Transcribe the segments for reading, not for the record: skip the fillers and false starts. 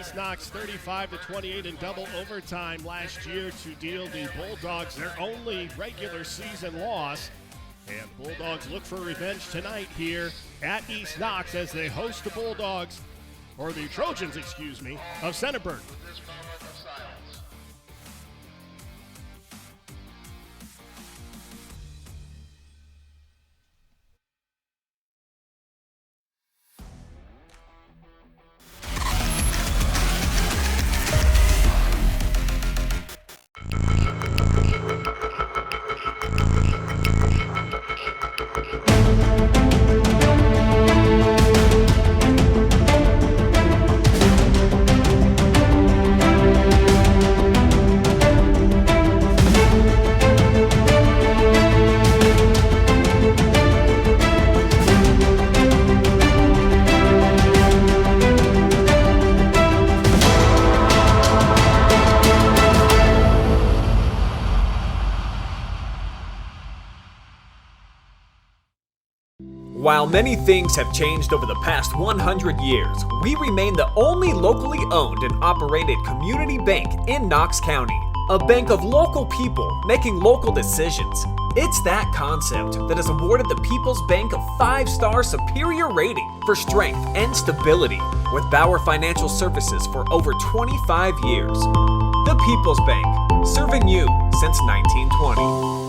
East Knox 35-28 in double overtime last year to deal the Bulldogs their only regular season loss. And Bulldogs look for revenge tonight here at East Knox as they host the Bulldogs, or the Trojans, excuse me, of Centerburg. While many things have changed over the past 100 years, we remain the only locally owned and operated community bank in Knox County. A bank of local people making local decisions. It's that concept that has awarded the People's Bank a 5-star superior rating for strength and stability with Bauer Financial Services for over 25 years. The People's Bank, serving you since 1920.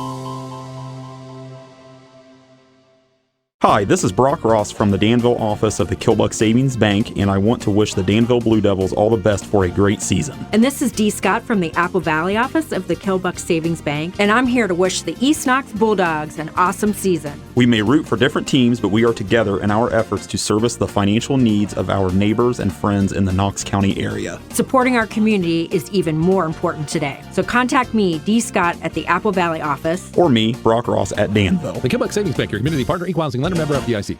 Hi, this is Brock Ross from the Danville office of the Killbuck Savings Bank, and I want to wish the Danville Blue Devils all the best for a great season. And this is Dee Scott from the Apple Valley office of the Killbuck Savings Bank, and I'm here to wish the East Knox Bulldogs an awesome season. We may root for different teams, but we are together in our efforts to service the financial needs of our neighbors and friends in the Knox County area. Supporting our community is even more important today. So contact me, Dee Scott, at the Apple Valley office. Or me, Brock Ross, at Danville. The Killbuck Savings Bank, your community partner, equal housing lender, member FDIC.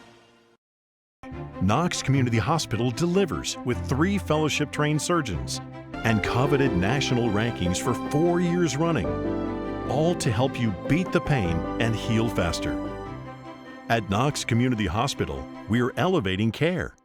Knox Community Hospital delivers with 3 fellowship-trained surgeons and coveted national rankings for 4 years running, all to help you beat the pain and heal faster. At Knox Community Hospital, we're elevating care.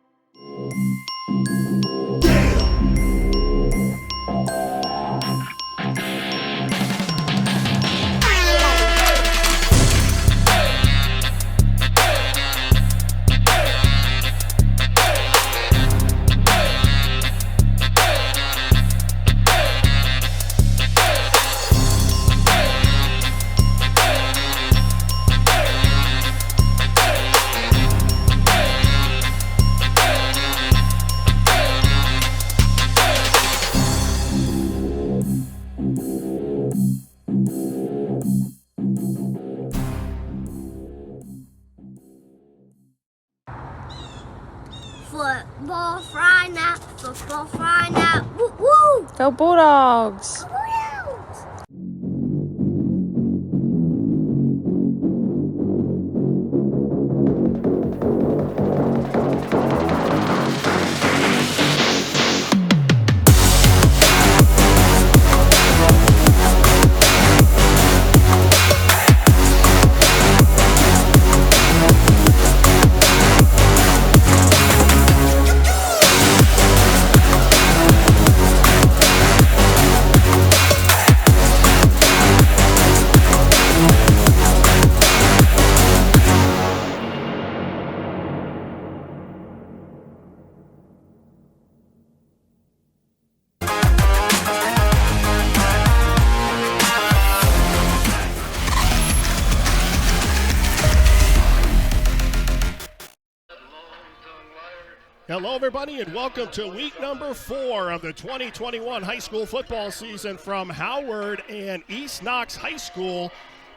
Football Friday night, woo woo! Go Bulldogs! Hello, everybody, and welcome to week number 4 of the 2021 high school football season from Howard and East Knox High School.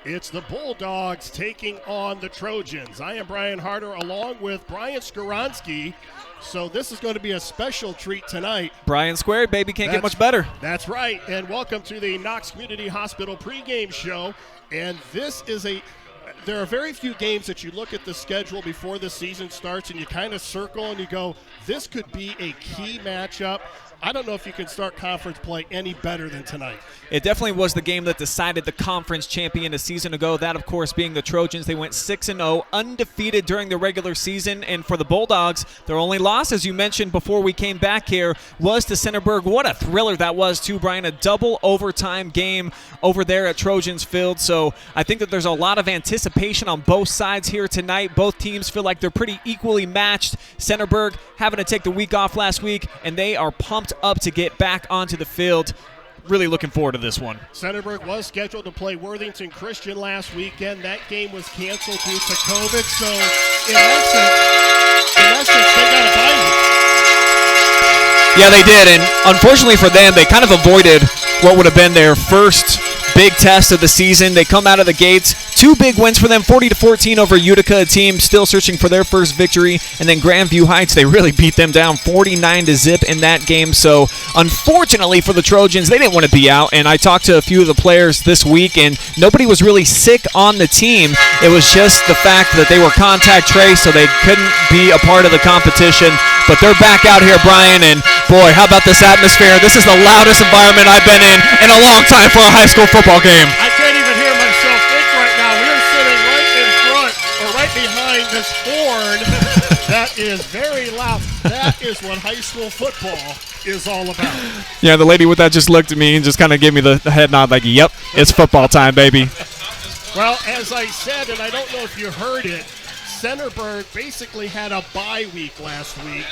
It's the Bulldogs taking on the Trojans. I am Brian Harder along with Brian Skoronsky. So this is going to be a special treat tonight. Brian squared, baby. Can't get much better. That's right. And welcome to the Knox Community Hospital pregame show. And this is there are very few games that you look at the schedule before the season starts and you kind of circle and you go, this could be a key matchup. I don't know if you can start conference play any better than tonight. It definitely was the game that decided the conference champion a season ago. That, of course, being the Trojans. They went 6-0, undefeated during the regular season. And for the Bulldogs, their only loss, as you mentioned before we came back here, was to Centerburg. What a thriller that was, too, Brian. A double overtime game over there at Trojans Field. So I think that there's a lot of anticipation on both sides here tonight. Both teams feel like they're pretty equally matched. Centerburg having to take the week off last week, and they are pumped up to get back onto the field. Really looking forward to this one. Centerburg was scheduled to play Worthington Christian last weekend. That game was canceled due to COVID, so in essence, they got a bye week. Yeah, they did, and unfortunately for them, they kind of avoided what would have been their first big test of the season. They come out of the gates, 2 big wins for them, 40-14 over Utica, a team still searching for their first victory, and then Grandview Heights, they really beat them down 49-0 in that game. So unfortunately for the Trojans, they didn't want to be out, and I talked to a few of the players this week, and nobody was really sick on the team. It was just the fact that they were contact traced, so they couldn't be a part of the competition. But they're back out here, Brian, and boy, how about this atmosphere? This is the loudest environment I've been in a long time for a high school football game. I can't even hear myself think right now. We are sitting right in front or right behind this horn that is very loud. That is what high school football is all about. Yeah, the lady with that just looked at me and just kind of gave me the head nod like, yep, it's football time, baby. Well, as I said, and I don't know if you heard it, Centerburg basically had a bye week last week,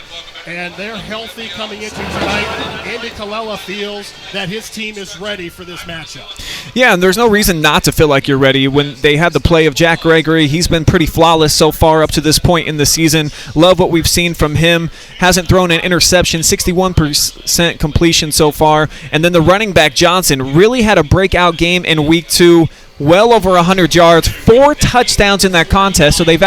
and they're healthy coming into tonight. Andy Colella feels that his team is ready for this matchup. Yeah, and there's no reason not to feel like you're ready. When they had the play of Jack Gregory, he's been pretty flawless so far up to this point in the season. Love what we've seen from him. Hasn't thrown an interception, 61% completion so far. And then the running back, Johnson, really had a breakout game in week 2. Well over 100 yards, 4 touchdowns in that contest. So they've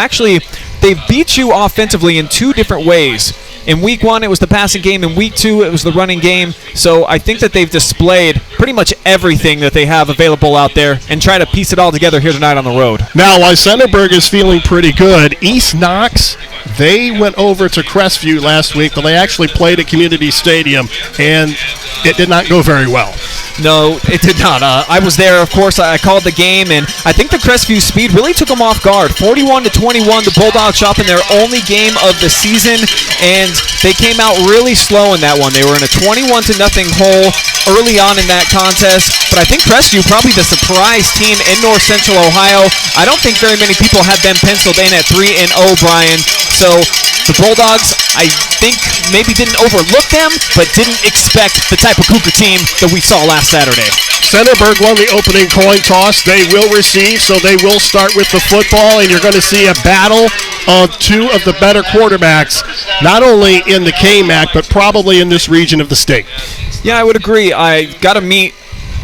beat you offensively in 2 different ways. In week 1, it was the passing game. In week 2, it was the running game. So I think that they've displayed pretty much everything that they have available out there and try to piece it all together here tonight on the road. Now, while Centerburg is feeling pretty good, East Knox, they went over to Crestview last week, but they actually played at Community Stadium, and it did not go very well. No, it did not. I was there, of course. I called the game, and I think the Crestview speed really took them off guard. 41-21, the Bulldogs shot in their only game of the season, and they came out really slow in that one. They were in a 21-0 hole early on in that contest, but I think Crestview, probably the surprise team in North Central Ohio. I don't think very many people had them penciled in at 3-0, Brian. So the Bulldogs, I think, maybe didn't overlook them, but didn't expect the type of Cougar team that we saw last Saturday. Centerburg won the opening coin toss. They will receive, so they will start with the football, and you're going to see a battle of 2 of the better quarterbacks, not only in the KMAC, but probably in this region of the state. Yeah, I would agree. I got to meet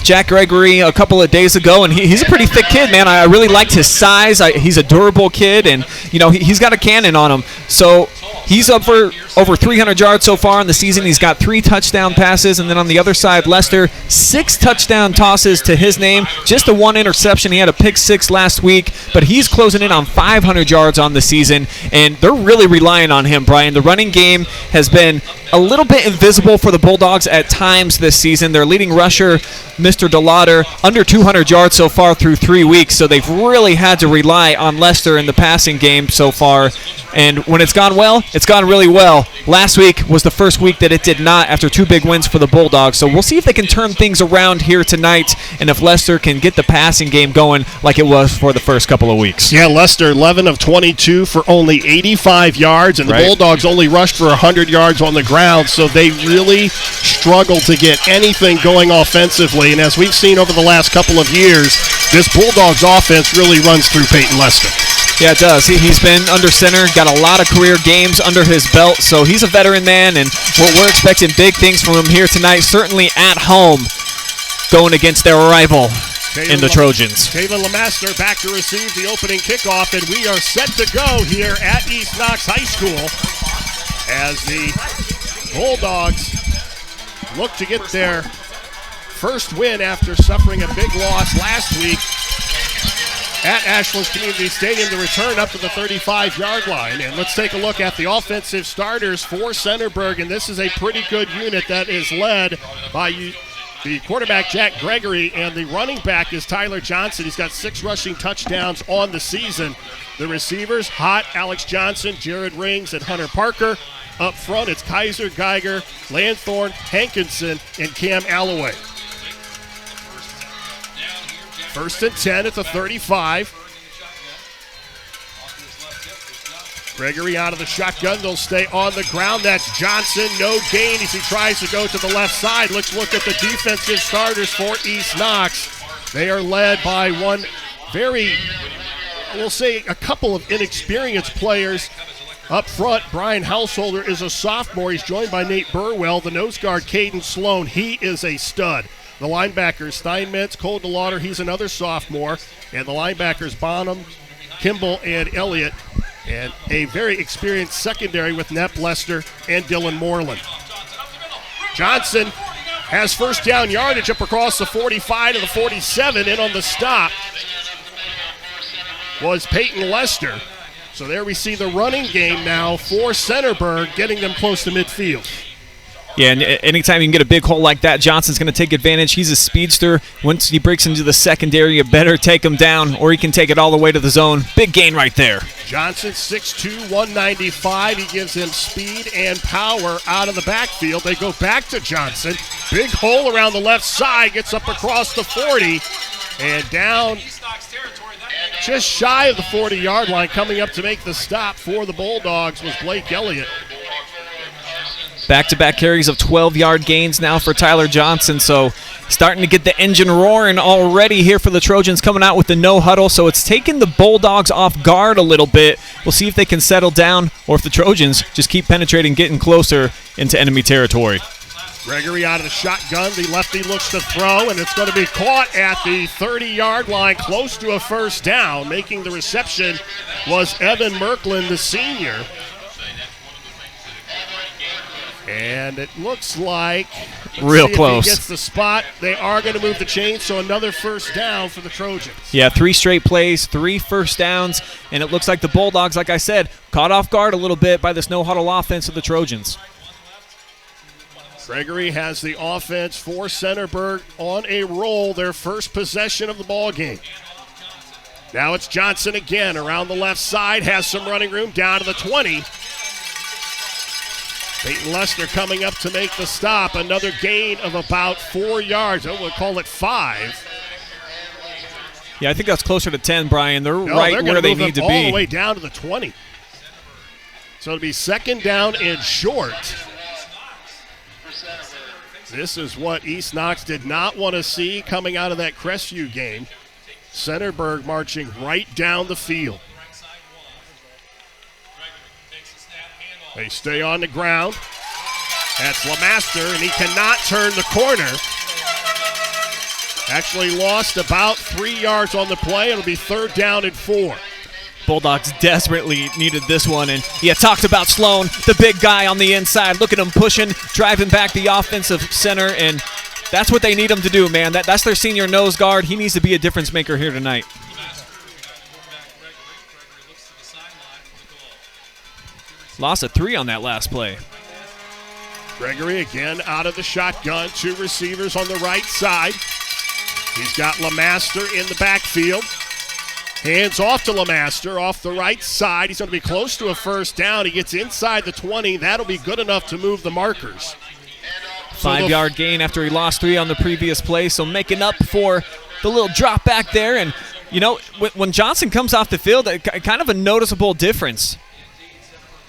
Jack Gregory a couple of days ago, and he's a pretty thick kid, man. I really liked his size. He's a durable kid, and he's got a cannon on him. So he's up for over 300 yards so far in the season. He's got 3 touchdown passes, and then on the other side, Lester, 6 touchdown tosses to his name, just a 1 interception. He had a pick 6 last week, but he's closing in on 500 yards on the season, and they're really relying on him, Brian. The running game has been a little bit invisible for the Bulldogs at times this season. Their leading rusher, Mr. DeLauder, under 200 yards so far through 3 weeks, so they've really had to rely on Lester in the passing game so far, and when it's gone well, it's gone really well. Last week was the first week that it did not after 2 big wins for the Bulldogs, so we'll see if they can turn things around here tonight and if Lester can get the passing game going like it was for the first couple of weeks. Yeah, Lester, 11 of 22 for only 85 yards, and the Bulldogs only rushed for 100 yards on the ground, so they really struggled to get anything going offensively, and as we've seen over the last couple of years, this Bulldogs offense really runs through Peyton Lester. Yeah, it does. He's been under center, got a lot of career games under his belt, so he's a veteran man, and we're expecting big things from him here tonight, certainly at home, going against their rival in the Trojans. Taylor Lemaster back to receive the opening kickoff, and we are set to go here at East Knox High School as the Bulldogs look to get their first win after suffering a big loss last week at Ashland Community Stadium to return up to the 35-yard line. And let's take a look at the offensive starters for Centerburg, and this is a pretty good unit that is led by the quarterback, Jack Gregory, and the running back is Tyler Johnson. He's got 6 rushing touchdowns on the season. The receivers, hot Alex Johnson, Jared Rings, and Hunter Parker. Up front, it's Kaiser, Geiger, Lanthorn, Hankinson, and Cam Alloway. 1st and 10 at the 35. Gregory out of the shotgun. They'll stay on the ground. That's Johnson. No gain as he tries to go to the left side. Let's look at the defensive starters for East Knox. They are led by one we'll say a couple of inexperienced players. Up front, Brian Householder is a sophomore. He's joined by Nate Burwell. The nose guard, Caden Sloan, he is a stud. The linebackers, Steinmetz, Cole DeLauder, he's another sophomore. And the linebackers, Bonham, Kimball, and Elliott. And a very experienced secondary with Nepp Lester and Dylan Moreland. Johnson has first down yardage up across the 45 to the 47. And on the stop was Peyton Lester. So there we see the running game now for Centerburg, getting them close to midfield. Yeah, and anytime you can get a big hole like that, Johnson's going to take advantage. He's a speedster. Once he breaks into the secondary, you better take him down, or he can take it all the way to the zone. Big gain right there. Johnson, 6'2", 195. He gives him speed and power out of the backfield. They go back to Johnson. Big hole around the left side, gets up across the 40, and down just shy of the 40-yard line. Coming up to make the stop for the Bulldogs was Blake Elliott. Back-to-back carries of 12-yard gains now for Tyler Johnson, so starting to get the engine roaring already here for the Trojans, coming out with the no-huddle, so it's taken the Bulldogs off guard a little bit. We'll see if they can settle down or if the Trojans just keep penetrating, getting closer into enemy territory. Gregory out of the shotgun. The lefty looks to throw, and it's going to be caught at the 30-yard line, close to a first down. Making the reception was Evan Merklin, the senior. And it looks like real close. If he gets the spot, they are going to move the chains, so another first down for the Trojans. Yeah, 3 straight plays, 3 first downs, and it looks like the Bulldogs, like I said, caught off guard a little bit by this no-huddle offense of the Trojans. Gregory has the offense for Centerburg on a roll, their first possession of the ball game. Now it's Johnson again around the left side, has some running room down to the 20. Peyton Lester coming up to make the stop. Another gain of about 4 yards. Oh, we'll call it 5. Yeah, I think that's closer to 10, Brian. They're right where they need to be. All the way down to the 20. So it'll be second down and short. This is what East Knox did not want to see coming out of that Crestview game. Centerburg marching right down the field. They stay on the ground. That's LeMaster, and he cannot turn the corner. Actually lost about 3 yards on the play. It'll be third down and 4. Bulldogs desperately needed this one, and yeah, talked about Sloan, the big guy on the inside. Look at him pushing, driving back the offensive center, and that's what they need him to do, man. That's their senior nose guard. He needs to be a difference maker here tonight. Loss of 3 on that last play. Gregory again out of the shotgun. 2 receivers on the right side. He's got LeMaster in the backfield. Hands off to LeMaster off the right side. He's going to be close to a first down. He gets inside the 20. That'll be good enough to move the markers. 5-yard gain after he lost 3 on the previous play, so making up for the little drop back there. And, you know, when Johnson comes off the field, kind of a noticeable difference.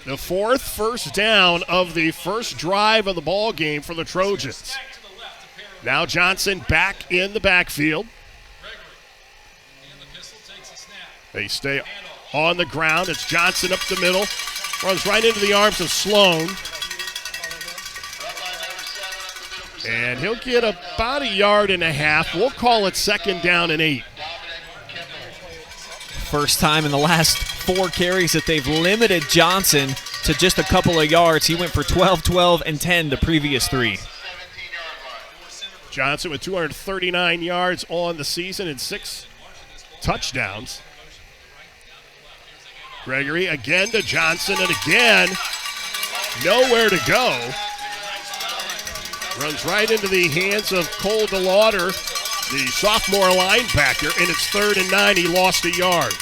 The 4th first down of the first drive of the ball game for the Trojans. Now Johnson back in the backfield. They stay on the ground. It's Johnson up the middle. Runs right into the arms of Sloan. And he'll get about 1.5 yards. We'll call it second down and 8. First time in the last 4 carries that they've limited Johnson to just a couple of yards. He went for 12, 12, and 10 the previous 3. Johnson with 239 yards on the season and 6 touchdowns. Gregory again to Johnson, and again, nowhere to go. Runs right into the hands of Cole DeLauder, the sophomore linebacker, and it's 3rd and 9. He lost a yard.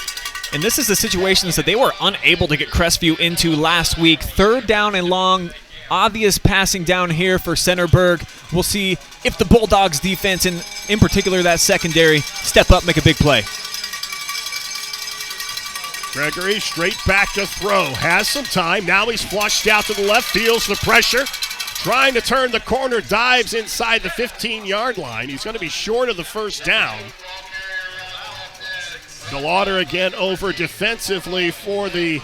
And this is the situations that they were unable to get Crestview into last week. 3rd down and long. Obvious passing down here for Centerburg. We'll see if the Bulldogs defense, and in particular that secondary, step up, make a big play. Gregory straight back to throw. Has some time. Now he's flushed out to the left. Feels the pressure. Trying to turn the corner. Dives inside the 15-yard line. He's going to be short of the first down. DeLauder again over defensively for the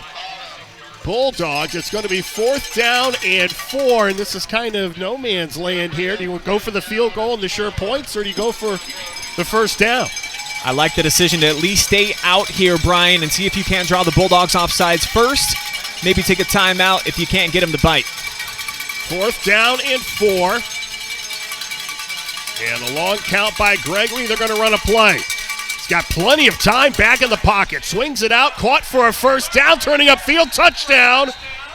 Bulldogs. It's going to be 4th down and 4, and this is kind of no man's land here. Do you go for the field goal and the sure points, or do you go for the first down? I like the decision to at least stay out here, Brian, and see if you can't draw the Bulldogs off sides first. Maybe take a timeout if you can't get them to bite. 4th down and 4. And a long count by Gregory. They're going to run a play. He's got plenty of time back in the pocket. Swings it out, caught for a first down, turning upfield, touchdown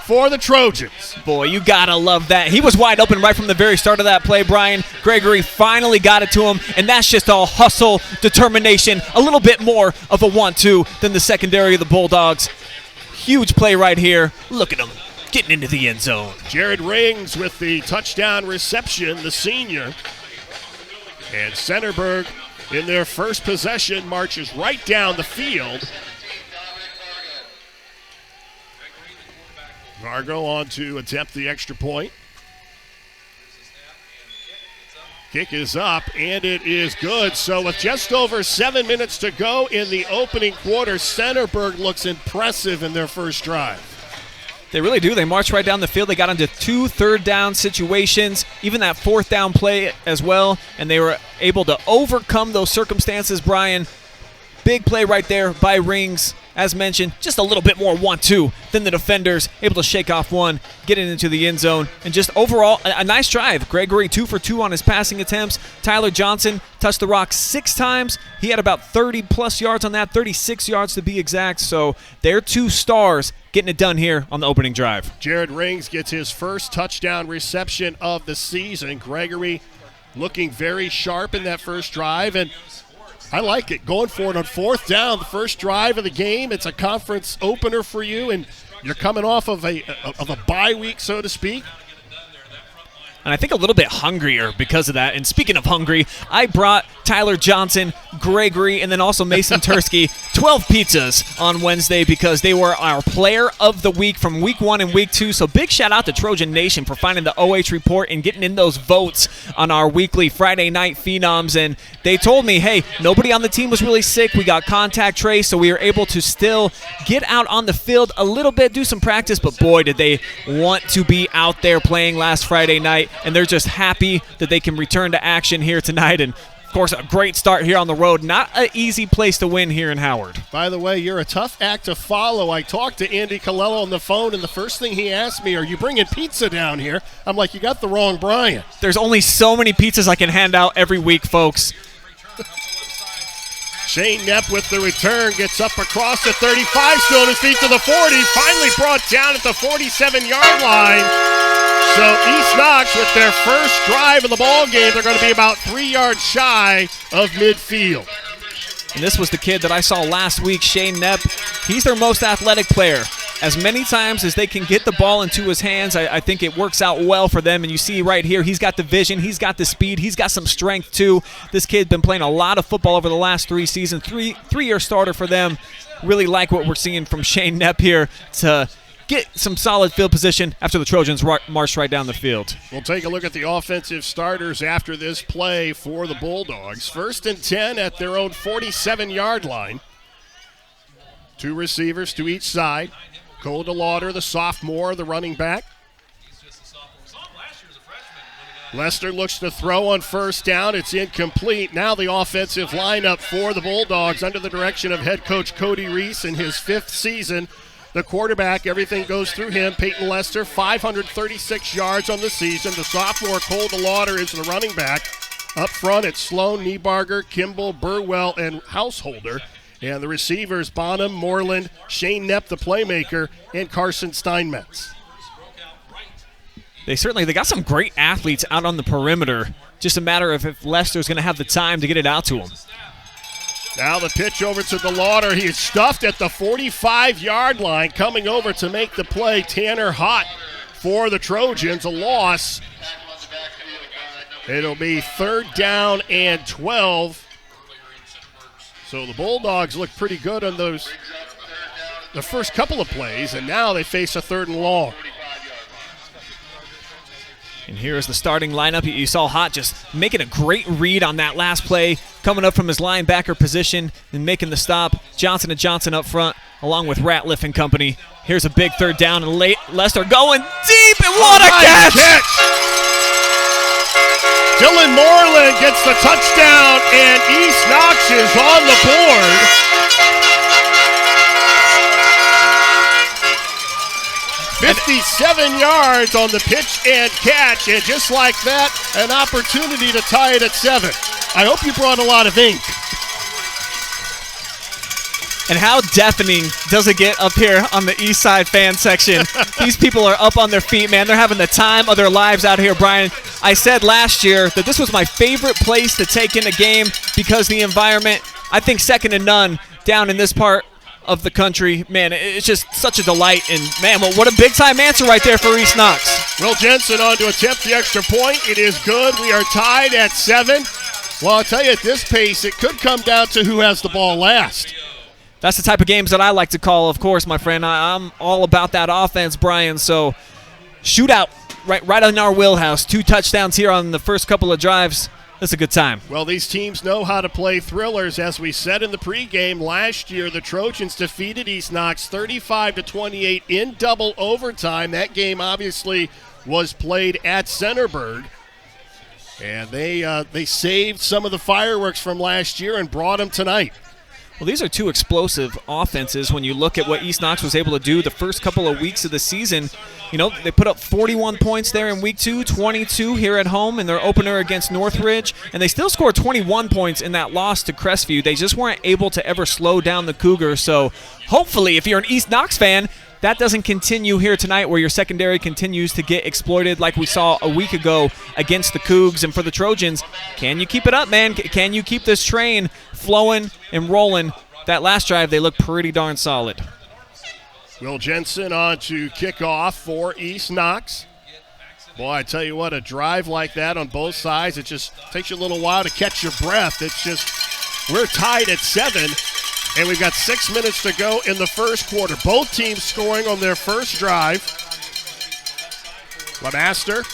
for the Trojans. Boy, you gotta love that. He was wide open right from the very start of that play, Brian. Gregory finally got it to him, and that's just all hustle, determination, a little bit more of a 1-2 than the secondary of the Bulldogs. Huge play right here. Look at him getting into the end zone. Jared Rings with the touchdown reception, the senior. And Centerburg, in their first possession, marches right down the field. Vargo on to attempt the extra point. Kick is up, and it is good. So with just over 7 minutes to go in the opening quarter, Centerburg looks impressive in their first drive. They really do. They marched right down the field. They got into 2 third-down situations, even that 4th down play as well, and they were able to overcome those circumstances, Brian. Big play right there by Rings. As mentioned, just a little bit more 1-2 than the defenders, able to shake off one, get it into the end zone, and just overall a nice drive. Gregory 2 for 2 on his passing attempts. Tyler Johnson touched the rock 6 times. He had about 30-plus yards on that, 36 yards to be exact. So they're 2 stars getting it done here on the opening drive. Jared Rings gets his first touchdown reception of the season. Gregory looking very sharp in that first drive, and I like it. Going for it on 4th down, the first drive of the game. It's a conference opener for you, and you're coming off of a bye week, so to speak. And I think a little bit hungrier because of that. And speaking of hungry, I brought Tyler Johnson, Gregory, and then also Mason Tursky 12 pizzas on Wednesday because they were our player of the week from week 1 and week 2. So big shout out to Trojan Nation for finding the OH report and getting in those votes on our weekly Friday night phenoms. And they told me, hey, nobody on the team was really sick. We got contact trace, so we were able to still get out on the field a little bit, do some practice. But boy, did they want to be out there playing last Friday night. And they're just happy that they can return to action here tonight. And, of course, a great start here on the road. Not an easy place to win here in Howard. By the way, you're a tough act to follow. I talked to Andy Colello on the phone, and the first thing he asked me, are you bringing pizza down here? I'm like, you got the wrong Brian. There's only so many pizzas I can hand out every week, folks. Shane Knepp with the return, gets up across the 35, still on his feet to the 40, finally brought down at the 47-yard line. So East Knox, with their first drive of the ball game, they're going to be about 3 yards shy of midfield. And this was the kid that I saw last week, Shane Knepp. He's their most athletic player. As many times as they can get the ball into his hands, I think it works out well for them. And you see right here, he's got the vision, he's got the speed, he's got some strength too. This kid's been playing a lot of football over the last 3 seasons. Three-year starter for them. Really like what we're seeing from Shane Knepp here to get some solid field position after the Trojans march right down the field. We'll take a look at the offensive starters after this play for the Bulldogs. 1st and 10 at their own 47-yard line. 2 receivers to each side. Cole DeLauder, the sophomore, the running back. Lester looks to throw on 1st down. It's incomplete. Now the offensive lineup for the Bulldogs under the direction of head coach Cody Reese in his 5th season. The quarterback, everything goes through him. Peyton Lester, 536 yards on the season. The sophomore, Cole DeLauder, is the running back. Up front, it's Sloan, Niebarger, Kimball, Burwell, and Householder. And the receivers, Bonham, Moreland, Shane Knepp, the playmaker, and Carson Steinmetz. They got some great athletes out on the perimeter. Just a matter of if Lester's going to have the time to get it out to him. Now the pitch over to the Lauder. He is stuffed at the 45-yard line. Coming over to make the play, Tanner Hott for the Trojans. A loss. It'll be 3rd down and 12. So the Bulldogs look pretty good on the first couple of plays, and now they face a 3rd and long. And here's the starting lineup. You saw Hott just making a great read on that last play, coming up from his linebacker position and making the stop. Johnson and Johnson up front, along with Ratliff and company. Here's a big 3rd down, and Lester going deep, and what a catch! Dylan Moreland gets the touchdown, and East Knox is on the board. "57 yards on the pitch and catch, and just like that, an opportunity to tie it at 7. I hope you brought a lot of ink. And how deafening does it get up here on the East Side fan section? These people are up on their feet, man. They're having the time of their lives out here, Brian. I said last year that this was my favorite place to take in a game because the environment, I think second to none down in this part of the country. Man, it's just such a delight. And, man, well, what a big-time answer right there for East Knox. Will Jensen on to attempt the extra point. It is good. We are tied at 7. Well, I'll tell you, at this pace, it could come down to who has the ball last. That's the type of games that I like to call, of course, my friend. I'm all about that offense, Brian. So, shootout right in our wheelhouse. 2 touchdowns here on the first couple of drives. That's a good time. Well, these teams know how to play thrillers. As we said in the pregame, last year the Trojans defeated East Knox 35-28 in double overtime. That game obviously was played at Centerburg. And they saved some of the fireworks from last year and brought them tonight. Well, these are 2 explosive offenses when you look at what East Knox was able to do the first couple of weeks of the season. You know, they put up 41 points there in week 2, 22 here at home in their opener against Northridge, and they still scored 21 points in that loss to Crestview. They just weren't able to ever slow down the Cougars. So hopefully, if you're an East Knox fan, that doesn't continue here tonight where your secondary continues to get exploited like we saw a week ago against the Cougs. And for the Trojans, can you keep it up, man? Can you keep this train flowing and rolling? That last drive, they look pretty darn solid. Will Jensen on to kick off for East Knox. Boy, I tell you what, a drive like that on both sides, it just takes you a little while to catch your breath. It's just, we're tied at 7. And we've got 6 minutes to go in the first quarter. Both teams scoring on their first drive. Lemaster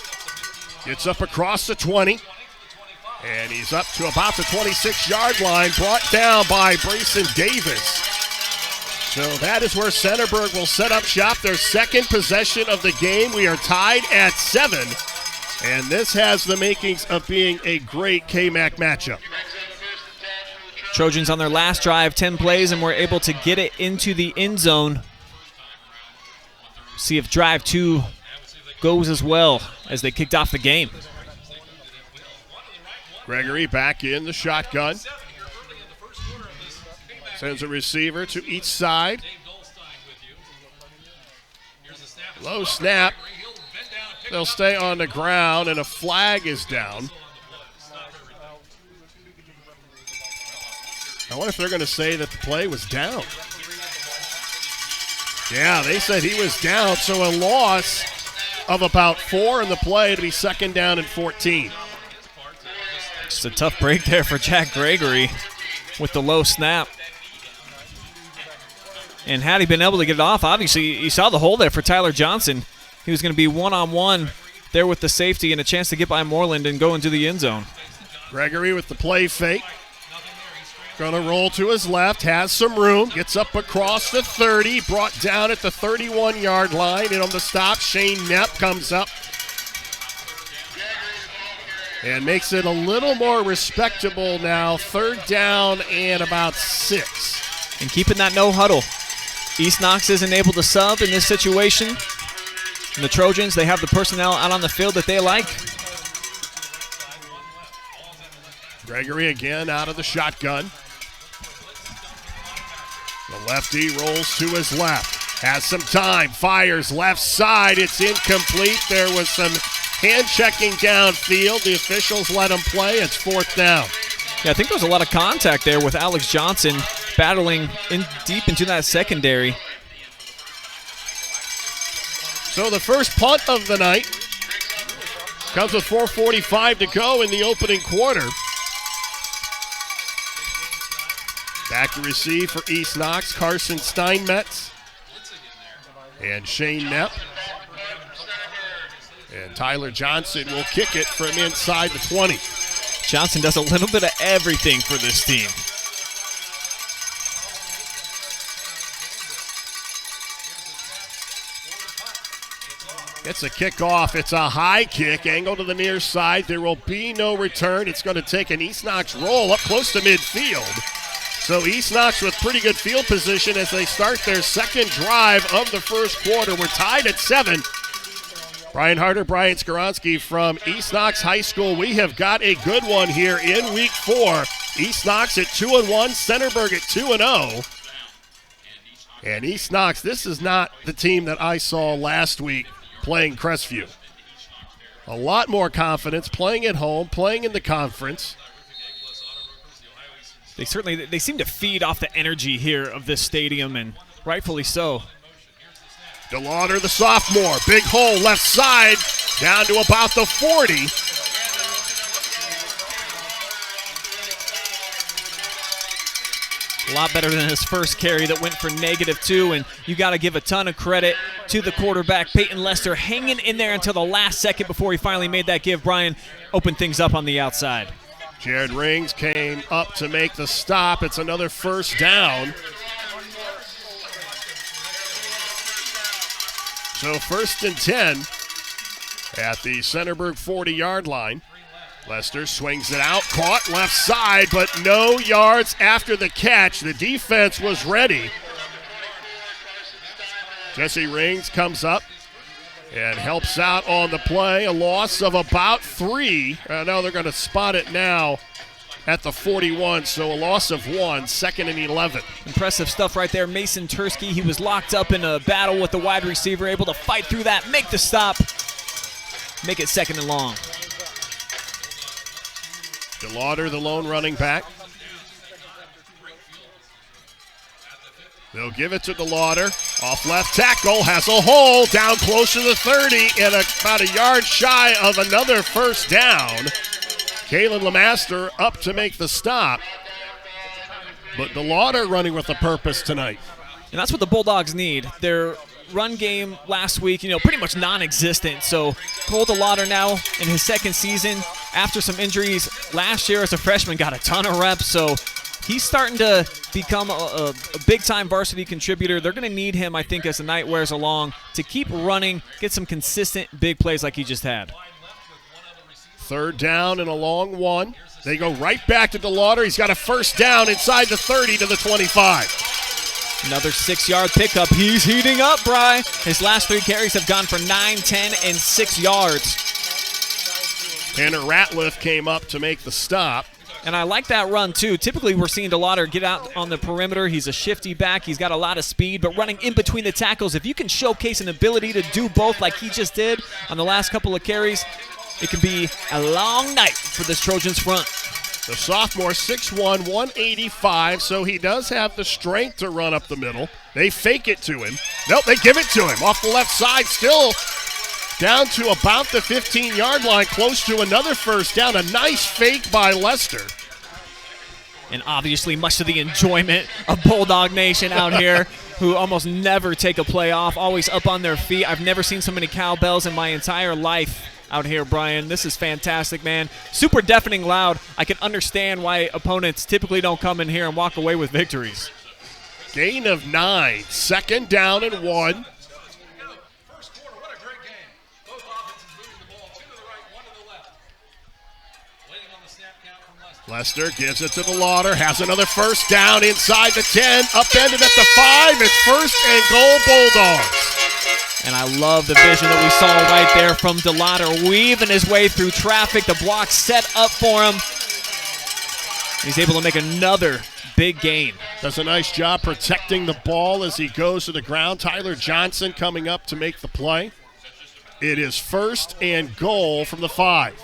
gets up across the 20. And he's up to about the 26-yard line, brought down by Brayson Davis. So that is where Centerburg will set up shop, their second possession of the game. We are tied at 7. And this has the makings of being a great KMAC matchup. Trojans on their last drive, 10 plays, and were able to get it into the end zone. See if drive 2 goes as well as they kicked off the game. Gregory back in the shotgun. Sends a receiver to each side. Low snap. They'll stay on the ground, and a flag is down. I wonder if they're going to say that the play was down. Yeah, they said he was down, so a loss of about 4 in the play to be 2nd down and 14. Just a tough break there for Jack Gregory with the low snap. And had he been able to get it off, obviously you saw the hole there for Tyler Johnson. He was going to be one-on-one there with the safety and a chance to get by Moreland and go into the end zone. Gregory with the play fake. Going to roll to his left, has some room, gets up across the 30, brought down at the 31-yard line, and on the stop, Shane Knepp comes up and makes it a little more respectable now, 3rd down and about 6. And keeping that no huddle. East Knox isn't able to sub in this situation. And the Trojans, they have the personnel out on the field that they like. Gregory again out of the shotgun. The lefty rolls to his left. Has some time. Fires left side. It's incomplete. There was some hand checking downfield. The officials let him play. It's 4th down. Yeah, I think there was a lot of contact there with Alex Johnson battling in deep into that secondary. So the first punt of the night comes with 4:45 to go in the opening quarter. Back to receive for East Knox, Carson Steinmetz and Shane Knepp. And Tyler Johnson will kick it from inside the 20. Johnson does a little bit of everything for this team. It's a kickoff. It's a high kick, angle to the near side. There will be no return. It's going to take an East Knox roll up close to midfield. So East Knox with pretty good field position as they start their second drive of the first quarter. We're tied at 7. Brian Harder, Brian Skoronsky from East Knox High School. We have got a good one here in week 4. East Knox at 2-1, Centerburg at 2-0. And East Knox, this is not the team that I saw last week playing Crestview. A lot more confidence, playing at home, playing in the conference. They seem to feed off the energy here of this stadium, and rightfully so. DeLauder, the sophomore, big hole left side, down to about the 40. A lot better than his first carry that went for -2, and you got to give a ton of credit to the quarterback, Peyton Lester, hanging in there until the last second before he finally made that give. Brian opened things up on the outside. Jared Rings came up to make the stop. It's another first down. So 1st and 10 at the Centerburg 40-yard line. Lester swings it out, caught left side, but no yards after the catch. The defense was ready. Jesse Rings comes up and helps out on the play. A loss of about 3. Now they're going to spot it now at the 41, so a loss of 1, 2nd and 11. Impressive stuff right there. Mason Tursky, he was locked up in a battle with the wide receiver, able to fight through that, make the stop, make it 2nd and long. DeLauder, the lone running back. They'll give it to DeLauder. Off left tackle, has a hole, down close to the 30, and about a yard shy of another first down. Kalen Lemaster up to make the stop. But DeLauder running with a purpose tonight. And that's what the Bulldogs need. Their run game last week, pretty much non-existent. So Cole DeLauder now in his 2nd season after some injuries last year as a freshman, got a ton of reps. So he's starting to become a big-time varsity contributor. They're going to need him, I think, as the night wears along to keep running, get some consistent big plays like he just had. 3rd down and a long one. They go right back to DeLauder. He's got a first down inside the 30 to the 25. Another 6-yard pickup. He's heating up, Bry. His last 3 carries have gone for 9, 10, and 6 yards. Tanner Ratliff came up to make the stop. And I like that run, too. Typically, we're seeing DeLauder get out on the perimeter. He's a shifty back. He's got a lot of speed, but running in between the tackles, if you can showcase an ability to do both like he just did on the last couple of carries, it can be a long night for this Trojans front. The sophomore, 6'1", 185, so he does have the strength to run up the middle. They fake it to him. Nope, they give it to him. Off the left side, still down to about the 15-yard line, close to another first down. A nice fake by Lester. And obviously much to the enjoyment of Bulldog Nation out here, who almost never take a play off, always up on their feet. I've never seen so many cowbells in my entire life out here, Brian. This is fantastic, man. Super deafening loud. I can understand why opponents typically don't come in here and walk away with victories. Gain of 9, 2nd down and 1. Lester gives it to DeLauder, has another first down inside the 10, upended at the 5. It's 1st and goal, Bulldogs. And I love the vision that we saw right there from DeLauder, weaving his way through traffic. The block set up for him. He's able to make another big gain. does a nice job protecting the ball as he goes to the ground. Tyler Johnson coming up to make the play. It is 1st and goal from the 5.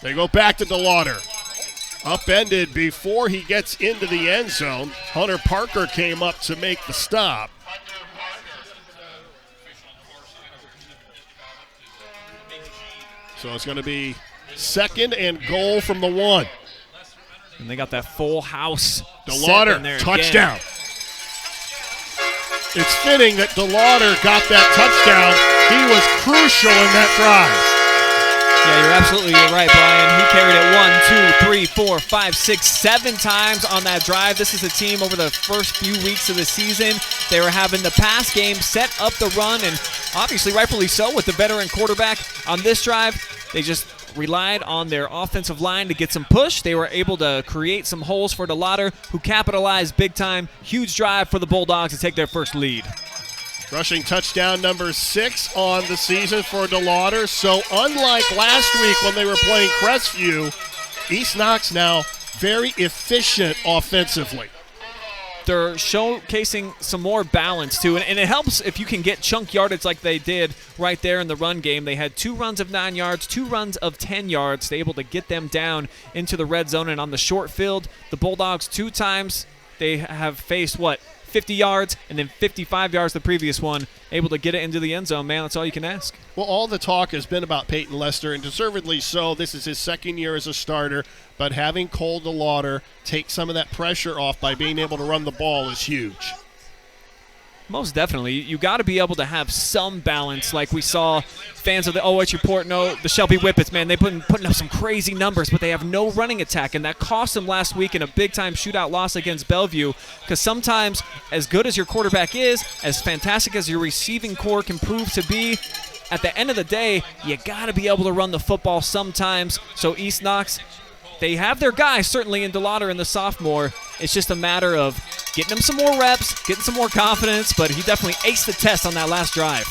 They go back to DeLauder. Upended before he gets into the end zone. Hunter Parker came up to make the stop. So it's going to be 2nd and goal from the 1. And they got that full house. DeLauder, touchdown. It's fitting that DeLauder got that touchdown. He was crucial in that drive. Yeah, you're absolutely right, Brian. He carried it 1, 2, 3, 4, 5, 6, 7 times on that drive. This is a team over the first few weeks of the season. They were having the pass game set up the run, and obviously rightfully so with the veteran quarterback. On this drive, they just relied on their offensive line to get some push. They were able to create some holes for DeLauder, who capitalized big time. Huge drive for the Bulldogs to take their first lead. Rushing touchdown number 6 on the season for DeLauder. So unlike last week when they were playing Crestview, East Knox now very efficient offensively. They're showcasing some more balance, too. And it helps if you can get chunk yardage like they did right there in the run game. They had 2 runs of 9 yards, 2 runs of 10 yards. They're able to get them down into the red zone. And on the short field, the Bulldogs 2 times, they have faced, 50 yards and then 55 yards the previous one, able to get it into the end zone. Man, that's all you can ask. Well, all the talk has been about Peyton Lester, and deservedly so. This is his 2nd year as a starter, but having Cole DeLauder take some of that pressure off by being able to run the ball is huge. Most definitely. You got to be able to have some balance, like we saw fans of the OH Report know the Shelby Whippets, man. They've been putting up some crazy numbers, but they have no running attack, and that cost them last week in a big-time shootout loss against Bellevue, because sometimes as good as your quarterback is, as fantastic as your receiving core can prove to be, at the end of the day, you got to be able to run the football sometimes. So East Knox, they have their guys, certainly in DeLauder and the sophomore. It's just a matter of getting him some more reps, getting some more confidence, but he definitely aced the test on that last drive.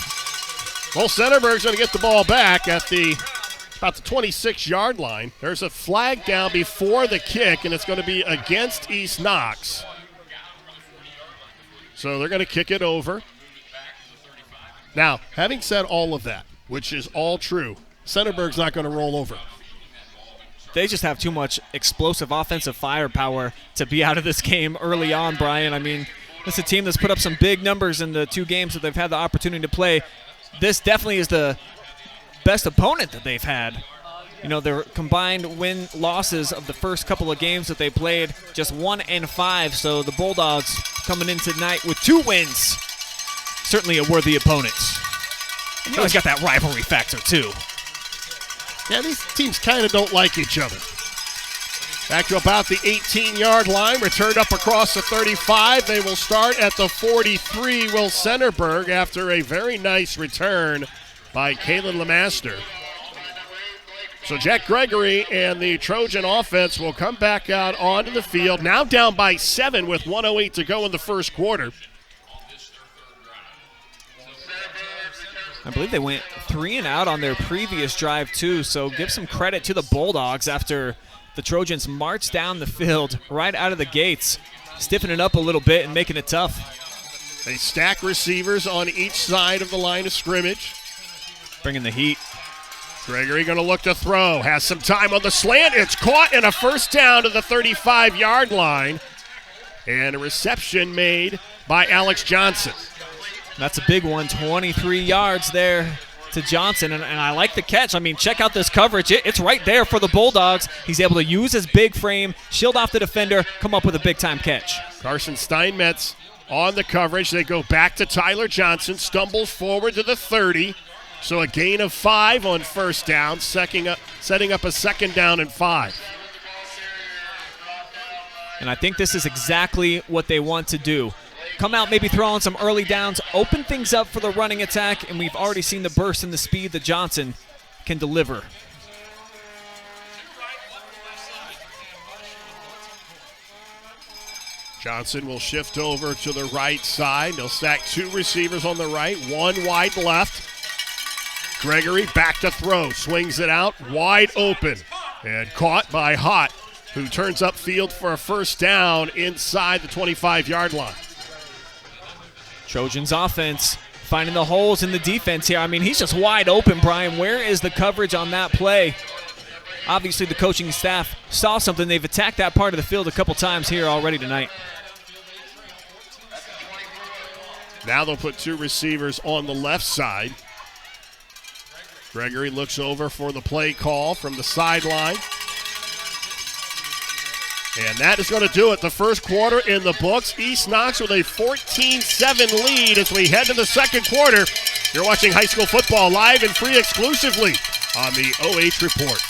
Well, Centerburg's going to get the ball back at about the 26-yard line. There's a flag down before the kick, and it's going to be against East Knox. So they're going to kick it over. Now, having said all of that, which is all true, Centerburg's not going to roll over. They just have too much explosive offensive firepower to be out of this game early on, Brian. I mean, it's a team that's put up some big numbers in the 2 games that they've had the opportunity to play. This definitely is the best opponent that they've had. You know, their combined win-losses of the first couple of games that they played, just 1-5. So the Bulldogs coming in tonight with 2 wins. Certainly a worthy opponent. And you always got that rivalry factor, too. Yeah, these teams kind of don't like each other. Back to about the 18-yard line, returned up across the 35. They will start at the 43, will Centerburg, after a very nice return by Kalen Lemaster. So Jack Gregory and the Trojan offense will come back out onto the field, now down by 7 with 1:08 to go in the first quarter. I believe they went 3 and out on their previous drive, too, so give some credit to the Bulldogs after the Trojans marched down the field right out of the gates, stiffening it up a little bit and making it tough. They stack receivers on each side of the line of scrimmage. Bringing the heat. Gregory going to look to throw, has some time on the slant. It's caught and a first down to the 35-yard line. And a reception made by Alex Johnson. That's a big one, 23 yards there to Johnson, and I like the catch. I mean, check out this coverage. It's right there for the Bulldogs. He's able to use his big frame, shield off the defender, come up with a big-time catch. Carson Steinmetz on the coverage. They go back to Tyler Johnson, stumbles forward to the 30. So a gain of 5 on first down, setting up a 2nd down and 5. And I think this is exactly what they want to do. Come out, maybe throw on some early downs, open things up for the running attack, and we've already seen the burst and the speed that Johnson can deliver. Johnson will shift over to the right side. They'll stack 2 receivers on the right, 1 wide left. Gregory back to throw, swings it out, wide open, and caught by Hott, who turns up field for a first down inside the 25-yard line. Trojans offense finding the holes in the defense here. I mean, he's just wide open, Brian. Where is the coverage on that play? Obviously, the coaching staff saw something. They've attacked that part of the field a couple times here already tonight. Now they'll put two receivers on the left side. Gregory looks over for the play call from the sideline. And that is going to do it. The first quarter in the books. East Knox with a 14-7 lead as we head to the second quarter. You're watching high school football live and free exclusively on the OH Report.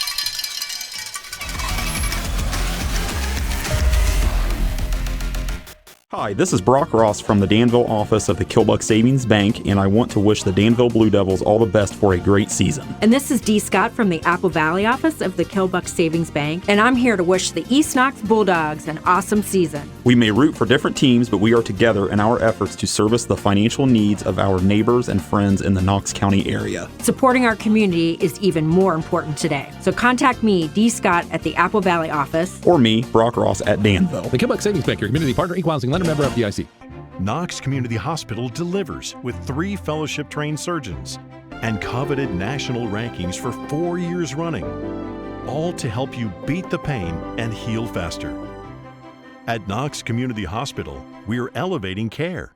Hi, this is Brock Ross from the Danville office of the Killbuck Savings Bank, and I want to wish the Danville Blue Devils all the best for a great season. And this is Dee Scott from the Apple Valley office of the Killbuck Savings Bank, and I'm here to wish the East Knox Bulldogs an awesome season. We may root for different teams, but we are together in our efforts to service the financial needs of our neighbors and friends in the Knox County area. Supporting our community is even more important today. So contact me, Dee Scott, at the Apple Valley office. Or me, Brock Ross, at Danville. The Killbuck Savings Bank, your community partner, equal housing lender, member FDIC. Knox Community Hospital delivers with 3 fellowship-trained surgeons and coveted national rankings for 4 years running, all to help you beat the pain and heal faster. At Knox Community Hospital, we are elevating care.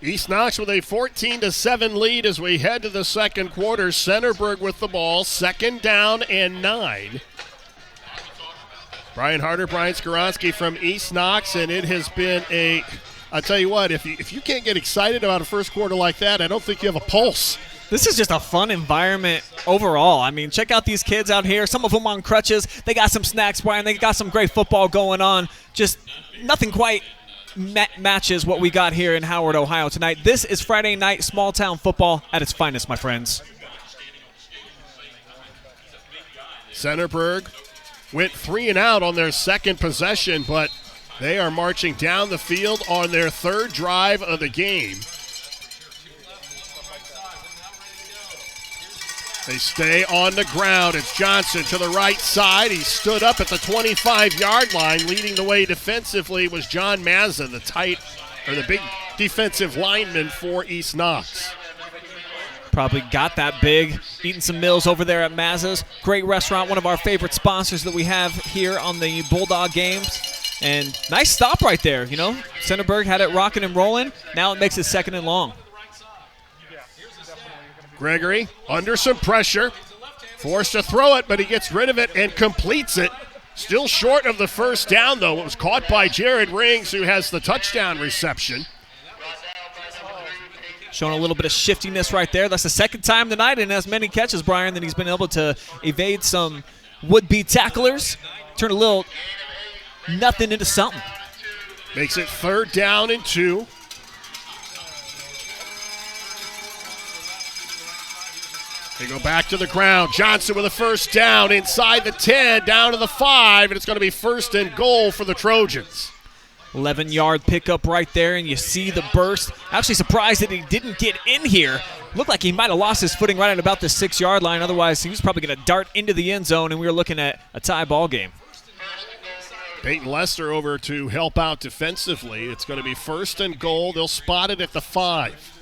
East Knox with a 14-7 lead as we head to the second quarter. Centerburg with the ball, 2nd down and 9. Brian Harder, Brian Skoronsky from East Knox, and it has been I'll tell you what, if you can't get excited about a first quarter like that, I don't think you have a pulse. This is just a fun environment overall. I mean, check out these kids out here. Some of them on crutches. They got some snacks, Brian. They got some great football going on. Just nothing quite matches what we got here in Howard, Ohio tonight. This is Friday night small town football at its finest, my friends. Centerburg went 3 and out on their second possession, but they are marching down the field on their 3rd drive of the game. They stay on the ground. It's Johnson to the right side. He stood up at the 25-yard line. Leading the way defensively was John Mazza, the big defensive lineman for East Knox. Probably got that big. Eating some meals over there at Mazza's. Great restaurant, one of our favorite sponsors that we have here on the Bulldog games. And nice stop right there, you know. Centerburg had it rocking and rolling. Now it makes it 2nd and long. Gregory under some pressure, forced to throw it, but he gets rid of it and completes it. Still short of the first down, though. It was caught by Jared Rings, who has the touchdown reception. Showing a little bit of shiftiness right there. That's the 2nd time tonight in as many catches, Brian, that he's been able to evade some would-be tacklers. Turn a little nothing into something. Makes it 3rd down and 2. They go back to the ground. Johnson with a first down inside the 10, down to the 5, and it's going to be 1st and goal for the Trojans. 11-yard pickup right there, and you see the burst. Actually surprised that he didn't get in here. Looked like he might have lost his footing right at about the 6-yard line. Otherwise, he was probably going to dart into the end zone, and we were looking at a tie ball game. Peyton Lester over to help out defensively. It's going to be 1st and goal. They'll spot it at the 5.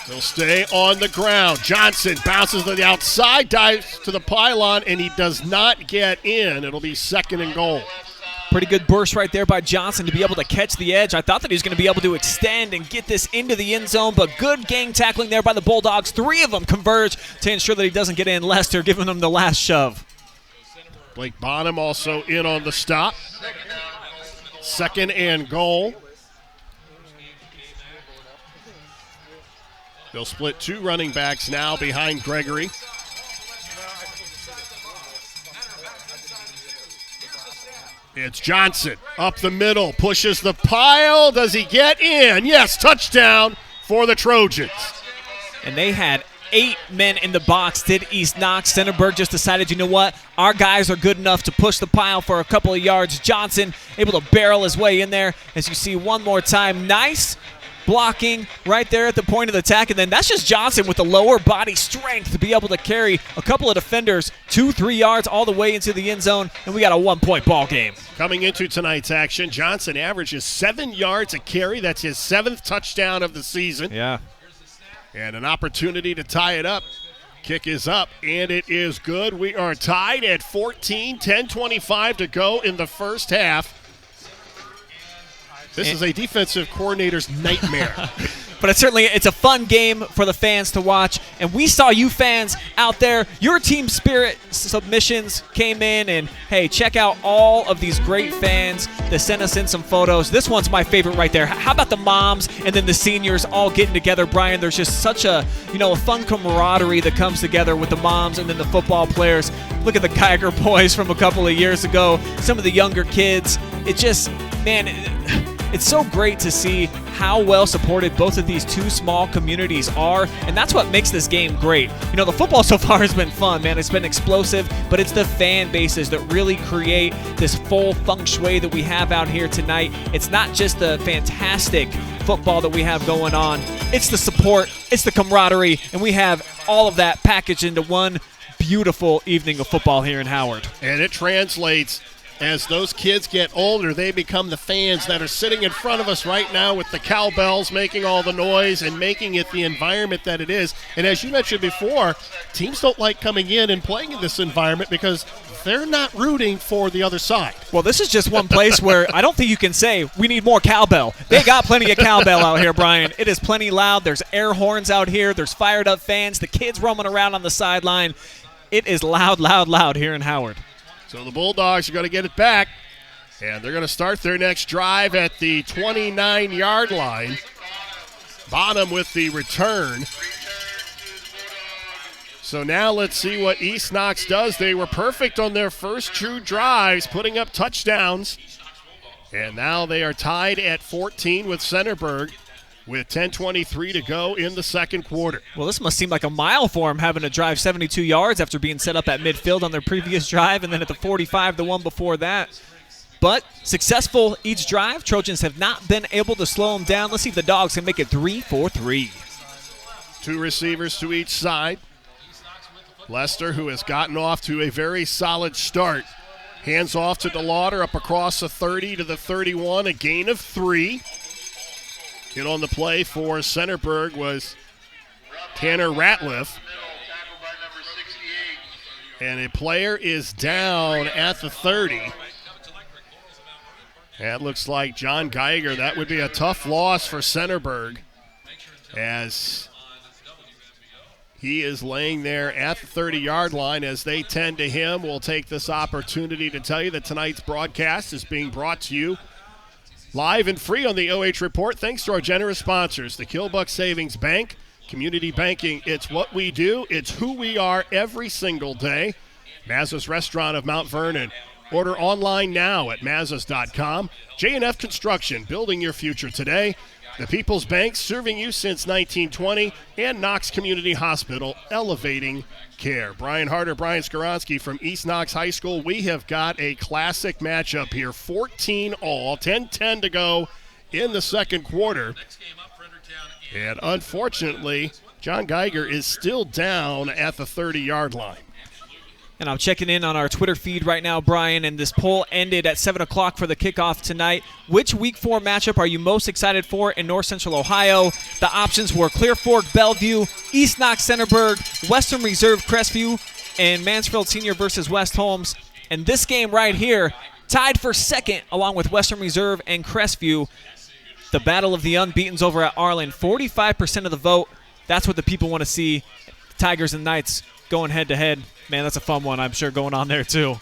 They'll stay on the ground. Johnson bounces to the outside, dives to the pylon, and he does not get in. It'll be 2nd and goal. Pretty good burst right there by Johnson to be able to catch the edge. I thought that he was going to be able to extend and get this into the end zone, but good gang tackling there by the Bulldogs. 3 of them converge to ensure that he doesn't get in. Lester giving them the last shove. Blake Bonham also in on the stop. 2nd and goal. They'll split 2 running backs now behind Gregory. It's Johnson up the middle, pushes the pile. Does he get in? Yes, touchdown for the Trojans. And they had 8 men in the box, did East Knox. Centerburg just decided, you know what? Our guys are good enough to push the pile for a couple of yards. Johnson able to barrel his way in there. As you see one more time, nice blocking right there at the point of the attack. And then that's just Johnson with the lower body strength to be able to carry a couple of defenders 2-3 yards all the way into the end zone. And we got a 1-point ball game. Coming into tonight's action, Johnson averages 7 yards a carry. That's his 7th touchdown of the season. Yeah. And an opportunity to tie it up. Kick is up, and it is good. We are tied at 14, 10:25 to go in the first half. This is a defensive coordinator's nightmare. But it's a fun game for the fans to watch. And we saw you fans out there. Your team spirit submissions came in. And, hey, check out all of these great fans that sent us in some photos. This one's my favorite right there. How about the moms and then the seniors all getting together, Brian? There's just such a fun camaraderie that comes together with the moms and then the football players. Look at the Geiger boys from a couple of years ago. Some of the younger kids. It just, man, it's so great to see how well supported both of these two small communities are, and that's what makes this game great. The football so far has been fun, man. It's been explosive, but it's the fan bases that really create this full feng shui that we have out here tonight. It's not just the fantastic football that we have going on. It's the support, it's the camaraderie, and we have all of that packaged into one beautiful evening of football here in Howard. And it translates. As those kids get older, they become the fans that are sitting in front of us right now with the cowbells making all the noise and making it the environment that it is. And as you mentioned before, teams don't like coming in and playing in this environment because they're not rooting for the other side. Well, this is just one place where I don't think you can say we need more cowbell. They got plenty of cowbell out here, Brian. It is plenty loud. There's air horns out here. There's fired up fans. The kids roaming around on the sideline. It is loud, loud, loud here in Howard. So the Bulldogs are going to get it back, and they're going to start their next drive at the 29-yard line. Bonham with the return. So now let's see what East Knox does. They were perfect on their first 2 drives, putting up touchdowns. And now they are tied at 14 with Centerburg, with 10:23 to go in the second quarter. Well, this must seem like a mile for them, having to drive 72 yards after being set up at midfield on their previous drive, and then at the 45, the one before that. But successful each drive. Trojans have not been able to slow them down. Let's see if the Dogs can make it 3 for 3. 2 receivers to each side. Lester, who has gotten off to a very solid start, hands off to DeLauder up across the 30 to the 31, a gain of 3. Hit on the play for Centerburg was Tanner Ratliff. And a player is down at the 30. That looks like John Geiger. That would be a tough loss for Centerburg, as he is laying there at the 30-yard line as they tend to him. We'll take this opportunity to tell you that tonight's broadcast is being brought to you live and free on the OH Report, thanks to our generous sponsors, the Killbuck Savings Bank, Community Banking. It's what we do. It's who we are every single day. Mazza's Restaurant of Mount Vernon. Order online now at Mazzas.com. J&F Construction, building your future today. The People's Bank, serving you since 1920. And Knox Community Hospital, elevating care. Brian Harder, Brian Skoronsky from East Knox High School. We have got a classic matchup here. 14 all, 10-10 to go in the second quarter. And unfortunately, John Geiger is still down at the 30-yard line. And I'm checking in on our Twitter feed right now, Brian, and this poll ended at 7 o'clock for the kickoff tonight. Which Week 4 matchup are you most excited for in North Central Ohio? The options were Clear Fork, Bellevue, East Knox, Centerburg, Western Reserve, Crestview, and Mansfield Senior versus West Holmes. And this game right here, tied for second along with Western Reserve and Crestview. The battle of the unbeatens over at Arlen. 45% of the vote. That's what the people want to see. Tigers and Knights going head-to-head. Man, that's a fun one, I'm sure, going on there, too.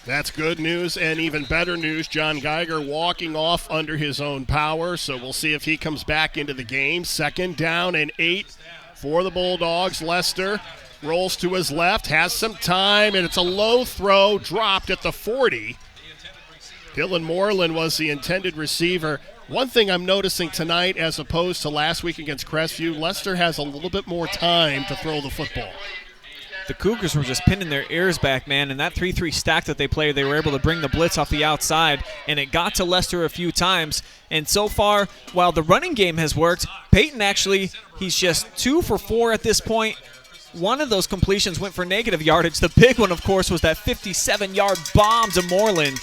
That's good news, and even better news, John Geiger walking off under his own power, so we'll see if he comes back into the game. 2nd down and 8 for the Bulldogs. Lester rolls to his left, has some time, and it's a low throw dropped at the 40. Dylan Moreland was the intended receiver. One thing I'm noticing tonight as opposed to last week against Crestview, Leicester has a little bit more time to throw the football. The Cougars were just pinning their ears back, man, and that 3-3 stack that they played, they were able to bring the blitz off the outside, and it got to Leicester a few times. And so far, while the running game has worked, Peyton actually, he's just 2 for 4 at this point. One of those completions went for negative yardage. The big one, of course, was that 57-yard bomb to Moreland.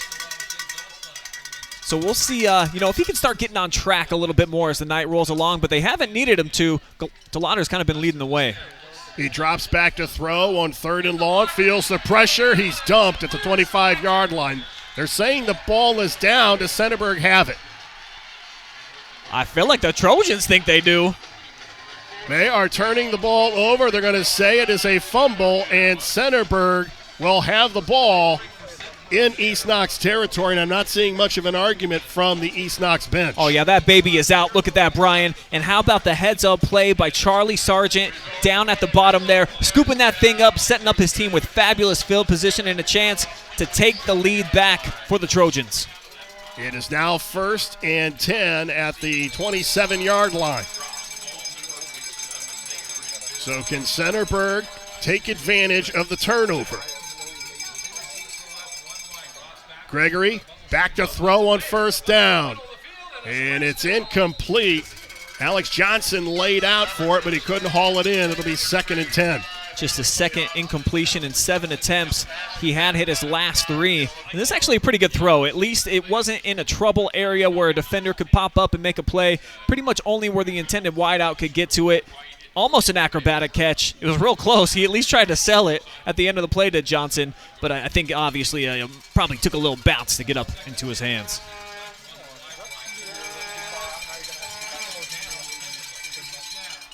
So we'll see, if he can start getting on track a little bit more as the night rolls along, but they haven't needed him to. DeLauder's kind of been leading the way. He drops back to throw on 3rd and long, feels the pressure. He's dumped at the 25-yard line. They're saying the ball is down. Does Centerburg have it? I feel like the Trojans think they do. They are turning the ball over. They're going to say it is a fumble, and Centerburg will have the ball in East Knox territory, and I'm not seeing much of an argument from the East Knox bench. Oh, yeah, that baby is out. Look at that, Brian. And how about the heads-up play by Charlie Sargent down at the bottom there, scooping that thing up, setting up his team with fabulous field position and a chance to take the lead back for the Trojans. It is now 1st and 10 at the 27-yard line. So can Centerburg take advantage of the turnover? Gregory back to throw on 1st down. And it's incomplete. Alex Johnson laid out for it, but he couldn't haul it in. It'll be 2nd and 10. Just a second incompletion in 7 attempts. He had hit his last 3. And this is actually a pretty good throw. At least it wasn't in a trouble area where a defender could pop up and make a play. Pretty much only where the intended wideout could get to it. Almost an acrobatic catch. It was real close. He at least tried to sell it at the end of the play to Johnson, but I think obviously probably took a little bounce to get up into his hands.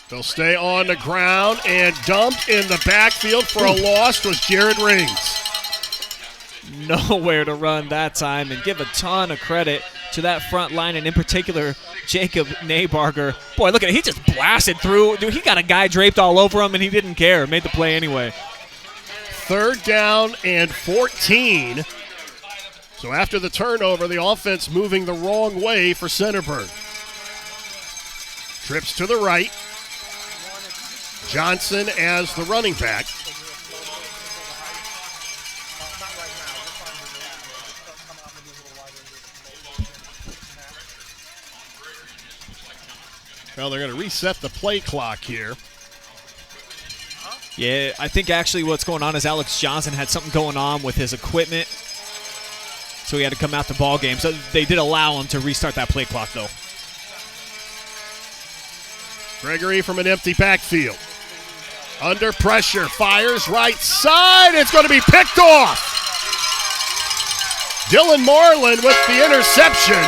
They'll stay on the ground, and dumped in the backfield for a loss was Jared Rings. Nowhere to run that time, and give a ton of credit to that front line, and in particular, Jacob Naybarger. Boy, look at it. He just blasted through. Dude, he got a guy draped all over him, and he didn't care. Made the play anyway. 3rd down and 14. So after the turnover, the offense moving the wrong way for Centerburg. Trips to the right. Johnson as the running back. Well, they're going to reset the play clock here. Yeah, I think actually what's going on is Alex Johnson had something going on with his equipment, so he had to come out the ball game. So they did allow him to restart that play clock, though. Gregory from an empty backfield. Under pressure, fires right side. It's going to be picked off. Dylan Moreland with the interception.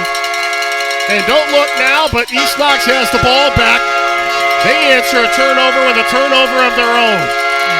And don't look now, but East Knox has the ball back. They answer a turnover with a turnover of their own.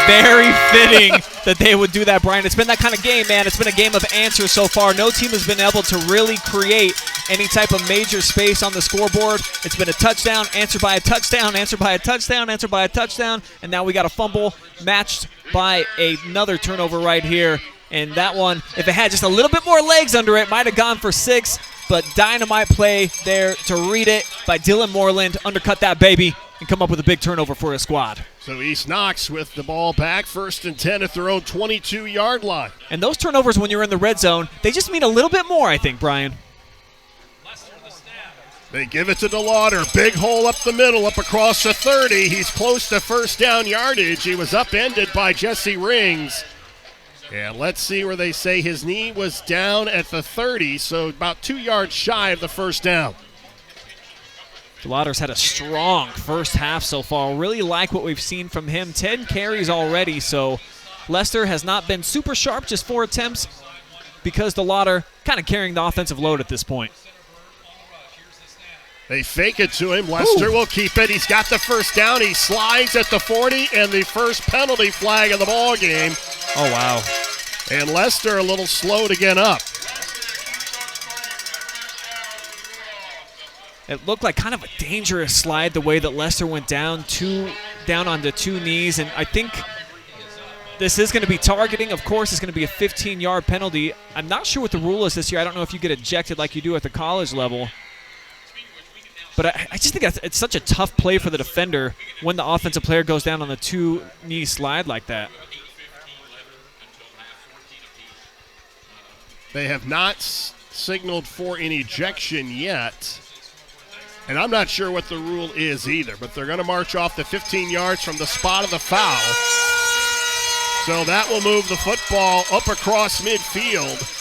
Very fitting that they would do that, Brian. It's been that kind of game, man. It's been a game of answers so far. No team has been able to really create any type of major space on the scoreboard. It's been a touchdown, answered by a touchdown, answered by a touchdown, answered by a touchdown, and now we got a fumble matched by another turnover right here. And that one, if it had just a little bit more legs under it, might have gone for 6. But dynamite play there to read it by Dylan Moreland, undercut that baby, and come up with a big turnover for his squad. So East Knox with the ball back, 1st and 10 at their own 22-yard line. And those turnovers when you're in the red zone, they just mean a little bit more, I think, Brian. They give it to DeLauder. Big hole up the middle, up across the 30. He's close to 1st down yardage. He was upended by Jesse Rings. And let's see where they say his knee was down at the 30, so about 2 yards shy of the 1st down. DeLauder's had a strong first half so far. Really like what we've seen from him. 10 carries already, so Leicester has not been super sharp, just 4 attempts, because DeLauder kind of carrying the offensive load at this point. They fake it to him. Leicester will keep it. He's got the 1st down. He slides at the 40, and the first penalty flag of the ball game. Oh, wow. And Leicester a little slow to get up. It looked like kind of a dangerous slide the way that Leicester went down onto 2 knees, and I think This is going to be targeting. Of course, it's going to be a 15-yard penalty. I'm not sure what the rule is this year. I don't know if you get ejected like you do at the college level. But I just think it's such a tough play for the defender when the offensive player goes down on the two-knee slide like that. They have not signaled for an ejection yet. And I'm not sure what the rule is either, but they're going to march off the 15 yards from the spot of the foul. So that will move the football up across midfield.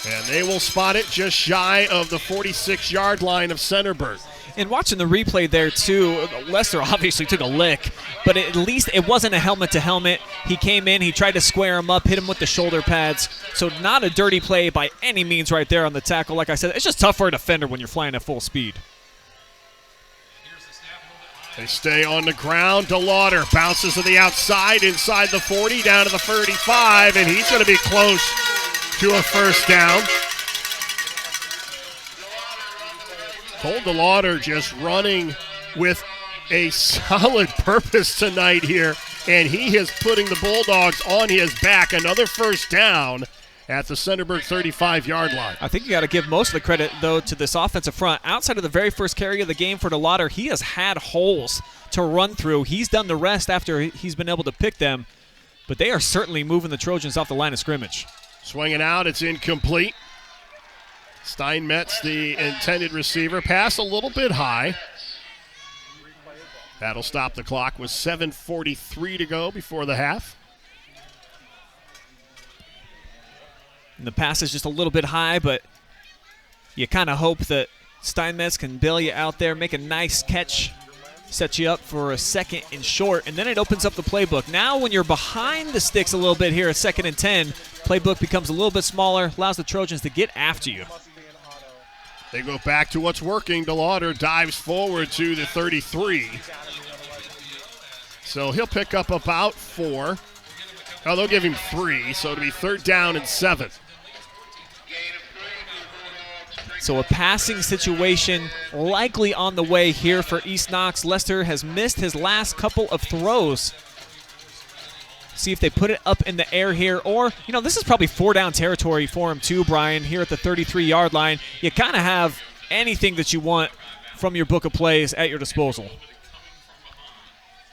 And they will spot it just shy of the 46-yard line of Centerburg. And watching the replay there, too, Lester obviously took a lick, but at least it wasn't a helmet-to-helmet. He came in, he tried to square him up, hit him with the shoulder pads. So not a dirty play by any means right there on the tackle. Like I said, it's just tough for a defender when you're flying at full speed. They stay on the ground. DeLauder bounces to the outside, inside the 40, down to the 35, and he's going to be close to a first down. Cole DeLauder just running with a solid purpose tonight here, and he is putting the Bulldogs on his back. Another first down at the Centerburg 35-yard line. I think you got to give most of the credit, though, to this offensive front. Outside of the very first carry of the game for DeLauder, he has had holes to run through. He's done the rest after he's been able to pick them, but they are certainly moving the Trojans off the line of scrimmage. Swinging out, it's incomplete. Steinmetz, the intended receiver, pass a little bit high. That'll stop the clock with 7:43 to go before the half. And the pass is just a little bit high, but you kind of hope that Steinmetz can bail you out there, make a nice catch, set you up for a second and short, and then it opens up the playbook. Now when you're behind the sticks a little bit here at 2nd and 10, playbook becomes a little bit smaller, allows the Trojans to get after you. They go back to what's working. DeLauder dives forward to the 33. So he'll pick up about 4. Oh, they'll give him 3, so it'll be 3rd down and 7. So a passing situation likely on the way here for East Knox. Lester has missed his last couple of throws. See if they put it up in the air here, or, you know, this is probably 4-down territory for him too, Brian, here at the 33-yard line. You kind of have anything that you want from your book of plays at your disposal.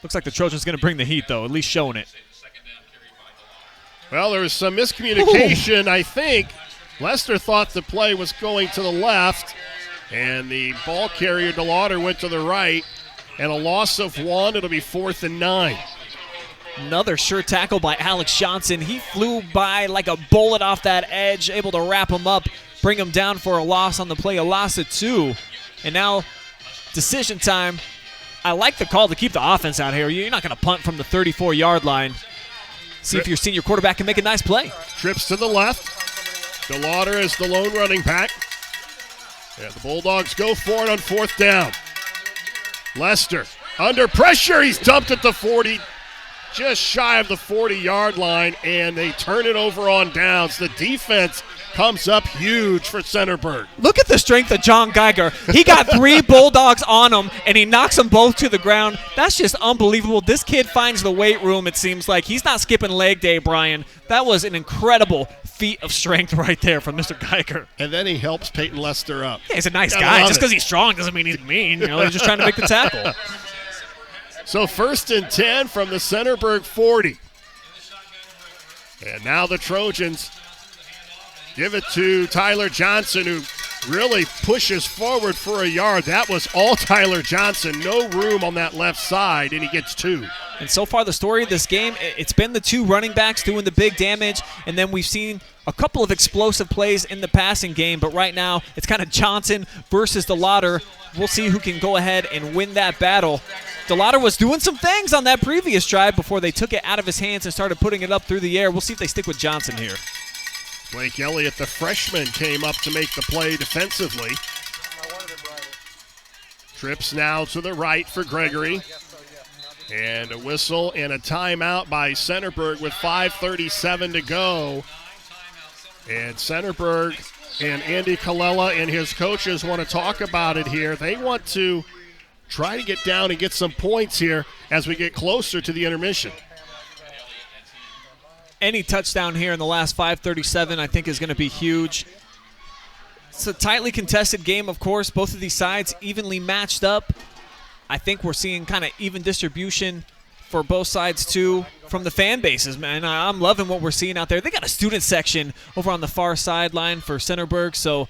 Looks like the Trojans going to bring the heat, though, at least showing it. Well, there was some miscommunication, I think. Lester thought the play was going to the left, and the ball carrier, DeLauder, went to the right, and a loss of 1. It'll be 4th and 9. Another sure tackle by Alex Johnson. He flew by like a bullet off that edge, able to wrap him up, bring him down for a loss on the play, a loss of 2. And now decision time. I like the call to keep the offense out here. You're not going to punt from the 34-yard line. See if your senior quarterback can make a nice play. Trips to the left. DeLauder is the lone running back. And the Bulldogs go for it on 4th down. Lester under pressure. He's dumped at the 40. Just shy of the 40-yard line, and they turn it over on downs. The defense comes up huge for Centerburg. Look at the strength of John Geiger. He got 3 Bulldogs on him, and he knocks them both to the ground. That's just unbelievable. This kid finds the weight room, it seems like. He's not skipping leg day, Brian. That was an incredible feat of strength right there from Mr. Geiger. And then he helps Peyton Lester up. Yeah, he's a nice guy. Just because he's strong doesn't mean he's mean. You know, he's just trying to make the tackle. So 1st and 10 from the Centerburg 40. And now the Trojans give it to Tyler Johnson, who really pushes forward for a yard. That was all Tyler Johnson. No room on that left side, and he gets 2. And so far the story of this game, it's been the 2 running backs doing the big damage, and then we've seen a couple of explosive plays in the passing game, but right now it's kind of Johnson versus DeLauder. We'll see who can go ahead and win that battle. DeLauder was doing some things on that previous drive before they took it out of his hands and started putting it up through the air. We'll see if they stick with Johnson here. Blake Elliott, the freshman, came up to make the play defensively. Trips now to the right for Gregory. And a whistle and a timeout by Centerburg with 5:37 to go. And Centerburg and Andy Colella and his coaches want to talk about it here. They want to try to get down and get some points here as we get closer to the intermission. Any touchdown here in the last 5:37 I think is going to be huge. It's a tightly contested game, of course. Both of these sides evenly matched up. I think we're seeing kind of even distribution for both sides, too, from the fan bases, man. I'm loving what we're seeing out there. They got a student section over on the far sideline for Centerburg, so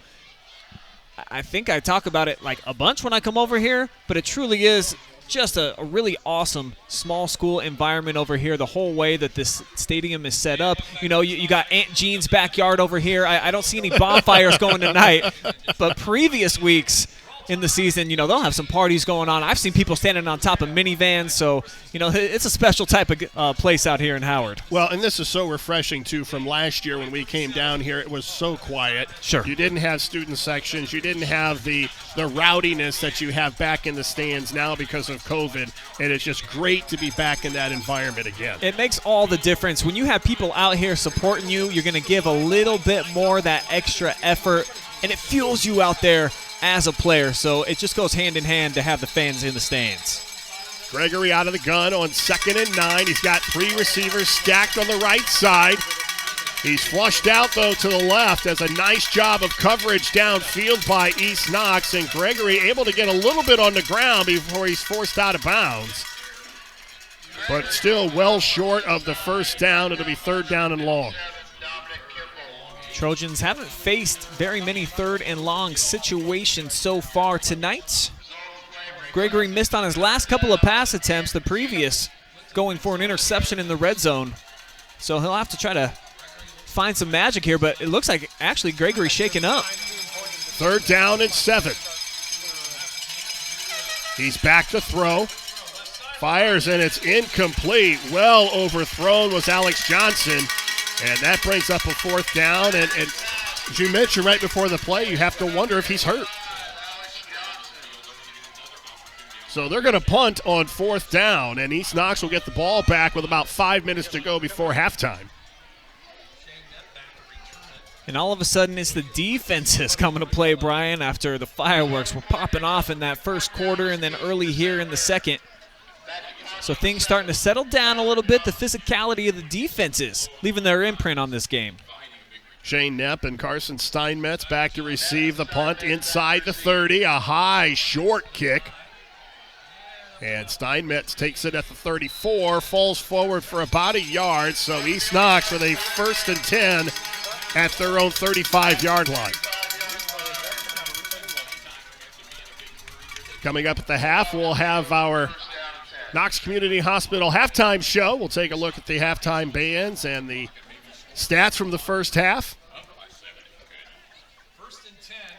I think I talk about it like a bunch when I come over here, but it truly is just a really awesome small school environment over here the whole way that this stadium is set up. You know, you got Aunt Jean's backyard over here. I don't see any bonfires going tonight, but previous weeks in the season, you know, they'll have some parties going on. I've seen people standing on top of minivans, so, you know, it's a special type of place out here in Howard. Well, and this is so refreshing, too, from last year when we came down here. It was so quiet. Sure. You didn't have student sections. You didn't have the rowdiness that you have back in the stands now because of COVID, and it's just great to be back in that environment again. It makes all the difference. When you have people out here supporting you, you're going to give a little bit more that extra effort, and it fuels you out there as a player, so it just goes hand in hand to have the fans in the stands. Gregory out of the gun on 2nd and 9. He's got 3 receivers stacked on the right side. He's flushed out, though, to the left as a nice job of coverage downfield by East Knox, and Gregory able to get a little bit on the ground before he's forced out of bounds. But still well short of the first down. It'll be 3rd down and long. Trojans haven't faced very many 3rd and long situations so far tonight. Gregory missed on his last couple of pass attempts, the previous going for an interception in the red zone. So he'll have to try to find some magic here, but it looks like actually Gregory's shaken up. 3rd down and 7. He's back to throw. Fires, and it's incomplete. Well overthrown was Alex Johnson. And that brings up a 4th down. And as you mentioned right before the play, you have to wonder if he's hurt. So they're going to punt on 4th down, and East Knox will get the ball back with about 5 minutes to go before halftime. And all of a sudden, it's the defenses coming to play, Brian, after the fireworks were popping off in that first quarter and then early here in the second. So things starting to settle down a little bit. The physicality of the defenses leaving their imprint on this game. Shane Knepp and Carson Steinmetz back to receive the punt inside the 30. A high, short kick. And Steinmetz takes it at the 34, falls forward for about a yard. So East Knox with a 1st and 10 at their own 35-yard line. Coming up at the half, we'll have our Knox Community Hospital halftime show. We'll take a look at the halftime bands and the stats from the first half.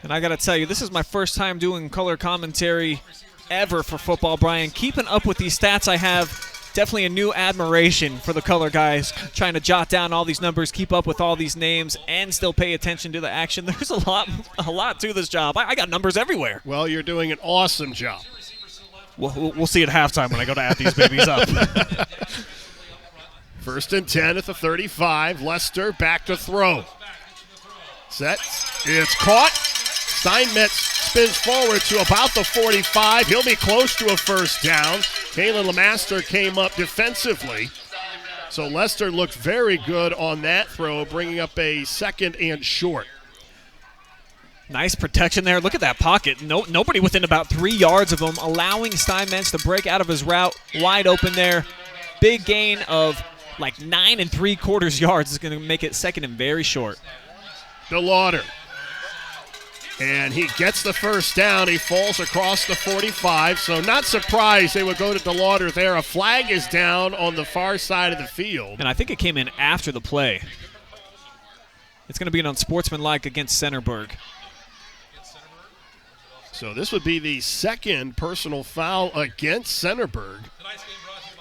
And I got to tell you, this is my first time doing color commentary ever for football, Brian. Keeping up with these stats, I have definitely a new admiration for the color guys, trying to jot down all these numbers, keep up with all these names, and still pay attention to the action. There's a lot to this job. I got numbers everywhere. Well, you're doing an awesome job. We'll see at halftime when I go to add these babies up. 1st and 10 at the 35. Lester back to throw. Set. It's caught. Steinmetz spins forward to about the 45. He'll be close to a 1st down. Kalen LeMaster came up defensively. So Lester looked very good on that throw, bringing up a 2nd and short. Nice protection there. Look at that pocket. Nobody within about 3 yards of him, allowing Steinmetz to break out of his route. Wide open there. Big gain of like 9 3/4 yards is going to make it 2nd and very short. DeLauder. And he gets the 1st down. He falls across the 45. So not surprised they would go to DeLauder there. A flag is down on the far side of the field. And I think it came in after the play. It's going to be an unsportsmanlike against Centerburg. So this would be the 2nd personal foul against Centerburg.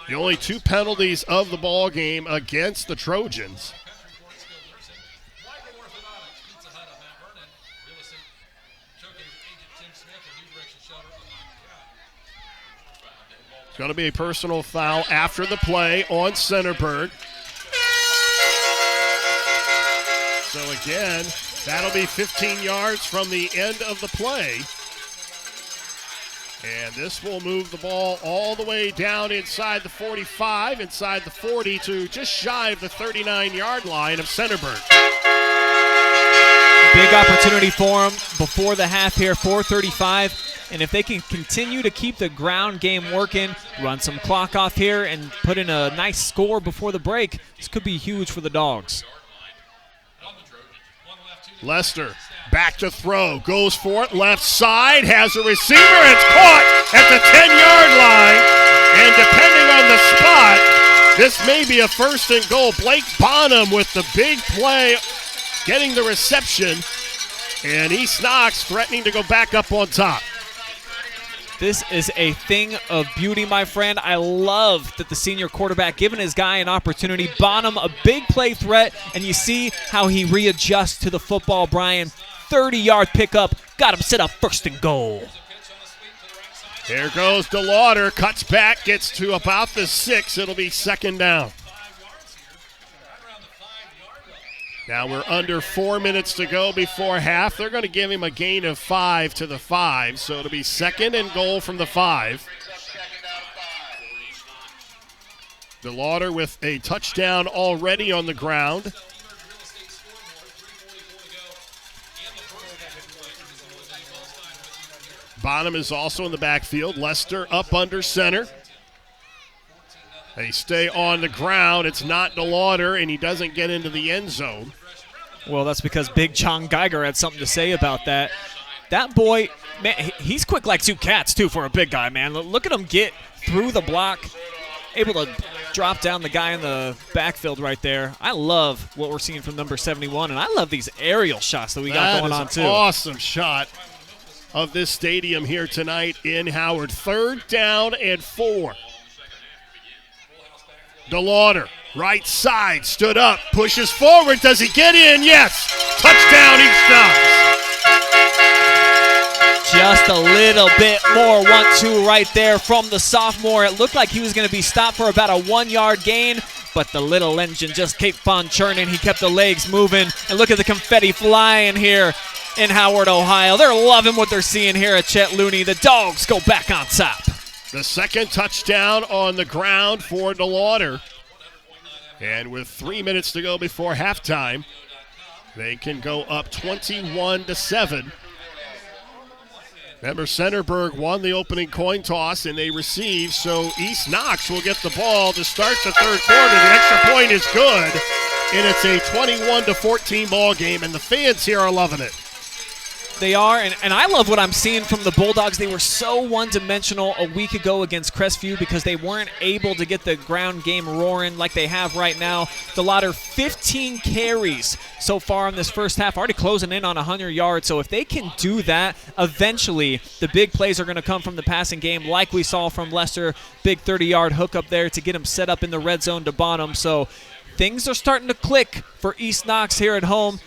The only 2 penalties of the ball game against the Trojans. It's going to be a personal foul after the play on Centerburg. So again, that'll be 15 yards from the end of the play. And this will move the ball all the way down inside the 45, inside the 40 to just shy of the 39-yard line of Centerburg. Big opportunity for them before the half here, 4:35. And if they can continue to keep the ground game working, run some clock off here, and put in a nice score before the break, this could be huge for the Dogs. Lester back to throw, goes for it, left side, has a receiver, it's caught at the 10-yard line, and depending on the spot, this may be a first and goal. Blake Bonham with the big play, getting the reception, and East Knox threatening to go back up on top. This is a thing of beauty, my friend. I love that the senior quarterback giving his guy an opportunity. Bonham, a big play threat, and you see how he readjusts to the football, Brian. 30-yard pickup, got him set up first and goal. There goes DeLauder, cuts back, gets to about the 6. It'll be second down. Now we're under 4 minutes to go before half. They're going to give him a gain of 5 to the 5, so it'll be second and goal from the 5. DeLauder with a touchdown already on the ground. Bonham is also in the backfield. Lester up under center. They stay on the ground. It's not DeLauder, and he doesn't get into the end zone. Well, that's because Big John Geiger had something to say about that. That boy, man, he's quick like two cats, too, for a big guy, man. Look at him get through the block, able to drop down the guy in the backfield right there. I love what we're seeing from number 71, and I love these aerial shots that we got going on, too. Awesome shot of this stadium here tonight in Howard. 3rd down and 4. DeLauder, right side, stood up, pushes forward. Does he get in? Yes. Touchdown, East Knox. Just a little bit more 1-2 right there from the sophomore. It looked like he was going to be stopped for about a 1-yard gain, but the little engine just kept on churning. He kept the legs moving, and look at the confetti flying here in Howard, Ohio. They're loving what they're seeing here at Chet Looney. The Dogs go back on top. The second touchdown on the ground for DeLauder. And with 3 minutes to go before halftime, they can go up 21-7. Remember, Centerburg won the opening coin toss, and they received, so East Knox will get the ball to start the third quarter. The extra point is good, and it's a 21-14 ball game, and the fans here are loving it. They are, and I love what I'm seeing from the Bulldogs. They were so one-dimensional a week ago against Crestview because they weren't able to get the ground game roaring like they have right now. DeLauder, 15 carries so far in this first half, already closing in on 100 yards. So if they can do that, eventually the big plays are going to come from the passing game like we saw from Lester. Big 30-yard hook up there to get him set up in the red zone to Bonham. So things are starting to click for East Knox here at home.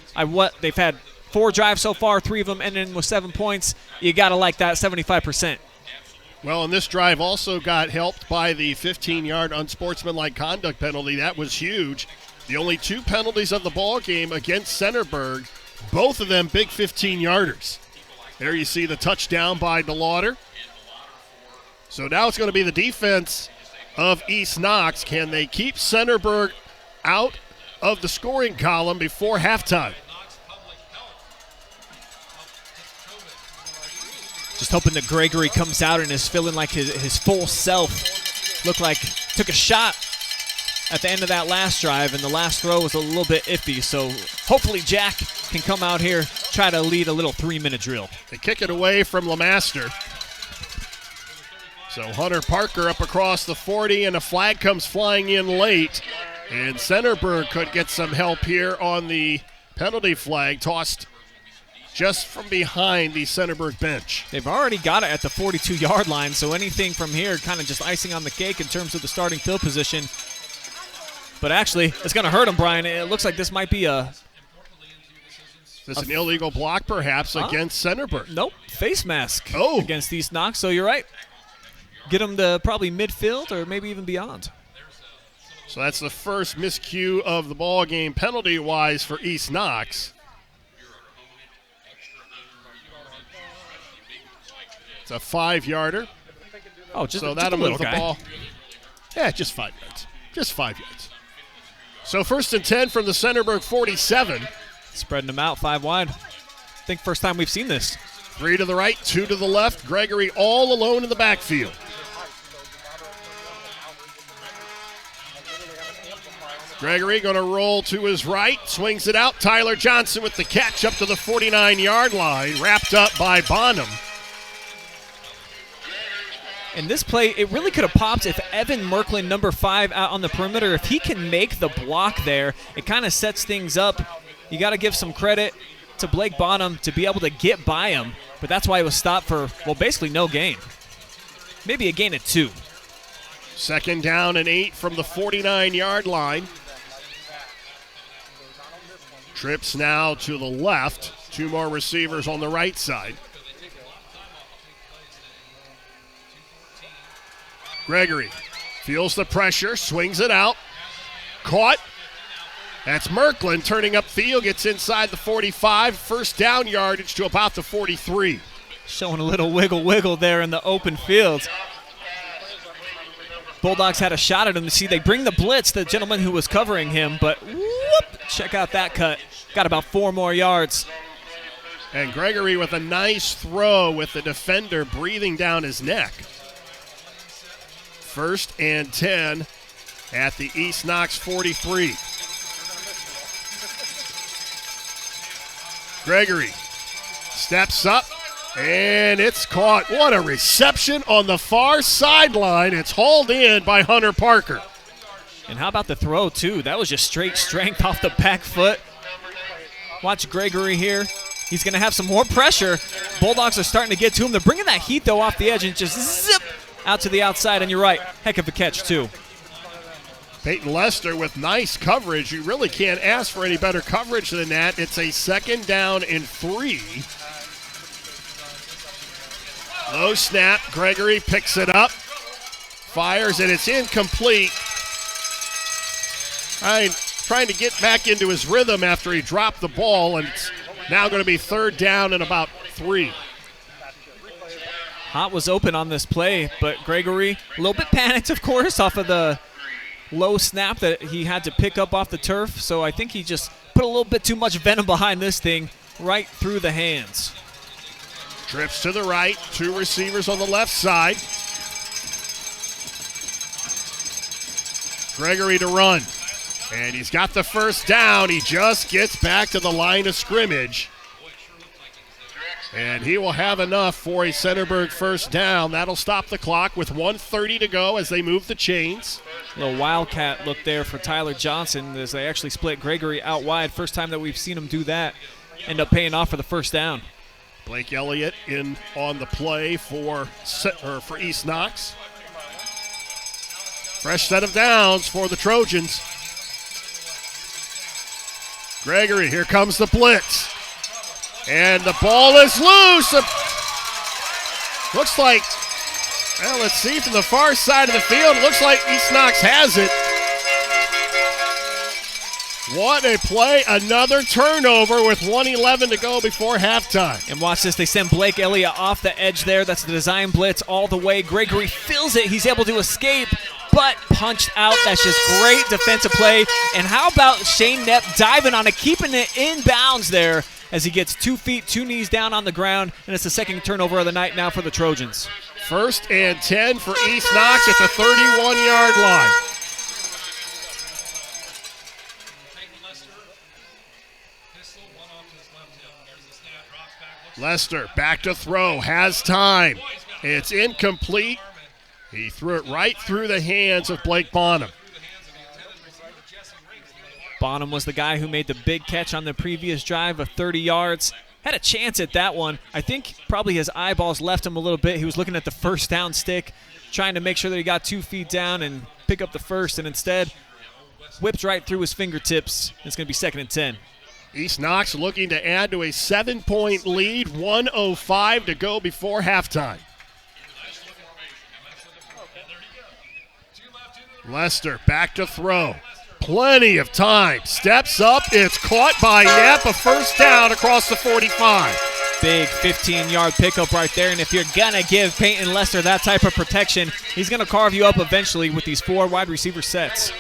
They've had 4 drives so far, 3 of them ending with 7 points. You got to like that 75%. Well, and this drive also got helped by the 15-yard unsportsmanlike conduct penalty. That was huge. The only 2 penalties of the ball game against Centerburg, both of them big 15-yarders. There you see the touchdown by DeLauder. So now it's going to be the defense of East Knox. Can they keep Centerburg out of the scoring column before halftime? Just hoping that Gregory comes out and is feeling like his full self. Looked like took a shot at the end of that last drive, and the last throw was a little bit iffy. So hopefully Jack can come out here, try to lead a little 3-minute drill. They kick it away from LeMaster. So Hunter Parker up across the 40, and a flag comes flying in late. And Centerburg could get some help here on the penalty flag, tossed just from behind the Centerburg bench. They've already got it at the 42-yard line, so anything from here kind of just icing on the cake in terms of the starting field position. But actually, it's going to hurt them, Brian. It looks like this might be an illegal block perhaps against Centerburg. Nope, face mask against East Knox, so you're right. Get them to probably midfield or maybe even beyond. So that's the first miscue of the ball game penalty-wise for East Knox. It's a 5-yarder. Oh, just so just that'll a little move the guy. ball. Yeah, just 5 yards. Just 5 yards. So 1st and 10 from the Centerburg 47. Spreading them out 5 wide. I think first time we've seen this. 3 to the right, 2 to the left. Gregory all alone in the backfield. Gregory going to roll to his right, swings it out. Tyler Johnson with the catch up to the 49-yard line, wrapped up by Bonham. And this play, it really could have popped if Evan Merklin, number 5, out on the perimeter. If he can make the block there, it kind of sets things up. You got to give some credit to Blake Bonham to be able to get by him, but that's why it was stopped for, well, basically no gain. Maybe a gain of 2. 2nd down and 8 from the 49-yard line. Trips now to the left. 2 more receivers on the right side. Gregory feels the pressure, swings it out. Caught. That's Merklin turning upfield, gets inside the 45. 1st down yardage to about the 43. Showing a little wiggle there in the open field. Bulldogs had a shot at him to see they bring the blitz, the gentleman who was covering him, but whoop, check out that cut. Got about 4 more yards. And Gregory with a nice throw with the defender breathing down his neck. 1st and 10 at the East Knox 43. Gregory steps up, and it's caught. What a reception on the far sideline. It's hauled in by Hunter Parker. And how about the throw, too? That was just straight strength off the back foot. Watch Gregory here. He's going to have some more pressure. Bulldogs are starting to get to him. They're bringing that heat, though, off the edge and just zip out to the outside. And you're right, heck of a catch, too. Peyton Lester with nice coverage. You really can't ask for any better coverage than that. It's a 2nd down and 3. Low snap. Gregory picks it up. Fires, and it's incomplete. Trying to get back into his rhythm after he dropped the ball, and it's now going to be 3rd down and about 3. Hot was open on this play, but Gregory a little bit panicked, of course, off of the low snap that he had to pick up off the turf. So I think he just put a little bit too much venom behind this thing, right through the hands. Trips to the right, 2 receivers on the left side. Gregory to run. And he's got the 1st down. He just gets back to the line of scrimmage. And he will have enough for a Centerburg 1st down. That'll stop the clock with 1:30 to go as they move the chains. A little wildcat look there for Tyler Johnson as they actually split Gregory out wide. First time that we've seen him do that. End up paying off for the 1st down. Blake Elliott in on the play for East Knox. Fresh set of downs for the Trojans. Gregory, here comes the blitz. And the ball is loose. Looks like, well, let's see from the far side of the field. It looks like East Knox has it. What a play. Another turnover with 1:11 to go before halftime. And watch this. They send Blake Elliott off the edge there. That's the design blitz all the way. Gregory fills it. He's able to escape, but punched out. That's just great defensive play. And how about Shane Knepp diving on it, keeping it in bounds there as he gets 2 feet, 2 knees down on the ground. And it's the 2nd turnover of the night now for the Trojans. 1st and 10 for East Knox at the 31-yard line. Lester back to throw, has time. It's incomplete. He threw it right through the hands of Blake Bonham. Bonham was the guy who made the big catch on the previous drive of 30 yards. Had a chance at that one. I think probably his eyeballs left him a little bit. He was looking at the 1st down stick, trying to make sure that he got 2 feet down and pick up the 1st, and instead whipped right through his fingertips. It's going to be 2nd and 10. East Knox looking to add to a 7-point lead. 1:05 to go before halftime. Lester back to throw. Plenty of time. Steps up. It's caught by Knapp. A 1st down across the 45. big 15-yard pickup right there. And if you're going to give Peyton Lester that type of protection, he's going to carve you up eventually with these 4 wide receiver sets.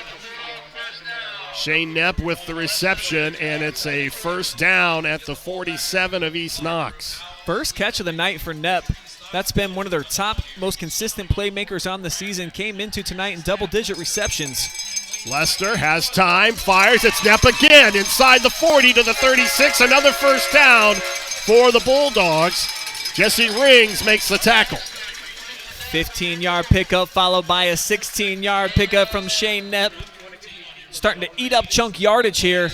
Shane Knepp with the reception, and it's a first down at the 47 of East Knox. First catch of the night for Knepp. That's been one of their top, most consistent playmakers on the season. Came into tonight in double-digit receptions. Lester has time, fires. It's Knepp again inside the 40 to the 36. Another first down for the Bulldogs. Jesse Rings makes the tackle. 15-yard pickup followed by a 16-yard pickup from Shane Knepp. Starting to eat up chunk yardage here.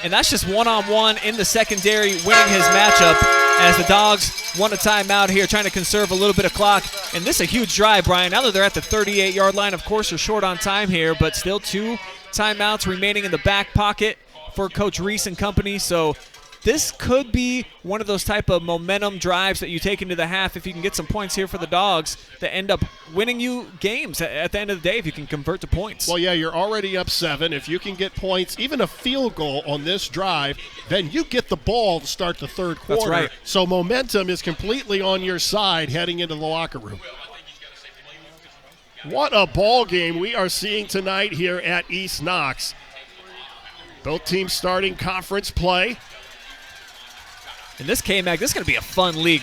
And that's just one-on-one in the secondary, winning his matchup as the Dogs want a timeout here, trying to conserve a little bit of clock. And this is a huge drive, Brian. Now that they're at the 38-yard line, of course, they're short on time here, but still 2 timeouts remaining in the back pocket for Coach Reese and company. So this could be one of those type of momentum drives that you take into the half if you can get some points here for the Dogs that end up winning you games at the end of the day if you can convert to points. Well, yeah, you're already up 7. If you can get points, even a field goal on this drive, then you get the ball to start the third quarter. That's right. So momentum is completely on your side heading into the locker room. What a ball game we are seeing tonight here at East Knox. Both teams starting conference play. In this KMAC, this is going to be a fun league.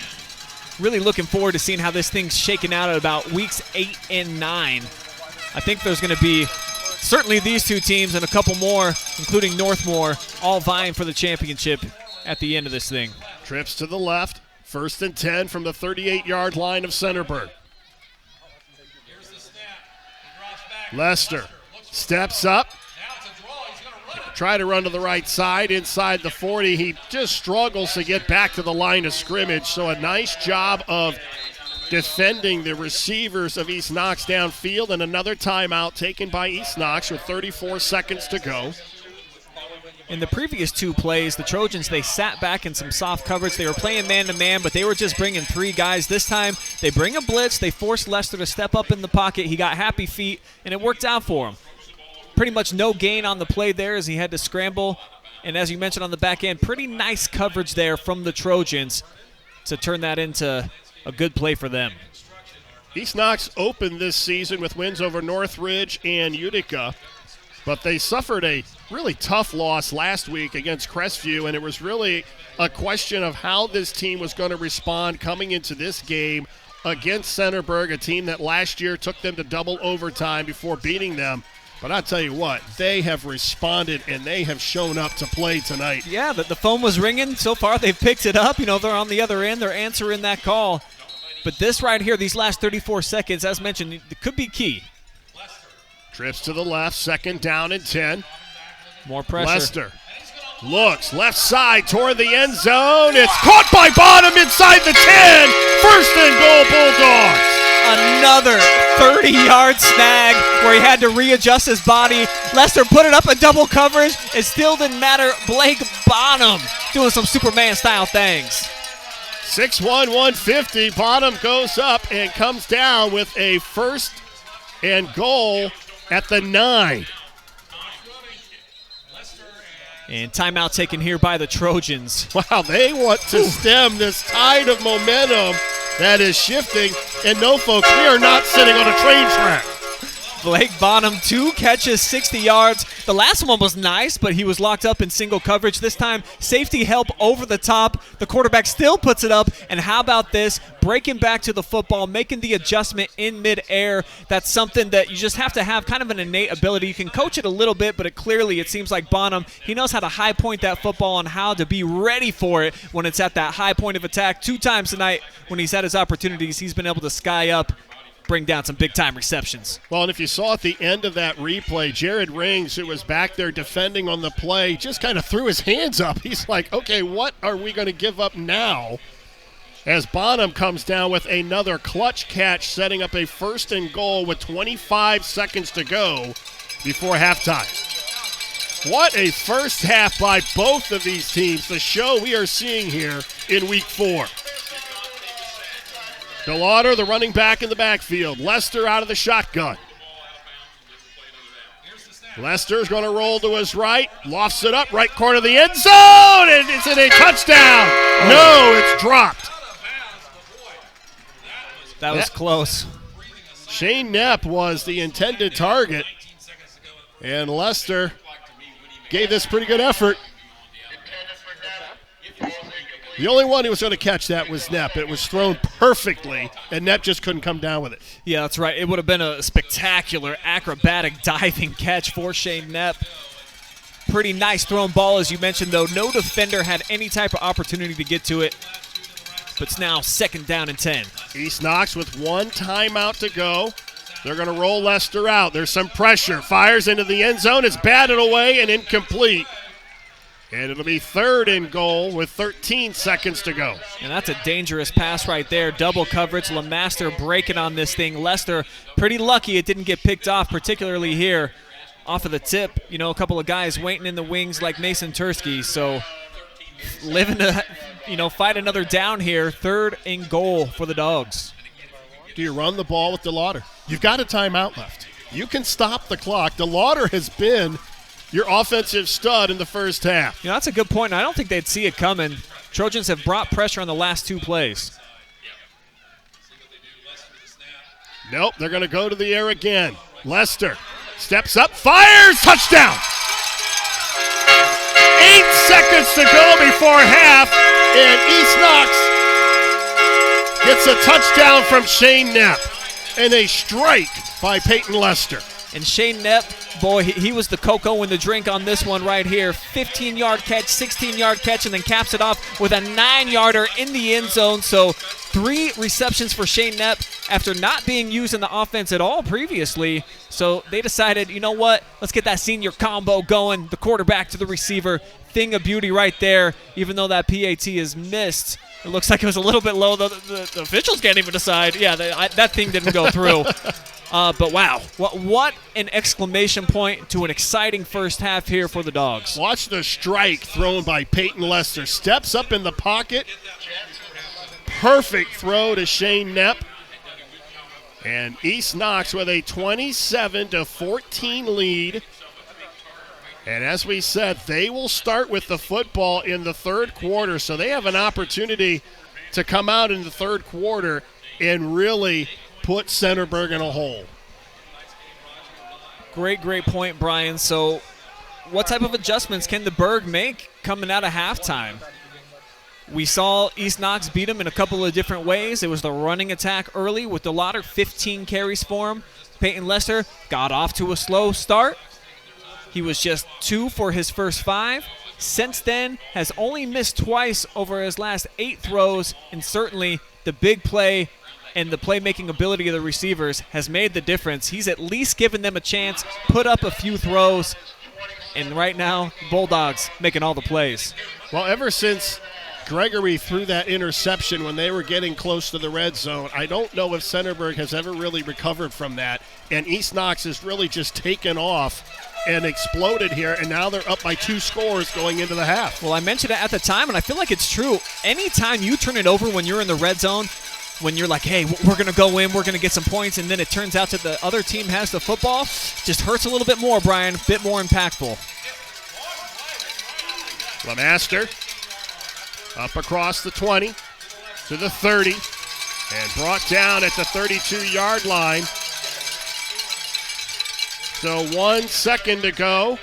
Really looking forward to seeing how this thing's shaking out at about weeks 8 and 9. I think there's going to be certainly these 2 teams and a couple more, including Northmore, all vying for the championship at the end of this thing. Trips to the left. 1st and 10 from the 38-yard line of Centerburg. Lester steps up. Try to run to the right side inside the 40. He just struggles to get back to the line of scrimmage. So a nice job of defending the receivers of East Knox downfield, and another timeout taken by East Knox with 34 seconds to go. In the previous 2 plays, the Trojans, they sat back in some soft coverage. They were playing man-to-man, but they were just bringing 3 guys. This time, they bring a blitz. They forced Lester to step up in the pocket. He got happy feet, and it worked out for him. Pretty much no gain on the play there as he had to scramble. And as you mentioned on the back end, pretty nice coverage there from the Trojans to turn that into a good play for them. East Knox opened this season with wins over Northridge and Utica, but they suffered a really tough loss last week against Crestview, and it was really a question of how this team was going to respond coming into this game against Centerburg, a team that last year took them to double overtime before beating them. But I'll tell you what, they have responded, and they have shown up to play tonight. Yeah, the phone was ringing. So far, they've picked it up. You know, they're on the other end. They're answering that call. But this right here, these last 34 seconds, as mentioned, it could be key. Trips to the left, 2nd down and 10. More pressure. Lester looks left side toward the end zone. It's caught by Bottom inside the 10. 1st and goal, Bulldogs. Another 30-yard snag where he had to readjust his body. Lester put it up in double coverage. It still didn't matter. Blake Bonham doing some Superman-style things. 6'1", 150. Bonham goes up and comes down with a 1st and goal at the 9. And timeout taken here by the Trojans. Wow, they want to stem this tide of momentum that is shifting. And no, folks, we are not sitting on a train track. Blake Bonham, 2 catches, 60 yards. The last one was nice, but he was locked up in single coverage. This time, safety help over the top. The quarterback still puts it up. And how about this? Breaking back to the football, making the adjustment in midair. That's something that you just have to have kind of an innate ability. You can coach it a little bit, but it seems like Bonham, he knows how to high point that football and how to be ready for it when it's at that high point of attack. 2 times tonight when he's had his opportunities, he's been able to sky up, bring down some big-time receptions. Well, and if you saw at the end of that replay, Jared Rings, who was back there defending on the play, just kind of threw his hands up. He's like, okay, what are we going to give up now? As Bonham comes down with another clutch catch, setting up a 1st and goal with 25 seconds to go before halftime. What a first half by both of these teams, the show we are seeing here in week 4. DeLauder, the running back in the backfield. Lester out of the shotgun. Lester's going to roll to his right, lofts it up, right corner of the end zone, and it's in a touchdown. No, it's dropped. That was close. Shane Knapp was the intended target, and Lester gave this pretty good effort. The only one who was going to catch that was Knapp. It was thrown perfectly, and Knapp just couldn't come down with it. Yeah, that's right. It would have been a spectacular acrobatic diving catch for Shane Knapp. Pretty nice thrown ball, as you mentioned, though. No defender had any type of opportunity to get to it. But it's now 2nd down and 10. East Knox with 1 timeout to go. They're going to roll Lester out. There's some pressure. Fires into the end zone. It's batted away and incomplete. And it'll be 3rd and goal with 13 seconds to go. And that's a dangerous pass right there. Double coverage. LeMaster breaking on this thing. Lester pretty lucky it didn't get picked off, particularly here off of the tip. You know, a couple of guys waiting in the wings like Mason Tursky. So living to, fight another down here. 3rd and goal for the Dogs. Do you run the ball with DeLauder? You've got a timeout left. You can stop the clock. DeLauder has been your offensive stud in the first half. That's a good point. I don't think they'd see it coming. Trojans have brought pressure on the last 2 plays. Nope, they're going to go to the air again. Lester steps up, fires, touchdown! 8 seconds to go before half, and East Knox gets a touchdown from Shane Knapp and a strike by Peyton Lester. And Shane Knapp, boy, he was the cocoa in the drink on this one right here. 15-yard catch, 16-yard catch, and then caps it off with a 9-yarder in the end zone. So 3 receptions for Shane Knapp after not being used in the offense at all previously. So they decided, you know what, let's get that senior combo going. The quarterback to the receiver, thing of beauty right there. Even though that PAT is missed, it looks like it was a little bit low. The officials can't even decide. Yeah, that thing didn't go through. But wow, what an exclamation point to an exciting first half here for the Dogs. Watch the strike thrown by Peyton Lester. Steps up in the pocket. Perfect throw to Shane Knapp. And East Knox with a 27-14 lead. And as we said, they will start with the football in the 3rd quarter. So they have an opportunity to come out in the 3rd quarter and really put Centerburg in a hole. Great point, Brian. So what type of adjustments can the Berg make coming out of halftime? We saw East Knox beat them in a couple of different ways. It was the running attack early with DeLauder, 15 carries for him. Peyton Lester got off to a slow start. He was just 2 for his first 5. Since then, has only missed twice over his last 8 throws, and certainly the big play and the playmaking ability of the receivers has made the difference. He's at least given them a chance, put up a few throws, and right now, Bulldogs making all the plays. Well, ever since Gregory threw that interception when they were getting close to the red zone, I don't know if Centerburg has ever really recovered from that, and East Knox has really just taken off and exploded here, and now they're up by 2 scores going into the half. Well, I mentioned it at the time, and I feel like it's true. Anytime you turn it over when you're in the red zone, when you're like, hey, we're going to go in, we're going to get some points, and then it turns out that the other team has the football, just hurts a little bit more, Brian, a bit more impactful. LeMaster up across the 20 to the 30 and brought down at the 32-yard line. So 1 second to go.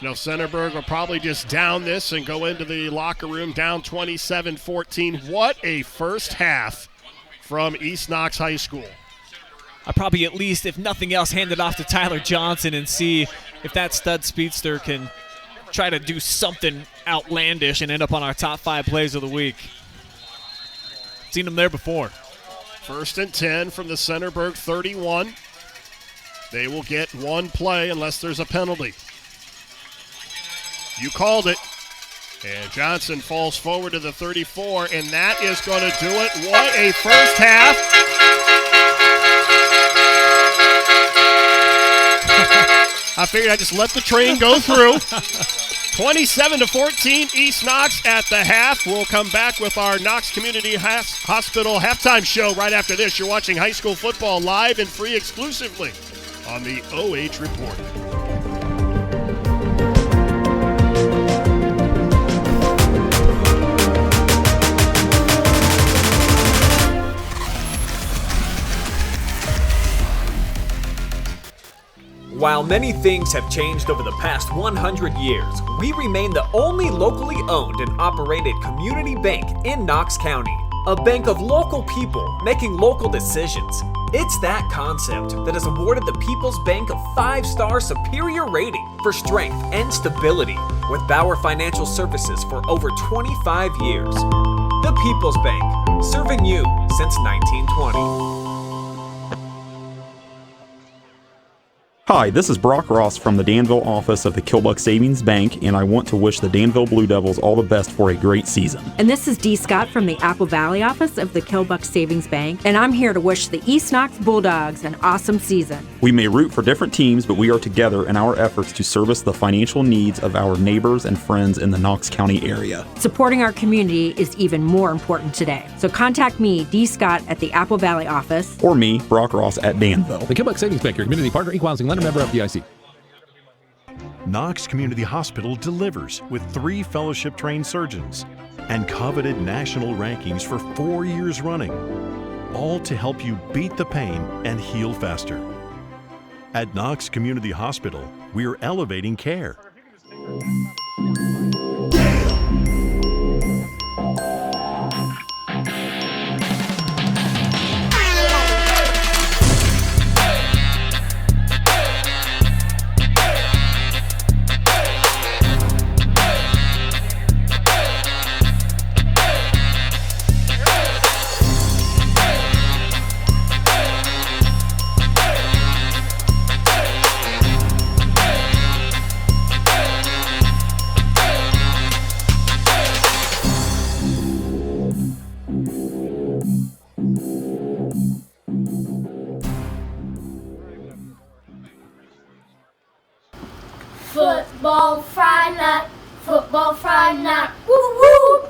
Centerburg will probably just down this and go into the locker room down 27-14. What a first half from East Knox High School. I probably at least, if nothing else, hand it off to Tyler Johnson and see if that stud speedster can try to do something outlandish and end up on our top 5 plays of the week. Seen him there before. 1st and 10 from the Centerburg 31. They will get 1 play unless there's a penalty. You called it. And Johnson falls forward to the 34, and that is going to do it. What a first half. I figured I'd just let the train go through. 27-14, East Knox at the half. We'll come back with our Knox Community Hospital halftime show right after this. You're watching high school football live and free exclusively on the OH Report. While many things have changed over the past 100 years, we remain the only locally owned and operated community bank in Knox County. A bank of local people making local decisions. It's that concept that has awarded the People's Bank a 5-star superior rating for strength and stability with Bauer Financial Services for over 25 years. The People's Bank, serving you since 1920. Hi, this is Brock Ross from the Danville office of the Killbuck Savings Bank, and I want to wish the Danville Blue Devils all the best for a great season. And this is Dee Scott from the Apple Valley office of the Killbuck Savings Bank, and I'm here to wish the East Knox Bulldogs an awesome season. We may root for different teams, but we are together in our efforts to service the financial needs of our neighbors and friends in the Knox County area. Supporting our community is even more important today. So contact me, Dee Scott, at the Apple Valley office. Or me, Brock Ross, at Danville. The Killbuck Savings Bank, your community partner, equal housing lender, member FDIC. Knox Community Hospital delivers with 3 fellowship-trained surgeons and coveted national rankings for 4 years running, all to help you beat the pain and heal faster. At Knox Community Hospital, we are elevating care. Football Friday night, woo woo!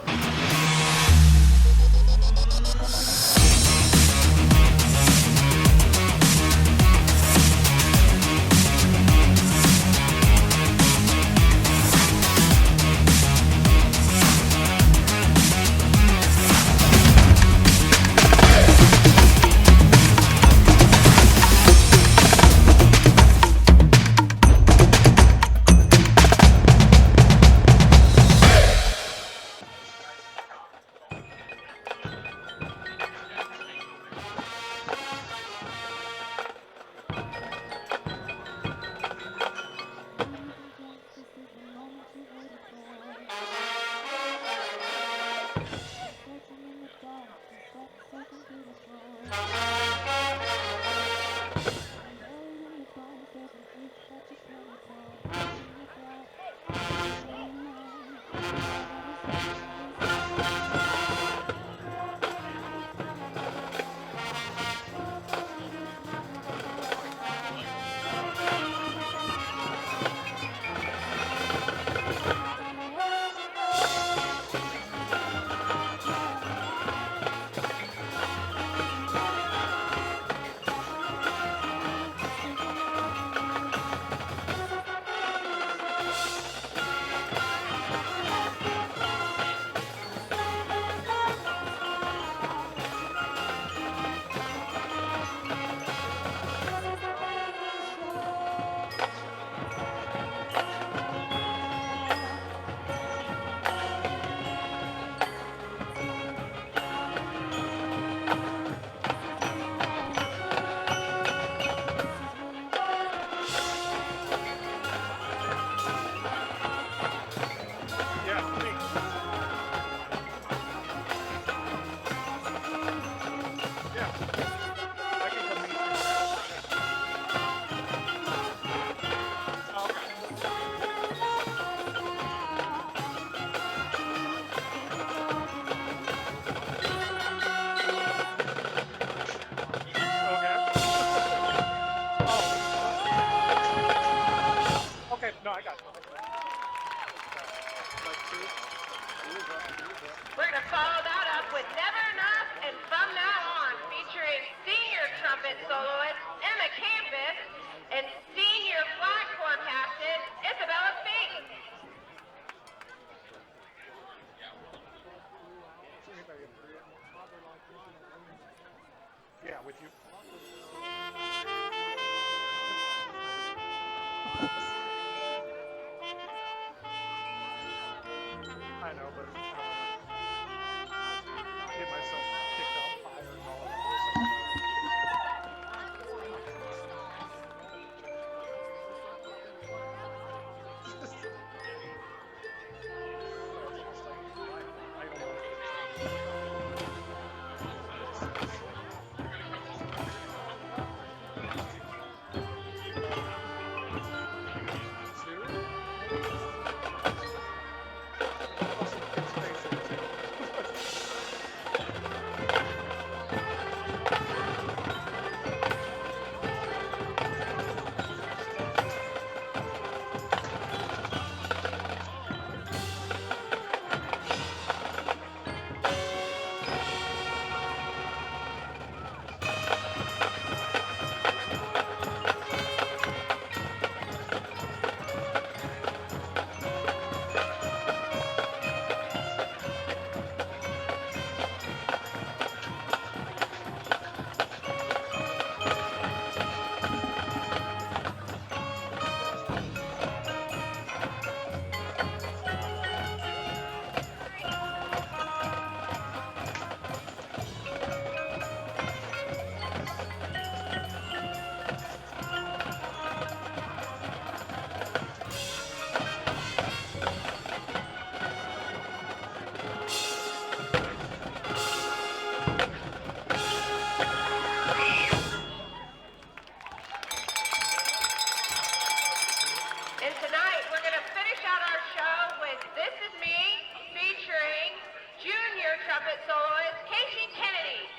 We're going to follow that up with Never Enough and From Now On, featuring senior trumpet soloist Emma Campus flag forecasted, Isabella Fink. Yeah, with you. I know, but get myself kicked out fire and all of that. And tonight, we're going to finish out our show with This Is Me, featuring junior trumpet soloist Casey Kennedy.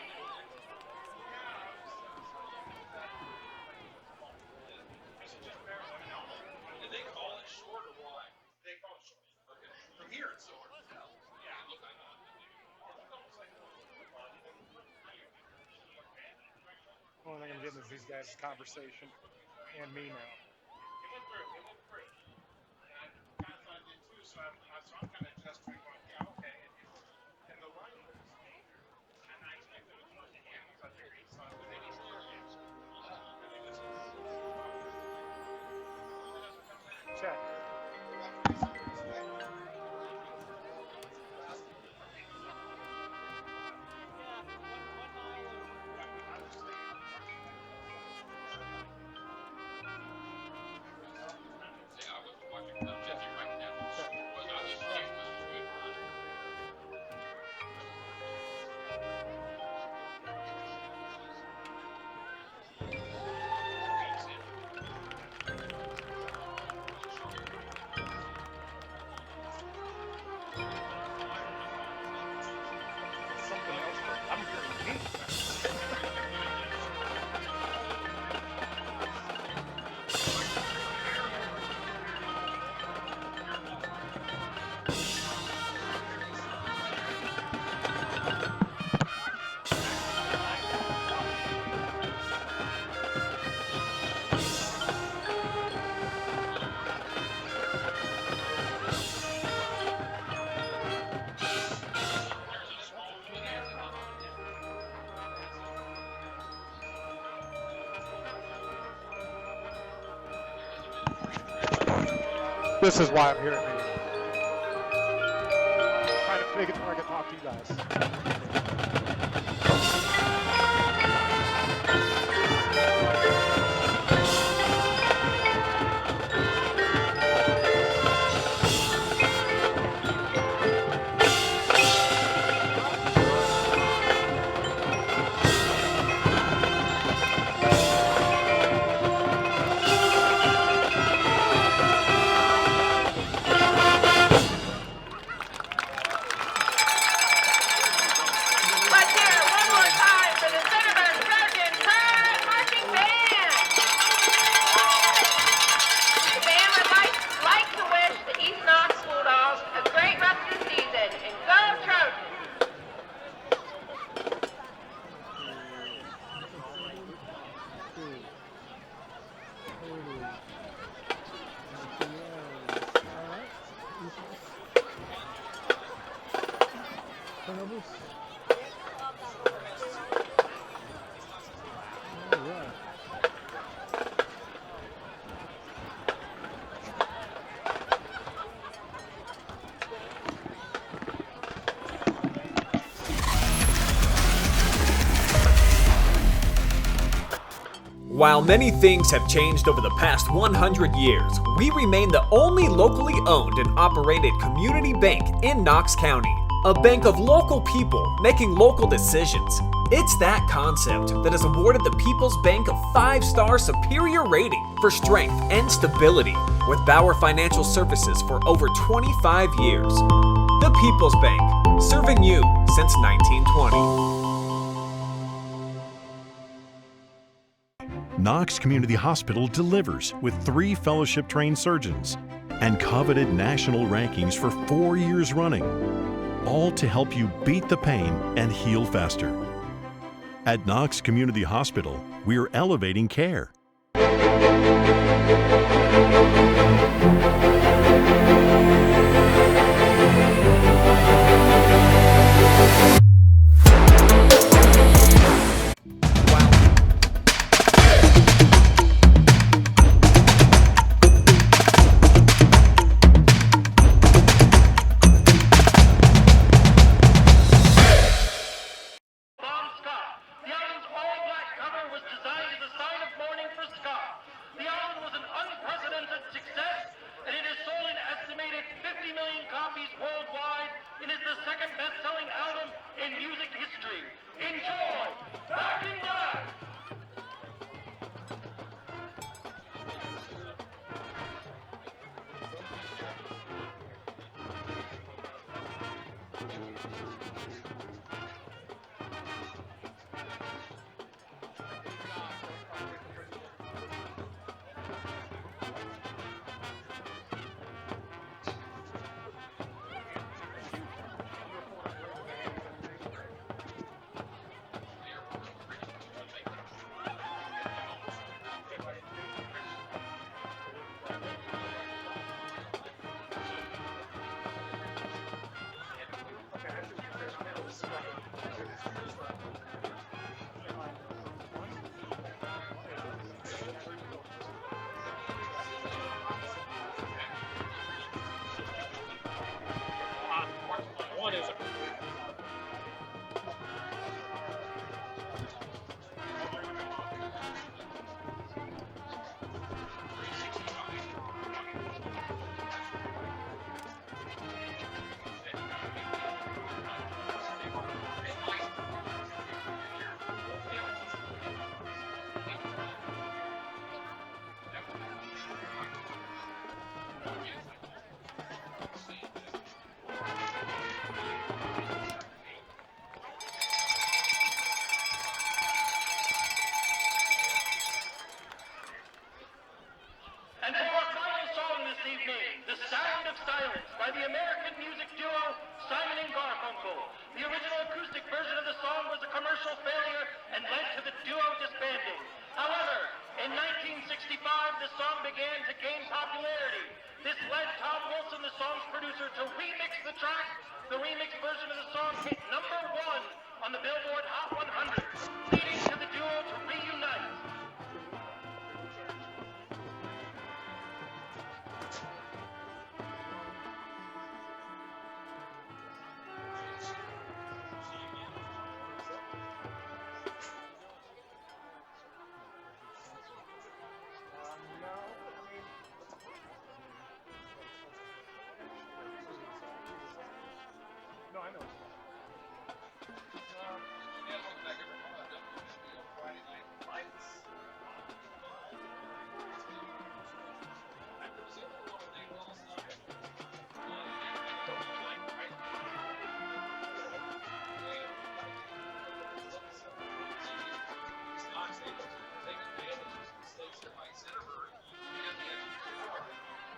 Did they call it short or wide? They call it short. Okay. From here it's short. Yeah, look like only thing I'm getting is these guys' conversation and me now. It went through. And I kind of did too, so I'm kind of adjusting going, yeah, okay. And the line was and I expected it more to him because I figured he saw it with any experience. Check. This is why I'm here at meeting. Trying to make it where I can talk to you guys. turnovers. All right. While many things have changed over the past 100 years, we remain the only locally owned and operated community bank in Knox County. A bank of local people making local decisions. It's that concept that has awarded the People's Bank a 5-star superior rating for strength and stability with Bauer Financial Services for over 25 years. The People's Bank, serving you since 1920. Knox Community Hospital delivers with 3 fellowship-trained surgeons and coveted national rankings for 4 years running, all to help you beat the pain and heal faster. At Knox Community Hospital, we're elevating care.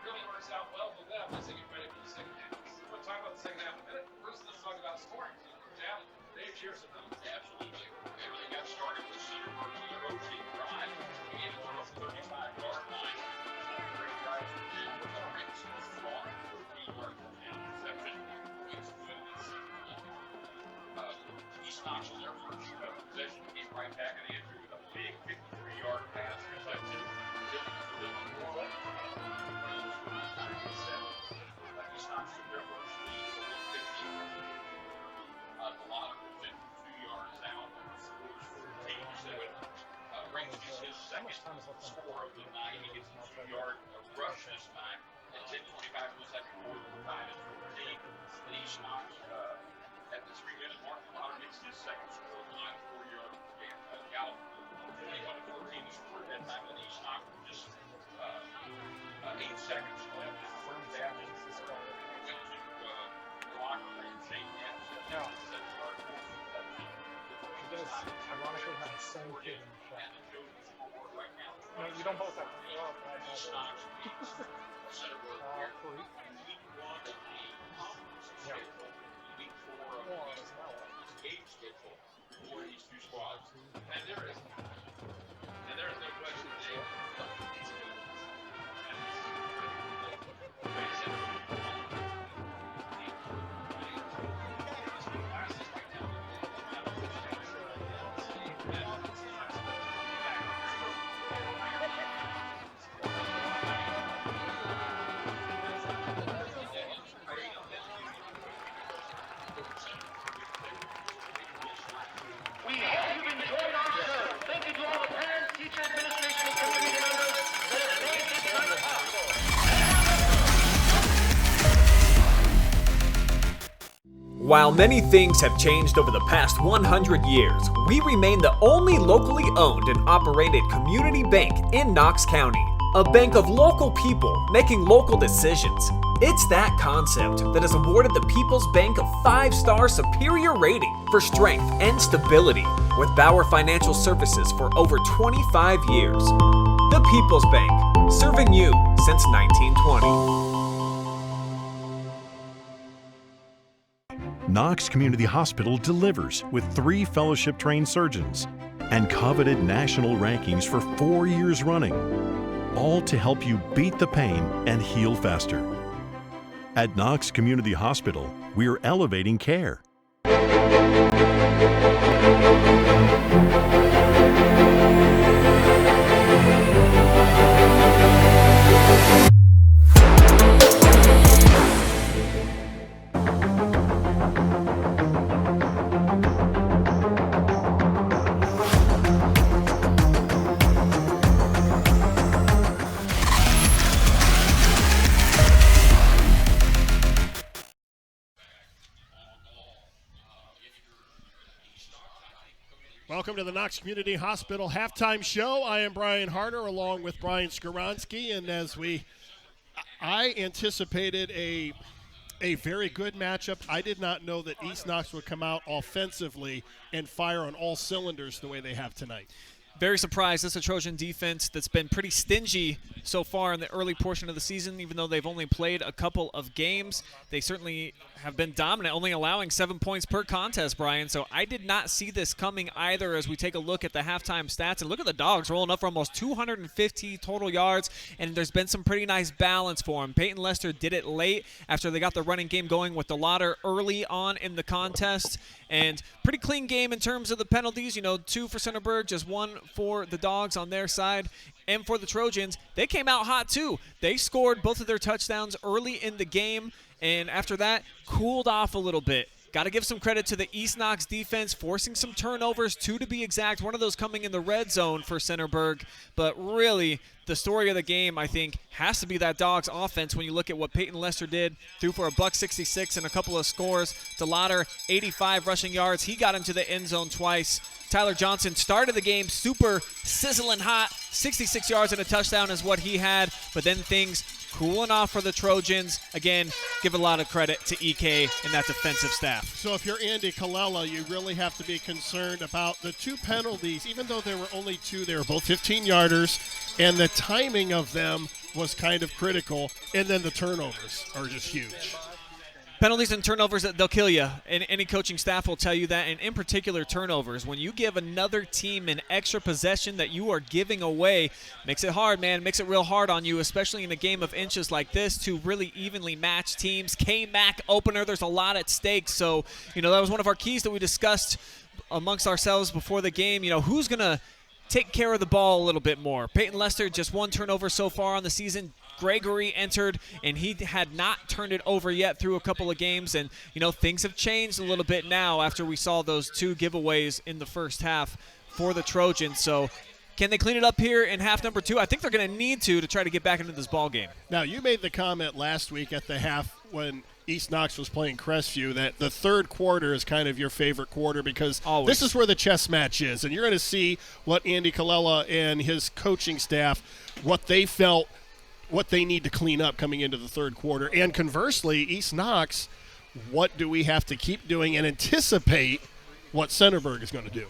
Really works out well for them. I think you're ready for the second half. We'll talk about the second half in a minute. First, let's talk about East Knox on their first possession came right back and they threw with a big 53-yard pass. East Knox took their first lead for 15. The lot of 52 yards out. Brings just his second score of the night. He gets a 2-yard rush this time. At 10:25 in the second quarter, the time is 14. And East Knox at the 3-minute mark, the lot makes his second score line, 4-yard gallop. 21-14 to score at that time. And East Knox just 8 seconds left in the first half. Went to the locker room, shake hands, and set the start. She does ironically have the same kid in the shot. No, you don't both have to go up. Free. Yeah. And there is no question We hope you've enjoyed our show. Thank you to all the parents, teachers, administration, and community members that have made this night possible. While many things have changed over the past 100 years, we remain the only locally owned and operated community bank in Knox County. A bank of local people making local decisions. It's that concept that has awarded the People's Bank a 5-star superior rating for strength and stability with Bauer Financial Services for over 25 years. The People's Bank, serving you since 1920. Knox Community Hospital delivers with 3 fellowship-trained surgeons and coveted national rankings for 4 years running, all to help you beat the pain and heal faster. At Knox Community Hospital, we're elevating care. Welcome to the Knox Community Hospital halftime show. I am Brian Harder along with Brian Skoronsky, and I anticipated a very good matchup. I did not know that East Knox would come out offensively and fire on all cylinders the way they have tonight. Very surprised. This is a Trojan defense that's been pretty stingy so far in the early portion of the season, even though they've only played a couple of games. They certainly have been dominant, only allowing 7 points per contest, Brian. So I did not see this coming either as we take a look at the halftime stats. And look at the Dogs rolling up for almost 250 total yards, and there's been some pretty nice balance for them. Peyton Lester did it late after they got the running game going with the Lauder early on in the contest. And pretty clean game in terms of the penalties. 2 for Centerburg, just 1 for the Dogs on their side. And for the Trojans, they came out hot too. They scored both of their touchdowns early in the game, and after that, cooled off a little bit. Got to give some credit to the East Knox defense, forcing some turnovers, 2 to be exact, one of those coming in the red zone for Centerburg. But really, the story of the game, I think, has to be that Dogs offense when you look at what Peyton Lester did. Threw for $166 and a couple of scores. DeLauder, 85 rushing yards. He got into the end zone twice. Tyler Johnson started the game super sizzling hot. 66 yards and a touchdown is what he had. But then things cooling off for the Trojans. Again, give a lot of credit to EK and that defensive staff. So if you're Andy Colella, you really have to be concerned about the 2 penalties. Even though there were only 2, they were both 15-yarders, and the timing of them was kind of critical, and then the turnovers are just huge. Penalties and turnovers, they'll kill you. And any coaching staff will tell you that. And in particular, turnovers. When you give another team an extra possession that you are giving away, makes it hard, man. Makes it real hard on you, especially in a game of inches like this, to really evenly match teams. KMAC opener, there's a lot at stake. So, that was one of our keys that we discussed amongst ourselves before the game, who's going to take care of the ball a little bit more. Peyton Lester, just 1 turnover so far on the season. Gregory entered, and he had not turned it over yet through a couple of games. And, things have changed a little bit now after we saw those 2 giveaways in the first half for the Trojans. So can they clean it up here in half number 2? I think they're going to need to try to get back into this ball game. Now, you made the comment last week at the half when East Knox was playing Crestview that the third quarter is kind of your favorite quarter because this is where the chess match is. And you're going to see what Andy Colella and his coaching staff, what they felt, what they need to clean up coming into the third quarter. And conversely, East Knox, what do we have to keep doing and anticipate what Centerburg is going to do?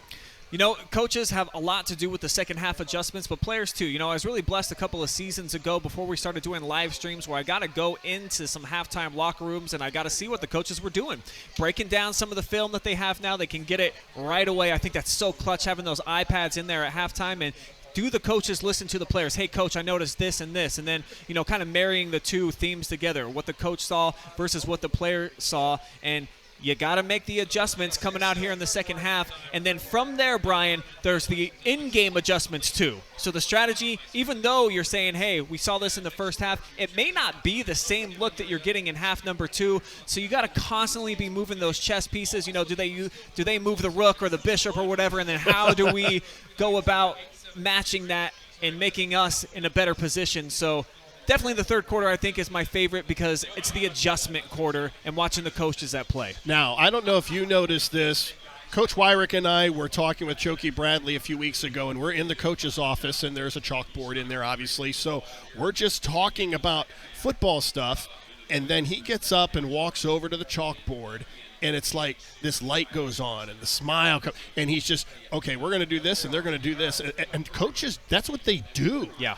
Coaches have a lot to do with the second half adjustments, but players too. I was really blessed a couple of seasons ago before we started doing live streams where I got to go into some halftime locker rooms and I got to see what the coaches were doing. Breaking down some of the film that they have now, they can get it right away. I think that's so clutch having those iPads in there at halftime. And do the coaches listen to the players? Hey, coach, I noticed this and this. And then, kind of marrying the 2 themes together, what the coach saw versus what the player saw. And you got to make the adjustments coming out here in the second half. And then from there, Brian, there's the in-game adjustments too. So the strategy, even though you're saying, hey, we saw this in the first half, it may not be the same look that you're getting in half number 2. So you got to constantly be moving those chess pieces. Do they move the rook or the bishop or whatever? And then how do we go about matching that and making us in a better position? So definitely the third quarter, I think, is my favorite because it's the adjustment quarter and watching the coaches at play. Now, I don't know if you noticed this. Coach Wyrick and I were talking with Chokey Bradley a few weeks ago, and we're in the coach's office, and there's a chalkboard in there, obviously. So we're just talking about football stuff, and then he gets up and walks over to the chalkboard, and it's like this light goes on and the smile comes, and he's just, okay, we're going to do this, and they're going to do this. And coaches, that's what they do. Yeah,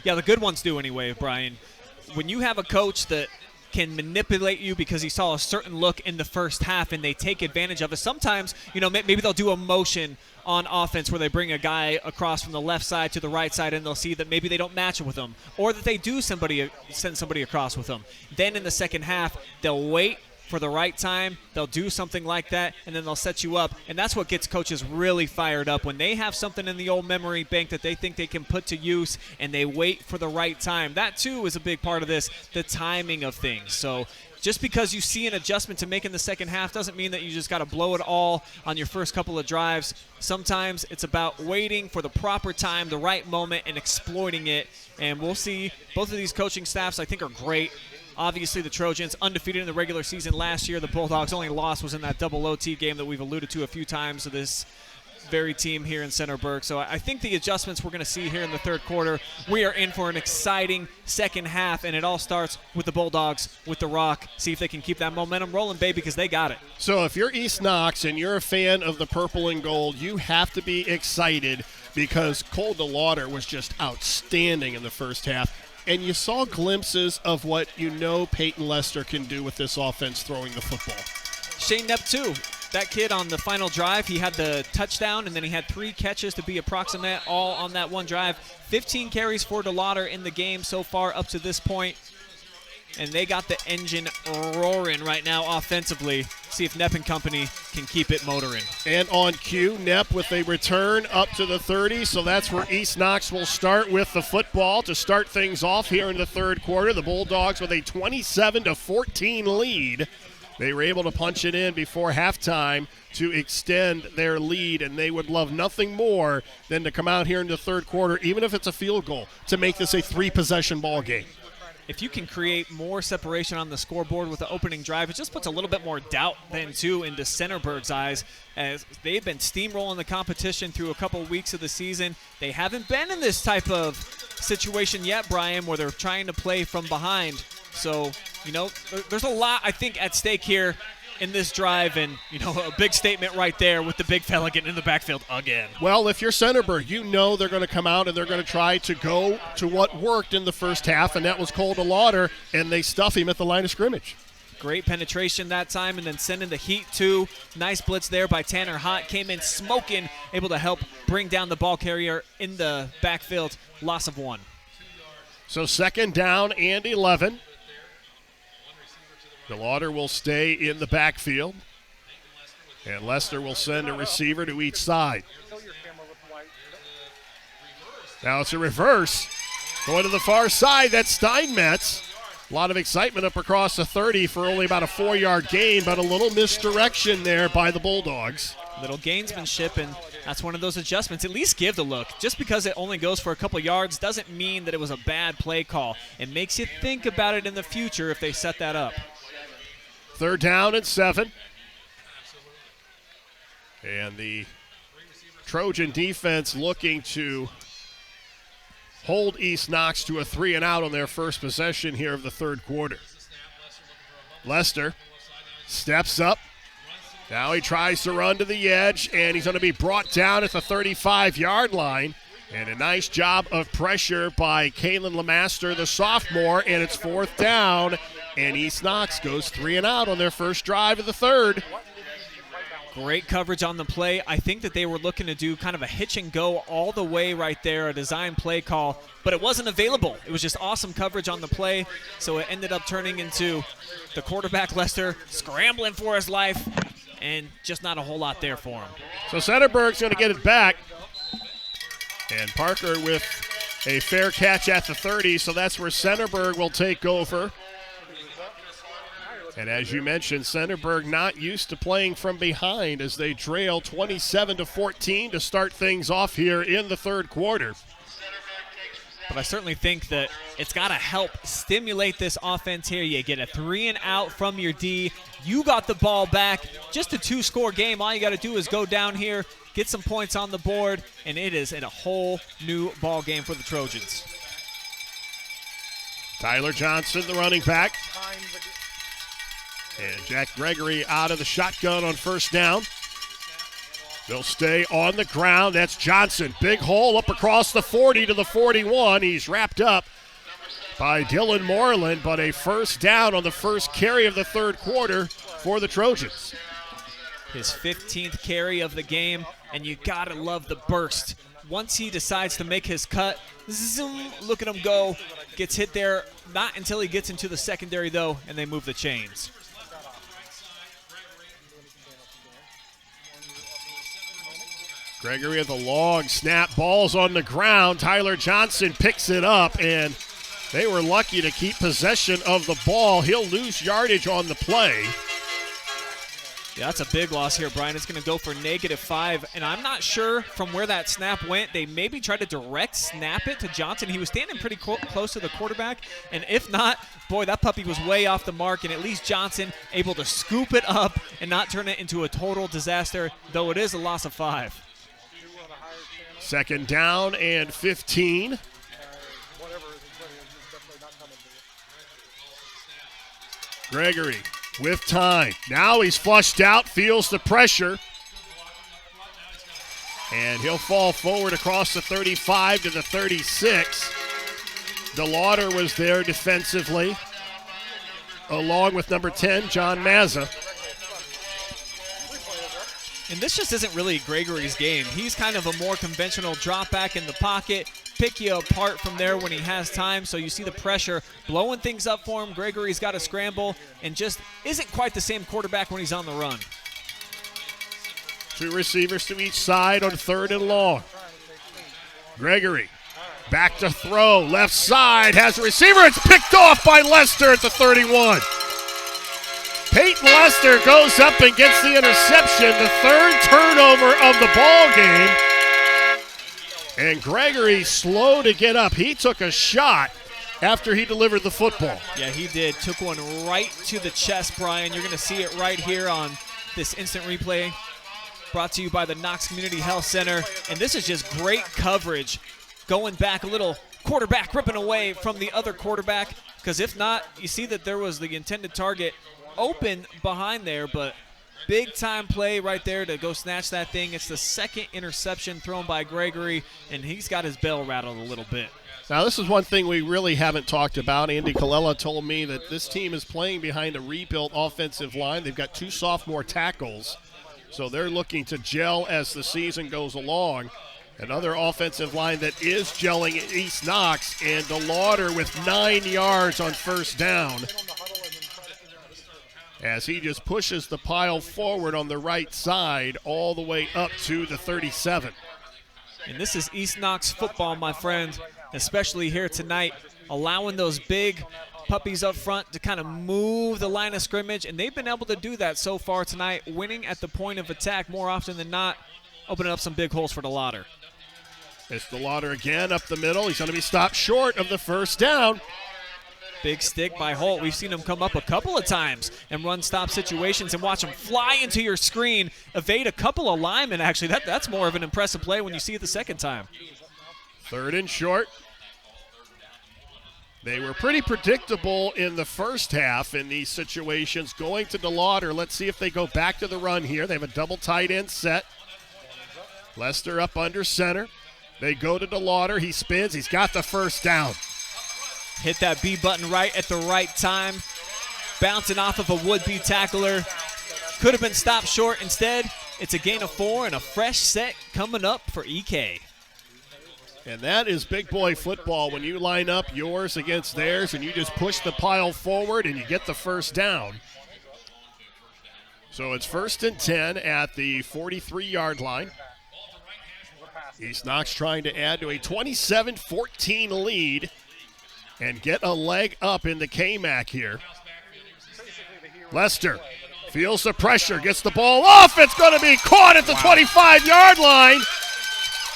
the good ones do anyway, Brian. When you have a coach that can manipulate you because he saw a certain look in the first half and they take advantage of it. Sometimes, maybe they'll do a motion on offense where they bring a guy across from the left side to the right side and they'll see that maybe they don't match it with them or that they do send somebody across with them. Then in the second half, they'll wait for the right time, they'll do something like that, and then they'll set you up. And that's what gets coaches really fired up, when they have something in the old memory bank that they think they can put to use, and they wait for the right time. That, too, is a big part of this, the timing of things. So just because you see an adjustment to make in the second half doesn't mean that you just got to blow it all on your first couple of drives. Sometimes it's about waiting for the proper time, the right moment, and exploiting it. And we'll see. Both of these coaching staffs, I think, are great. Obviously, the Trojans undefeated in the regular season last year. The Bulldogs' only loss was in that double OT game that we've alluded to a few times to this very team here in Centerburg. So I think the adjustments we're going to see here in the third quarter, we are in for an exciting second half, and it all starts with the Bulldogs, with the rock. See if they can keep that momentum rolling, baby, because they got it. So if you're East Knox and you're a fan of the purple and gold, you have to be excited because Cole DeLauder was just outstanding in the first half. And you saw glimpses of what Peyton Lester can do with this offense throwing the football. Shane Knepp, too. That kid on the final drive, he had the touchdown, and then he had 3 catches to be approximate, all on that one drive. 15 carries for DeLauder in the game so far up to this point. And they got the engine roaring right now offensively. See if Knepp and company can keep it motoring. And on cue, Knepp with a return up to the 30. So that's where East Knox will start with the football to start things off here in the third quarter. The Bulldogs with a 27-14 lead. They were able to punch it in before halftime to extend their lead, and they would love nothing more than to come out here in the third quarter, even if it's a field goal, to make this a 3-possession ball game. If you can create more separation on the scoreboard with the opening drive, it just puts a little bit more doubt then, too, into Centerburg's eyes, as they've been steamrolling the competition through a couple weeks of the season. They haven't been in this type of situation yet, Brian, where they're trying to play from behind. So, there's a lot, I think, at stake here in this drive, and, a big statement right there with the big fella getting in the backfield again. Well, if you're Centerburg, they're going to come out and they're going to try to go to what worked in the first half, and that was Cole DeLauder, and they stuff him at the line of scrimmage. Great penetration that time, and then sending the heat, too. Nice blitz there by Tanner Hott. Came in smoking, able to help bring down the ball carrier in the backfield. Loss of 1. So second down and 11. DeLauder will stay in the backfield. And Lester will send a receiver to each side. Now it's a reverse. Going to the far side, that's Steinmetz. A lot of excitement up across the 30 for only about a 4-yard gain, but a little misdirection there by the Bulldogs. Little gamesmanship, and that's one of those adjustments. At least give the look. Just because it only goes for a couple yards doesn't mean that it was a bad play call. It makes you think about it in the future if they set that up. 3rd down and 7. And the Trojan defense looking to hold East Knox to a 3-and-out on their first possession here of the 3rd quarter. Lester steps up. Now he tries to run to the edge, and he's going to be brought down at the 35-yard line. And a nice job of pressure by Kalen Lemaster, the sophomore, and it's 4th down. And East Knox goes 3-and-out on their first drive of the 3rd. Great coverage on the play. I think that they were looking to do kind of a hitch and go all the way right there, a design play call, but it wasn't available. It was just awesome coverage on the play, so it ended up turning into the quarterback, Lester, scrambling for his life, and just not a whole lot there for him. So Centerburg's going to get it back, and Parker with a fair catch at the 30, so that's where Centerburg will take over. And as you mentioned, Centerburg not used to playing from behind as they trail 27-14 to start things off here in the 3rd quarter. But I certainly think that it's got to help stimulate this offense here. You get a 3-and-out from your D. You got the ball back. Just a 2-score game. All you got to do is go down here, get some points on the board, and it is in a whole new ball game for the Trojans. Tyler Johnson, the running back. And Jack Gregory out of the shotgun on 1st down. They'll stay on the ground. That's Johnson. Big hole up across the 40 to the 41. He's wrapped up by Dylan Moreland, but a 1st down on the first carry of the 3rd quarter for the Trojans. His 15th carry of the game, and you gotta love the burst. Once he decides to make his cut, zoom, look at him go. Gets hit there, not until he gets into the secondary though, and they move the chains. Gregory with a long snap, ball's on the ground. Tyler Johnson picks it up, and they were lucky to keep possession of the ball. He'll lose yardage on the play. Yeah, that's a big loss here, Brian. It's going to go for -5, and I'm not sure from where that snap went. They maybe tried to direct snap it to Johnson. He was standing pretty close to the quarterback, and if not, boy, that puppy was way off the mark, and at least Johnson able to scoop it up and not turn it into a total disaster, though it is a loss of 5. 2nd down and 15. Gregory with time. Now he's flushed out, feels the pressure. And he'll fall forward across the 35 to the 36. DeLauder was there defensively, along with number 10, John Mazza. And this just isn't really Gregory's game. He's kind of a more conventional drop back in the pocket, pick you apart from there when he has time, so you see the pressure blowing things up for him. Gregory's got to scramble and just isn't quite the same quarterback when he's on the run. 2 receivers to each side on 3rd and long. Gregory back to throw, left side, has a receiver. It's picked off by Lester at the 31. Peyton Lester goes up and gets the interception, the 3rd turnover of the ball game. And Gregory slow to get up. He took a shot after he delivered the football. Yeah, he did. Took one right to the chest, Brian. You're going to see it right here on this instant replay brought to you by the Knox Community Health Center. And this is just great coverage. Going back a little, quarterback ripping away from the other quarterback. Because if not, you see that there was the intended target open behind there, but big time play right there to go snatch that thing. It's the 2nd interception thrown by Gregory, and he's got his bell rattled a little bit. Now, this is one thing we really haven't talked about. Andy Colella told me that this team is playing behind a rebuilt offensive line. They've got 2 sophomore tackles, so they're looking to gel as the season goes along. Another offensive line that is gelling at East Knox, and DeLauder with 9 yards on 1st down. as he just pushes the pile forward on the right side all the way up to the 37. And this is East Knox football, my friend, especially here tonight, allowing those big puppies up front to kind of move the line of scrimmage, and they've been able to do that so far tonight, winning at the point of attack more often than not, opening up some big holes for DeLauder. It's DeLauder again up the middle. He's going to be stopped short of the first down. Big stick by Holt. We've seen him come up a couple of times and run stop situations and watch him fly into your screen, evade a couple of linemen. Actually, that's more of an impressive play when you see it the second time. 3rd and short. They were pretty predictable in the first half in these situations. Going to DeLauder. Let's see if they go back to the run here. They have a double tight end set. Lester up under center. They go to DeLauder. He spins. He's got the first down. Hit that B button right at the right time. Bouncing off of a would-be tackler. Could have been stopped short. Instead, it's a gain of 4 and a fresh set coming up for EK. And that is big boy football when you line up yours against theirs and you just push the pile forward and you get the first down. So it's 1st and 10 at the 43-yard line. East Knox trying to add to a 27-14 lead and get a leg up in the KMAC here. Lester feels the pressure, gets the ball off. It's going to be caught at the 25-yard line.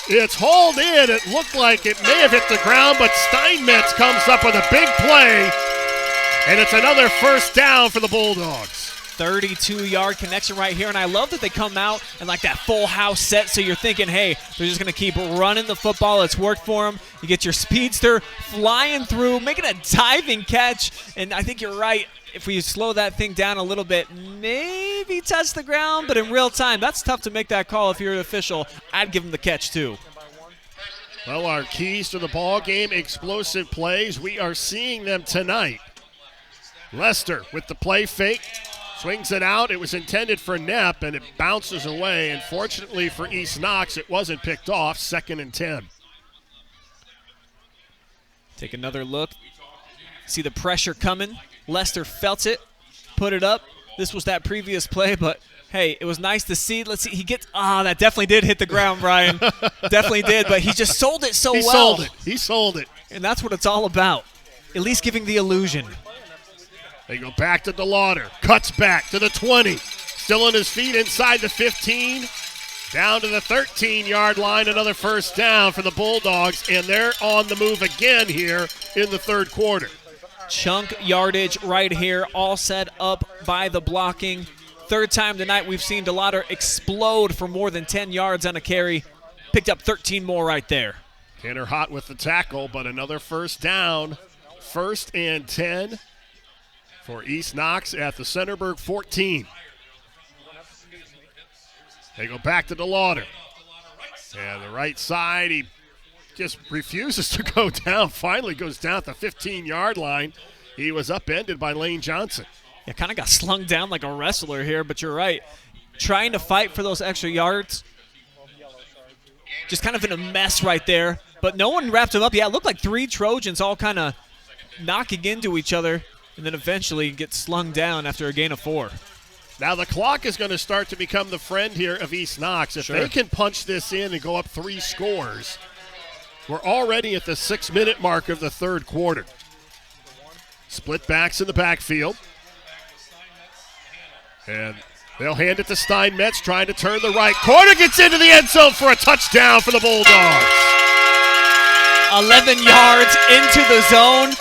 It's hauled in. It looked like it may have hit the ground, but Steinmetz comes up with a big play, and it's another first down for the Bulldogs. 32-yard connection right here, and I love that they come out and like that full house set, so you're thinking, hey, they're just going to keep running the football. It's worked for them. You get your speedster flying through, making a diving catch, and I think you're right. If we slow that thing down a little bit, maybe touch the ground, but in real time, that's tough to make that call if you're an official. I'd give him the catch too. Well, our keys to the ball game, explosive plays, we are seeing them tonight. Lester with the play fake. Swings it out. It was intended for Knapp, and it bounces away. Unfortunately for East Knox, it wasn't picked off. 2nd and 10. Take another look. See the pressure coming. Lester felt it, put it up. This was that previous play, but hey, it was nice to see. Let's see. He gets, that definitely did hit the ground, Brian. Definitely did, but he just sold it so well. He sold it. And that's what it's all about, at least giving the illusion. They go back to DeLauder. Cuts back to the 20. Still on his feet inside the 15. Down to the 13-yard line. Another first down for the Bulldogs. And they're on the move again here in the third quarter. Chunk yardage right here. All set up by the blocking. Third time tonight we've seen DeLauder explode for more than 10 yards on a carry. Picked up 13 more right there. Tanner hot with the tackle, but another first down. 1st and 10. For East Knox at the Centerburg 14. They go back to DeLauder. And the right side, he just refuses to go down. Finally goes down at the 15-yard line. He was upended by Lane Johnson. Yeah, kind of got slung down like a wrestler here, but you're right. Trying to fight for those extra yards. Just kind of in a mess right there. But no one wrapped him up. Yeah, it looked like 3 Trojans all kind of knocking into each other. And then eventually get slung down after a gain of 4. Now the clock is going to start to become the friend here of East Knox. If they can punch this in and go up 3 scores, we're already at the 6-minute mark of the third quarter. Split backs in the backfield. And they'll hand it to Steinmetz, trying to turn the right corner. Gets into the end zone for a touchdown for the Bulldogs. 11 yards into the zone.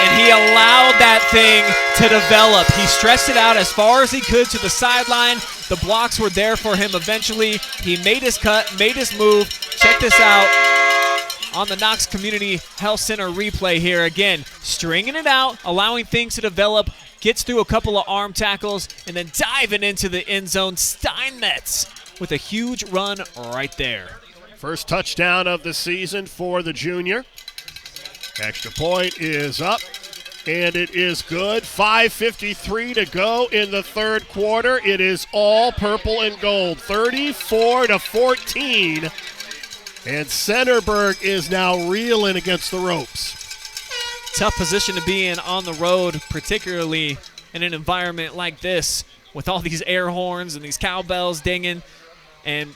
And he allowed that thing to develop. He stretched it out as far as he could to the sideline. The blocks were there for him eventually. He made his cut, made his move. Check this out on the Knox Community Health Center replay here. Again, stringing it out, allowing things to develop. Gets through a couple of arm tackles, and then diving into the end zone. Steinmetz with a huge run right there. First touchdown of the season for the junior. Extra point is up, and it is good. 5:53 to go in the third quarter. It is all purple and gold, 34-14. And Centerburg is now reeling against the ropes. Tough position to be in on the road, particularly in an environment like this with all these air horns and these cowbells dinging, and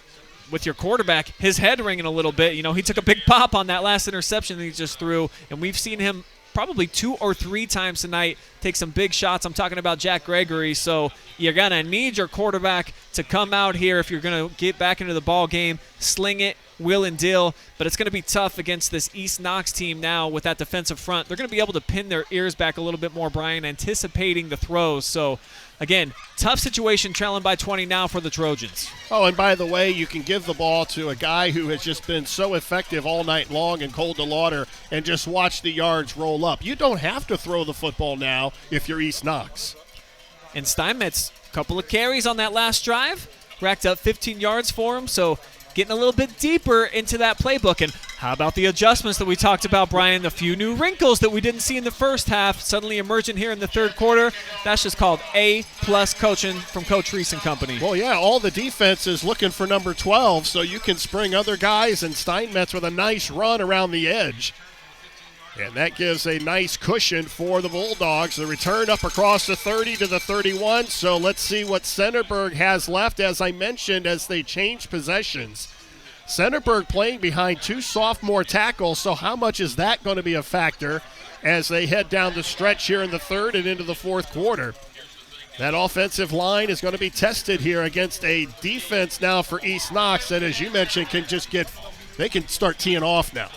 with your quarterback, his head ringing a little bit. You know, he took a big pop on that last interception that he just threw, and we've seen him probably 2 or 3 times tonight take some big shots. I'm talking about Jack Gregory. So you're going to need your quarterback to come out here if you're going to get back into the ball game, sling it, will and deal. But it's going to be tough against this East Knox team now with that defensive front. They're going to be able to pin their ears back a little bit more, Brian, anticipating the throws. So, again, tough situation, trailing by 20 now for the Trojans. Oh, and by the way, you can give the ball to a guy who has just been so effective all night long in Cole DeLauder and just watch the yards roll up. You don't have to throw the football now if you're East Knox. And Steinmetz, a couple of carries on that last drive, racked up 15 yards for him, so getting a little bit deeper into that playbook. And how about the adjustments that we talked about, Brian? A few new wrinkles that we didn't see in the first half suddenly emerging here in the third quarter. That's just called A-plus coaching from Coach Reese and company. Well, yeah, all the defense is looking for number 12, so you can spring other guys, and Steinmetz with a nice run around the edge. And that gives a nice cushion for the Bulldogs. The return up across the 30 to the 31. So let's see what Centerburg has left, as I mentioned, as they change possessions. Centerburg playing behind 2 sophomore tackles, so how much is that going to be a factor as they head down the stretch here in the third and into the fourth quarter? That offensive line is going to be tested here against a defense now for East Knox that, as you mentioned, they can start teeing off now.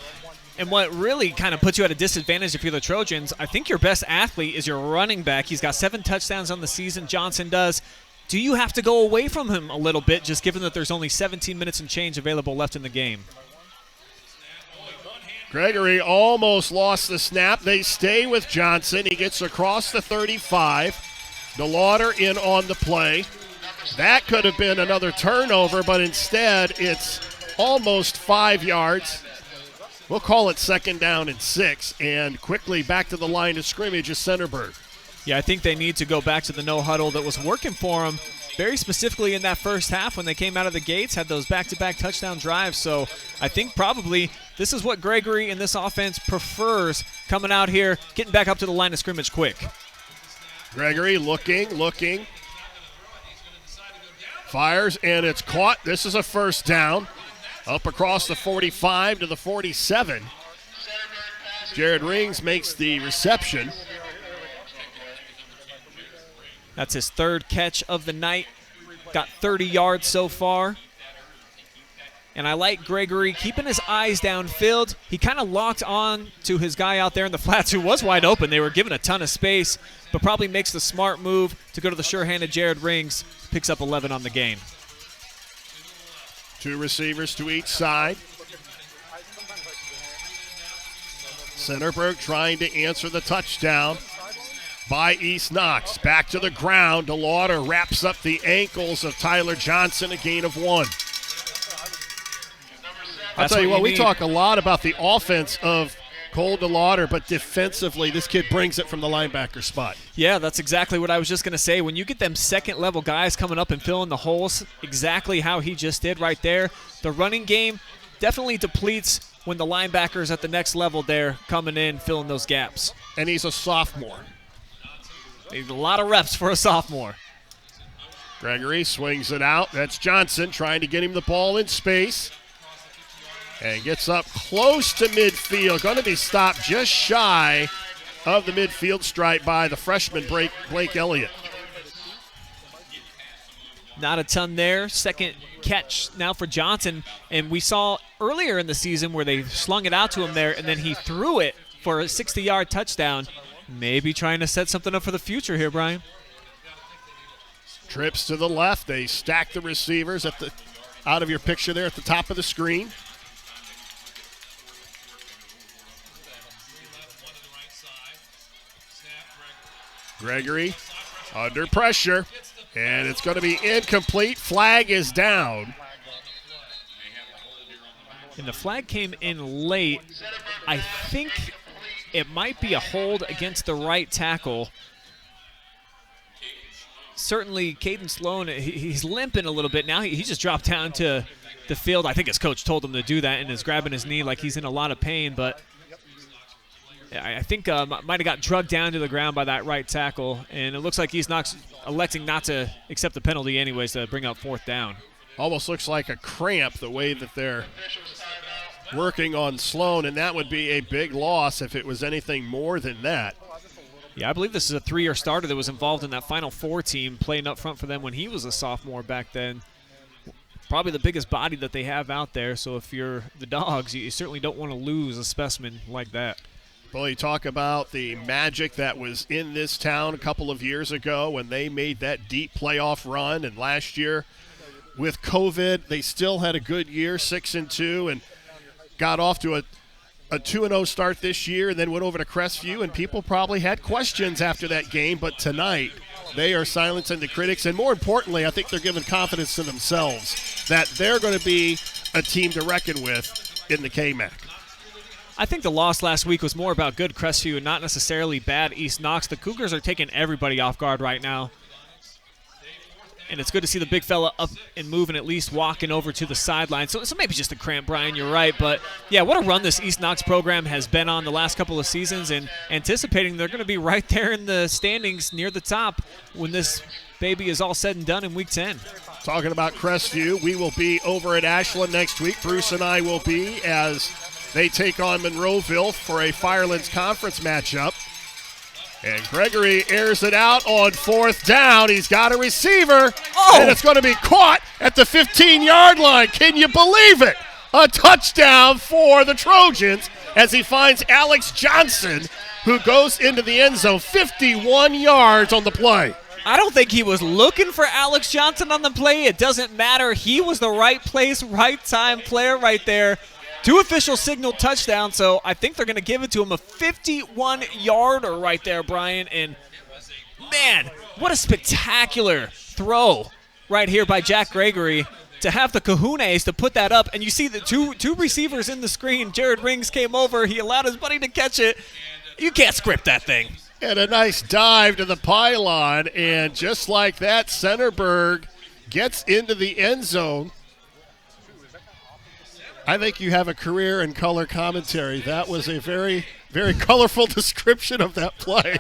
And what really kind of puts you at a disadvantage if you're the Trojans, I think your best athlete is your running back. He's got 7 touchdowns on the season, Johnson does. Do you have to go away from him a little bit, just given that there's only 17 minutes and change available left in the game? Gregory almost lost the snap. They stay with Johnson. He gets across the 35. DeLauder in on the play. That could have been another turnover, but instead it's almost 5 yards. We'll call it 2nd down and 6, and quickly back to the line of scrimmage is Centerburg. Yeah, I think they need to go back to the no huddle that was working for them very specifically in that first half when they came out of the gates, had those back-to-back touchdown drives. So I think probably this is what Gregory and this offense prefers, coming out here, getting back up to the line of scrimmage quick. Gregory looking. Fires, and it's caught. This is a first down. Up across the 45 to the 47. Jared Rings makes the reception. That's his 3rd catch of the night. Got 30 yards so far. And I like Gregory keeping his eyes downfield. He kind of locked on to his guy out there in the flats who was wide open. They were given a ton of space, but probably makes the smart move to go to the sure-handed Jared Rings. Picks up 11 on the gain. 2 receivers to each side. Centerburg trying to answer the touchdown by East Knox. Back to the ground. DeLauder wraps up the ankles of Tyler Johnson, a gain of 1. I'll tell you what, we talk a lot about the offense of Cole DeLauder, but defensively, this kid brings it from the linebacker spot. Yeah, that's exactly what I was just going to say. When you get them second-level guys coming up and filling the holes, exactly how he just did right there, the running game definitely depletes when the linebackers at the next level there coming in, filling those gaps. And he's a sophomore. Needs a lot of reps for a sophomore. Gregory swings it out. That's Johnson trying to get him the ball in space. And gets up close to midfield. Going to be stopped just shy of the midfield stripe by the freshman Blake Elliott. Not a ton there. 2nd catch now for Johnson. And we saw earlier in the season where they slung it out to him there, and then he threw it for a 60-yard touchdown. Maybe trying to set something up for the future here, Brian. Trips to the left. They stack the receivers out of your picture there at the top of the screen. Gregory under pressure, and it's going to be incomplete. Flag is down. And the flag came in late. I think it might be a hold against the right tackle. Certainly, Caden Sloan, he's limping a little bit now. He just dropped down to the field. I think his coach told him to do that and is grabbing his knee like he's in a lot of pain, but I think might have got drugged down to the ground by that right tackle, and it looks like East Knox electing not to accept the penalty anyways to bring up 4th down. Almost looks like a cramp the way that they're working on Sloan, and that would be a big loss if it was anything more than that. Yeah, I believe this is a 3-year starter that was involved in that Final Four team, playing up front for them when he was a sophomore back then. Probably the biggest body that they have out there, so if you're the Dogs, you certainly don't want to lose a specimen like that. Well, you talk about the magic that was in this town a couple of years ago when they made that deep playoff run, and last year with COVID, they still had a good year, 6-2, and got off to a 2-0 start this year, and then went over to Crestview, and people probably had questions after that game, but tonight they are silencing the critics, and more importantly, I think they're giving confidence to themselves that they're going to be a team to reckon with in the KMAC. I think the loss last week was more about good Crestview and not necessarily bad East Knox. The Cougars are taking everybody off guard right now. And it's good to see the big fella up and moving, at least walking over to the sideline. So maybe just a cramp, Brian, you're right. But, yeah, what a run this East Knox program has been on the last couple of seasons, and anticipating they're going to be right there in the standings near the top when this baby is all said and done in Week 10. Talking about Crestview, we will be over at Ashland next week. Bruce and I will be as they take on Monroeville for a Firelands Conference matchup. And Gregory airs it out on 4th down. He's got a receiver, and it's going to be caught at the 15-yard line. Can you believe it? A touchdown for the Trojans as he finds Alex Johnson, who goes into the end zone, 51 yards on the play. I don't think he was looking for Alex Johnson on the play. It doesn't matter. He was the right place, right time player right there. 2 officials signaled touchdown, so I think they're going to give it to him. A 51-yarder right there, Brian. And, man, what a spectacular throw right here by Jack Gregory to have the cojones to put that up. And you see the two receivers in the screen. Jared Rings came over. He allowed his buddy to catch it. You can't script that thing. And a nice dive to the pylon, and just like that, Centerburg gets into the end zone. I think you have a career in color commentary. That was a very, very colorful description of that play.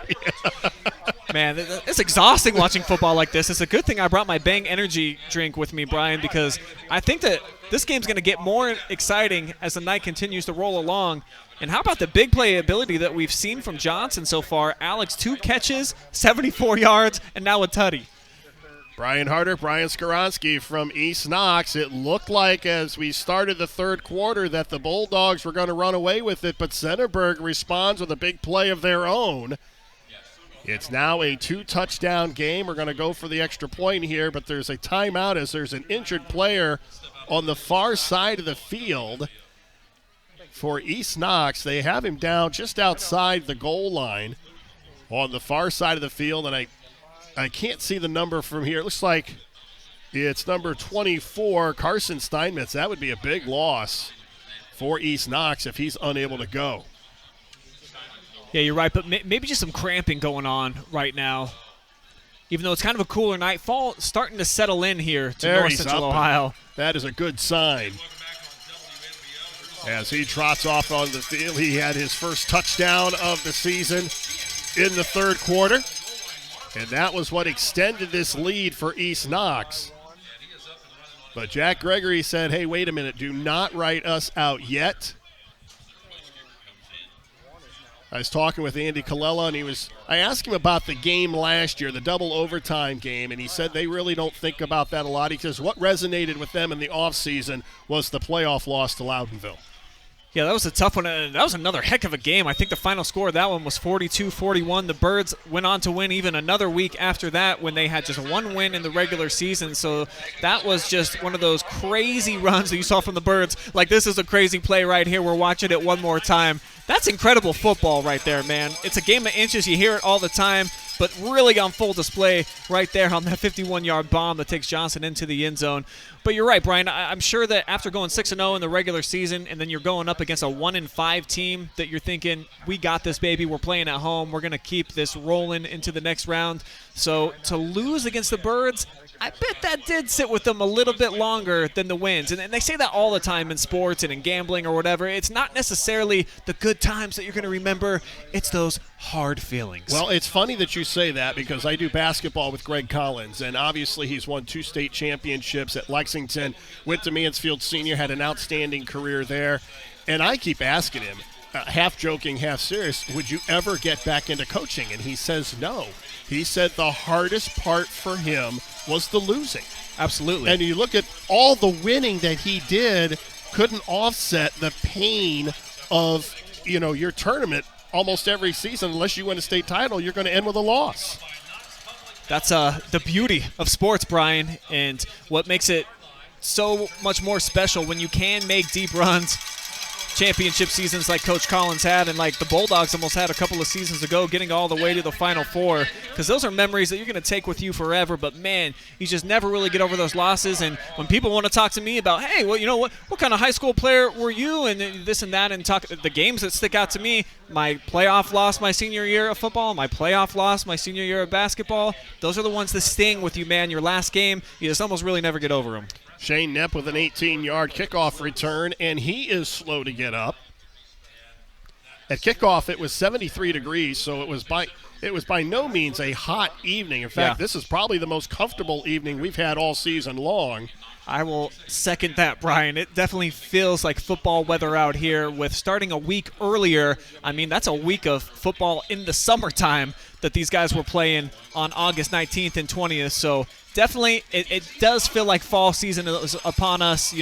Man, it's exhausting watching football like this. It's a good thing I brought my Bang energy drink with me, Brian, because I think that this game's going to get more exciting as the night continues to roll along. And how about the big play ability that we've seen from Johnson so far? Alex, 2 catches, 74 yards, and now a tutty. Brian Harder, Brian Skoronsky from East Knox. It looked like as we started the third quarter that the Bulldogs were going to run away with it, but Centerburg responds with a big play of their own. It's now a 2-touchdown game. We're going to go for the extra point here, but there's a timeout as there's an injured player on the far side of the field for East Knox. They have him down just outside the goal line on the far side of the field, and I can't see the number from here. It looks like it's number 24, Carson Steinmetz. That would be a big loss for East Knox if he's unable to go. Yeah, you're right, but maybe just some cramping going on right now. Even though it's kind of a cooler night, fall starting to settle in here to North Central Ohio. That is a good sign. As he trots off on the field, he had his first touchdown of the season in the third quarter. And that was what extended this lead for East Knox. But Jack Gregory said, hey, wait a minute, do not write us out yet. I was talking with Andy Colella, and I asked him about the game last year, the double overtime game, and he said they really don't think about that a lot. He says what resonated with them in the offseason was the playoff loss to Loudonville. Yeah, that was a tough one, and that was another heck of a game. I think the final score of that one was 42-41. The Birds went on to win even another week after that when they had just 1 win in the regular season. So that was just one of those crazy runs that you saw from the Birds. Like, this is a crazy play right here. We're watching it one more time. That's incredible football right there, man. It's a game of inches. You hear it all the time. but really on full display right there on that 51-yard bomb that takes Johnson into the end zone. But you're right, Brian. I'm sure that after going 6-0 in the regular season and then you're going up against a 1-5 team that you're thinking, we got this, baby. We're playing at home. We're going to keep this rolling into the next round. So to lose against the Birds, I bet that did sit with them a little bit longer than the wins. And they say that all the time in sports and in gambling or whatever. It's not necessarily the good times that you're going to remember. It's those hard feelings. Well, it's funny that you say that because I do basketball with Greg Collins, and obviously he's won 2 state championships at Lexington. Went to Mansfield Senior, had an outstanding career there. And I keep asking him, half joking, half serious, would you ever get back into coaching? And he says no. He said the hardest part for him was the losing. Absolutely. And you look at all the winning that he did, couldn't offset the pain of, your tournament almost every season. Unless you win a state title, you're going to end with a loss. That's the beauty of sports, Brian, and what makes it so much more special when you can make deep runs, championship seasons like Coach Collins had, and like the Bulldogs almost had a couple of seasons ago, getting all the way to the Final Four, because those are memories that you're going to take with you forever. But man, you just never really get over those losses. And when people want to talk to me about, hey, well, what kind of high school player were you, and this and that, and talk the games that stick out to me, my playoff loss my senior year of football, my playoff loss my senior year of basketball, those are the ones that sting with you, man. Your last game, you just almost really never get over them. Shane Knepp with an 18-yard kickoff return, and he is slow to get up. At kickoff, it was 73 degrees, so it was by no means a hot evening. In fact, This is probably the most comfortable evening we've had all season long. I will second that, Brian. It definitely feels like football weather out here with starting a week earlier. I mean, that's a week of football in the summertime that these guys were playing on August 19th and 20th. So definitely it does feel like fall season is upon us.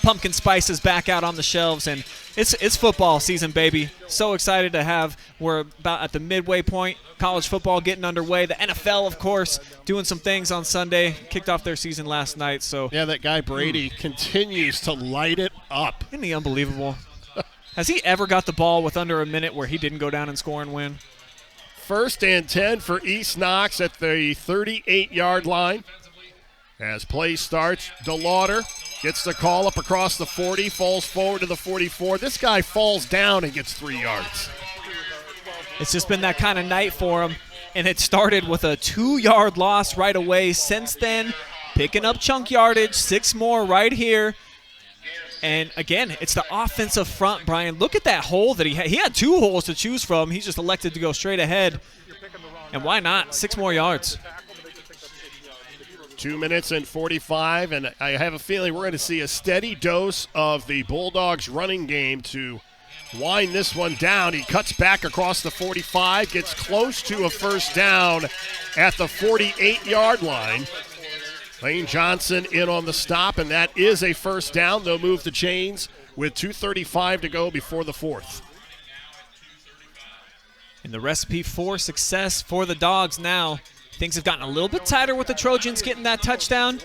Pumpkin spice is back out on the shelves, and it's football season, baby. So excited to have. We're about at the midway point. College football getting underway. The NFL, of course, doing some things on Sunday. Kicked off their season last night. So yeah, that guy Brady continues to light it up. Isn't he unbelievable? Has he ever got the ball with under a minute where he didn't go down and score and win? 1st and 10 for East Knox at the 38-yard line. As play starts, DeLauder gets the call up across the 40, falls forward to the 44. This guy falls down and gets 3 yards. It's just been that kind of night for him, and it started with a 2-yard loss right away. Since then, picking up chunk yardage, 6 more right here. And, again, it's the offensive front, Brian. Look at that hole that he had. He had 2 holes to choose from. He just elected to go straight ahead. And why not? 6 more yards. 2 minutes and 45, and I have a feeling we're going to see a steady dose of the Bulldogs running game to wind this one down. He cuts back across the 45, gets close to a first down at the 48-yard line. Lane Johnson in on the stop, and that is a first down. They'll move the chains with 2:35 to go before the 4th. And the recipe for success for the Dogs now. Things have gotten a little bit tighter with the Trojans getting that touchdown.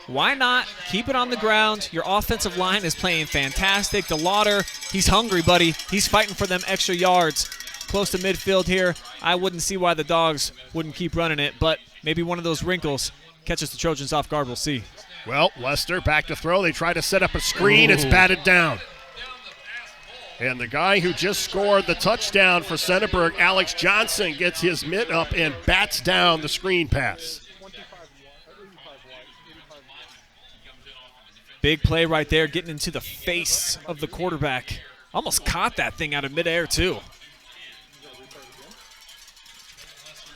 Why not keep it on the ground? Your offensive line is playing fantastic. DeLauder, he's hungry, buddy. He's fighting for them extra yards. Close to midfield here. I wouldn't see why the Dogs wouldn't keep running it, but maybe one of those wrinkles catches the Trojans off guard. We'll see. Well, Lester back to throw. They try to set up a screen. It's batted down. And the guy who just scored the touchdown for Centerburg, Alex Johnson, gets his mitt up and bats down the screen pass. Big play right there, getting into the face of the quarterback. Almost caught that thing out of midair, too.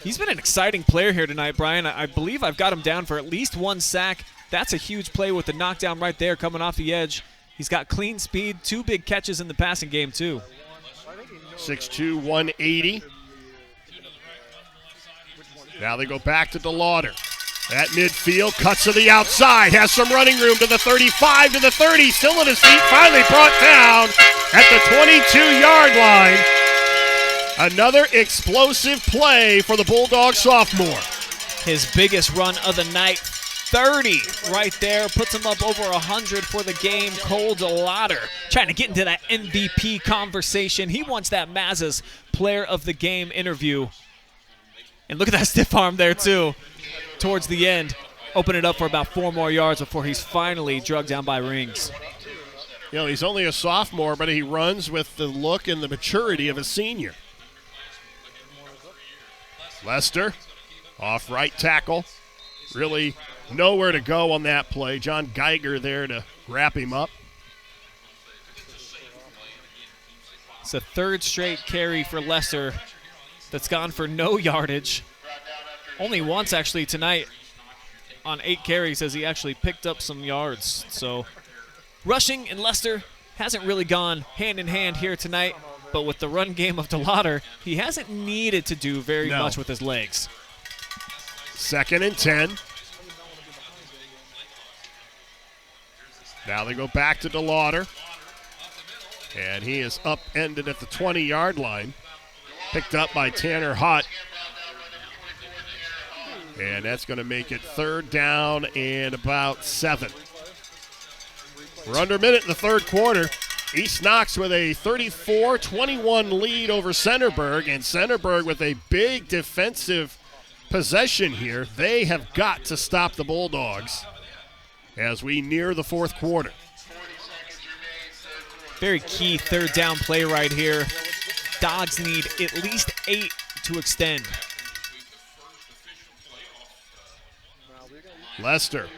He's been an exciting player here tonight, Brian. I believe I've got him down for at least 1 sack. That's a huge play with the knockdown right there coming off the edge. He's got clean speed, 2 big catches in the passing game, too. 6'2", 180. Now they go back to DeLauder. At midfield, cuts to the outside, has some running room to the 35, to the 30, still on his feet, finally brought down at the 22-yard line. Another explosive play for the Bulldog sophomore. His biggest run of the night, 30 right there, puts him up over 100 for the game. Cole DeLauder trying to get into that MVP conversation. He wants that Mazza's Player of the Game interview. And look at that stiff arm there, too, towards the end. Open it up for about 4 more yards before he's finally drugged down by Rings. You know, he's only a sophomore, but he runs with the look and the maturity of a senior. Lester, off right tackle. Really nowhere to go on that play. John Geiger there to wrap him up. It's a 3rd straight carry for Lester that's gone for no yardage. Only once, actually, tonight on 8 carries as he actually picked up some yards. So rushing and Lester hasn't really gone hand in hand here tonight, but with the run game of DeLauder, he hasn't needed to do very much with his legs. 2nd and 10. Now they go back to DeLauder. And he is upended at the 20-yard line. Picked up by Tanner Hutt. And that's going to make it 3rd down and about 7. We're under a minute in the 3rd quarter. East Knox with a 34-21 lead over Centerburg. And Centerburg with a big defensive possession here. They have got to stop the Bulldogs as we near the 4th quarter. Very key 3rd down play right here. Dogs need at least 8 to extend. Lester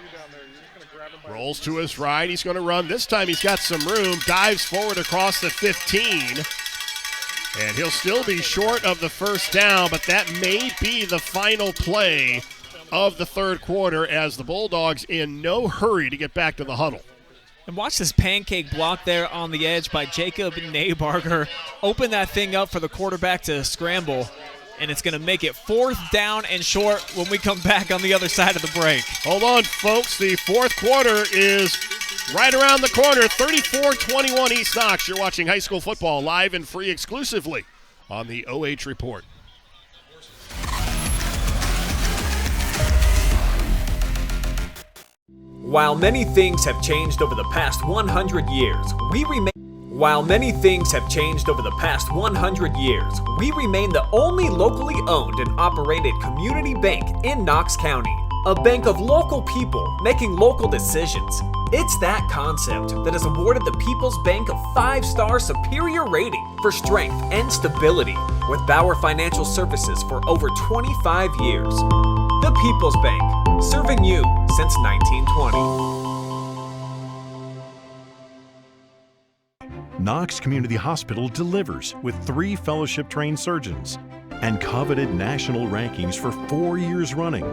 rolls to his right. He's going to run. This time he's got some room. Dives forward across the 15. And he'll still be short of the 1st down, but that may be the final play of the 3rd quarter as the Bulldogs in no hurry to get back to the huddle. And watch this pancake block there on the edge by Jacob Naybarger. Open that thing up for the quarterback to scramble, and it's going to make it 4th down and short when we come back on the other side of the break. Hold on, folks. The 4th quarter is right around the corner. 34-21 East Knox. You're watching high school football live and free exclusively on the OH Report. While many things have changed over the past 100 years, we remain the only locally owned and operated community bank in Knox County. A bank of local people making local decisions. It's that concept that has awarded the People's Bank a 5-star superior rating for strength and stability with Bauer Financial Services for over 25 years. The People's Bank, serving you since 1920. Knox Community Hospital delivers with 3 fellowship-trained surgeons and coveted national rankings for 4 years running,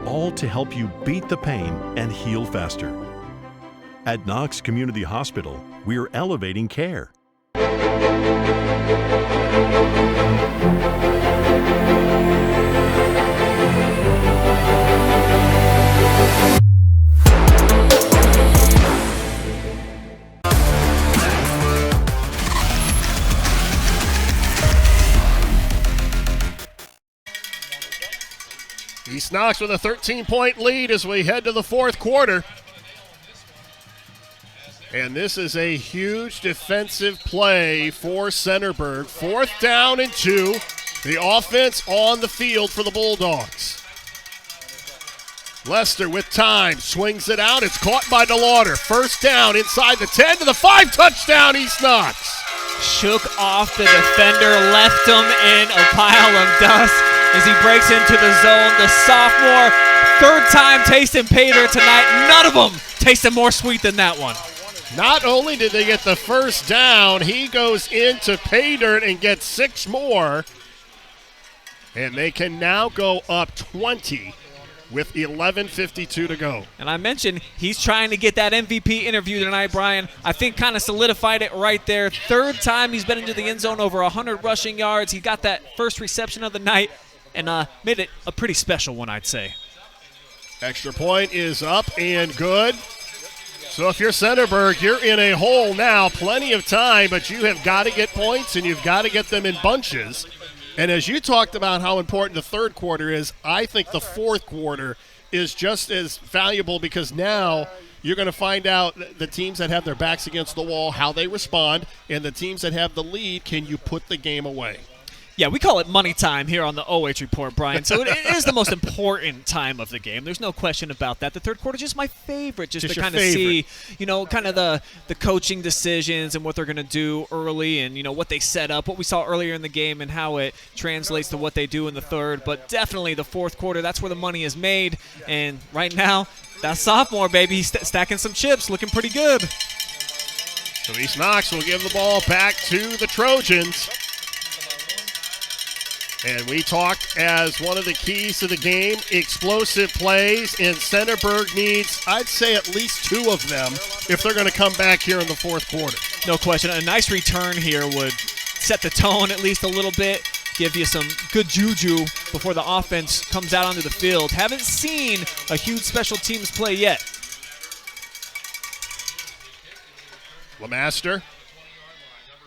all to help you beat the pain and heal faster. At Knox Community Hospital, we're elevating care. East Knox with a 13-point lead as we head to the 4th quarter. And this is a huge defensive play for Centerburg. 4th down and 2. The offense on the field for the Bulldogs. Lester with time, swings it out. It's caught by DeLauder. 1st down inside the 10 to the 5, touchdown East Knox. Shook off the defender, left him in a pile of dust as he breaks into the zone. The sophomore, 3rd time tasting pay dirt tonight. None of them tasted more sweet than that one. Not only did they get the 1st down, he goes into pay dirt and gets 6 more. And they can now go up 20 with 11:52 to go. And I mentioned he's trying to get that MVP interview tonight, Brian. I think kind of solidified it right there. 3rd time he's been into the end zone, over 100 rushing yards. He got that first reception of the night and made it a pretty special one, I'd say. Extra point is up and good. So if you're Centerburg, you're in a hole now. Plenty of time, but you have got to get points, and you've got to get them in bunches. And as you talked about how important the 3rd quarter is, I think the 4th quarter is just as valuable, because now you're going to find out the teams that have their backs against the wall, how they respond, and the teams that have the lead, can you put the game away? Yeah, we call it money time here on the OH Report, Brian. So it is the most important time of the game. There's no question about that. The third quarter is just my favorite, just to kind of see, kind of the coaching decisions and what they're going to do early and, what they set up, what we saw earlier in the game and how it translates to what they do in the third. But definitely the fourth quarter, that's where the money is made. And right now, that sophomore, baby, he's stacking some chips, looking pretty good. So East Knox will give the ball back to the Trojans. And we talked as one of the keys to the game, explosive plays, and Centerburg needs, I'd say, at least 2 of them if they're going to come back here in the fourth quarter. No question. A nice return here would set the tone at least a little bit, give you some good juju before the offense comes out onto the field. Haven't seen a huge special teams play yet. LeMaster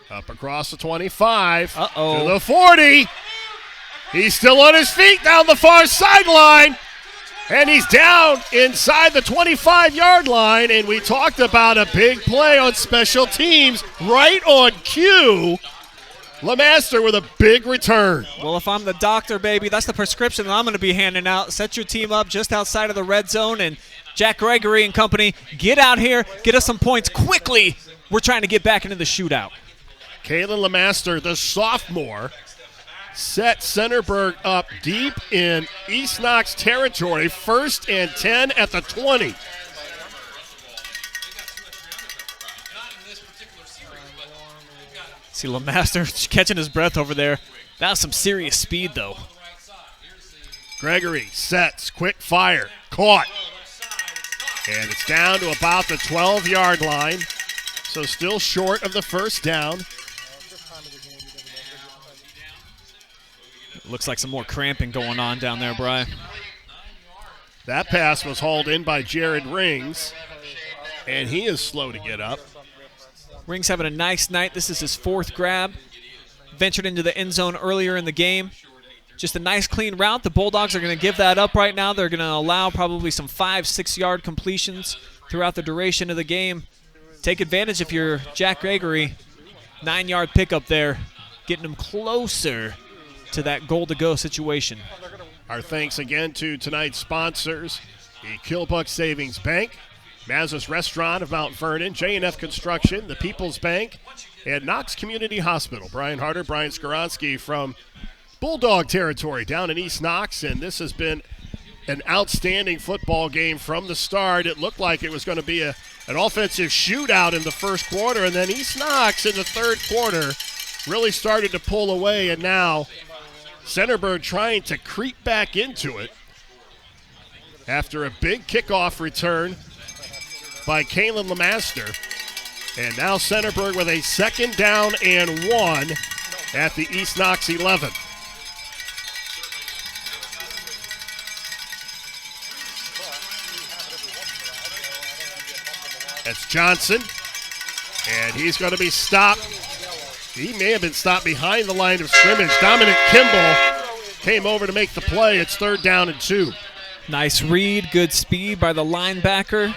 up across the 25 to the 40. He's still on his feet down the far sideline, and he's down inside the 25-yard line, and we talked about a big play on special teams right on cue. LeMaster with a big return. Well, if I'm the doctor, baby, that's the prescription that I'm going to be handing out. Set your team up just outside of the red zone, and Jack Gregory and company, get out here, get us some points quickly. We're trying to get back into the shootout. Kalen LeMaster, the sophomore, set Centerburg up deep in East Knox territory, 1st and 10 at the 20. See LeMaster catching his breath over there. That was some serious speed, though. Gregory sets, quick fire, caught. And it's down to about the 12-yard line, so still short of the first down. Looks like some more cramping going on down there, Brian. That pass was hauled in by Jared Rings, and he is slow to get up. Rings having a nice night. This is his 4th grab. Ventured into the end zone earlier in the game. Just a nice, clean route. The Bulldogs are going to give that up right now. They're going to allow probably some 5-6-yard completions throughout the duration of the game. Take advantage if you're Jack Gregory. 9-yard pickup there, getting him closer to that goal-to-go situation. Our thanks again to tonight's sponsors, the Killbuck Savings Bank, Mazza's Restaurant of Mount Vernon, J&F Construction, the People's Bank, and Knox Community Hospital. Brian Harder, Brian Skoronsky from Bulldog territory down in East Knox, and this has been an outstanding football game from the start. It looked like it was going to be an offensive shootout in the first quarter, and then East Knox in the third quarter really started to pull away, and now Centerburg trying to creep back into it after a big kickoff return by Kalen LeMaster. And now Centerburg with a 2nd down and 1 at the East Knox 11. That's Johnson, and he's going to be stopped. He may have been stopped behind the line of scrimmage. Dominic Kimball came over to make the play. It's 3rd down and 2. Nice read, good speed by the linebacker.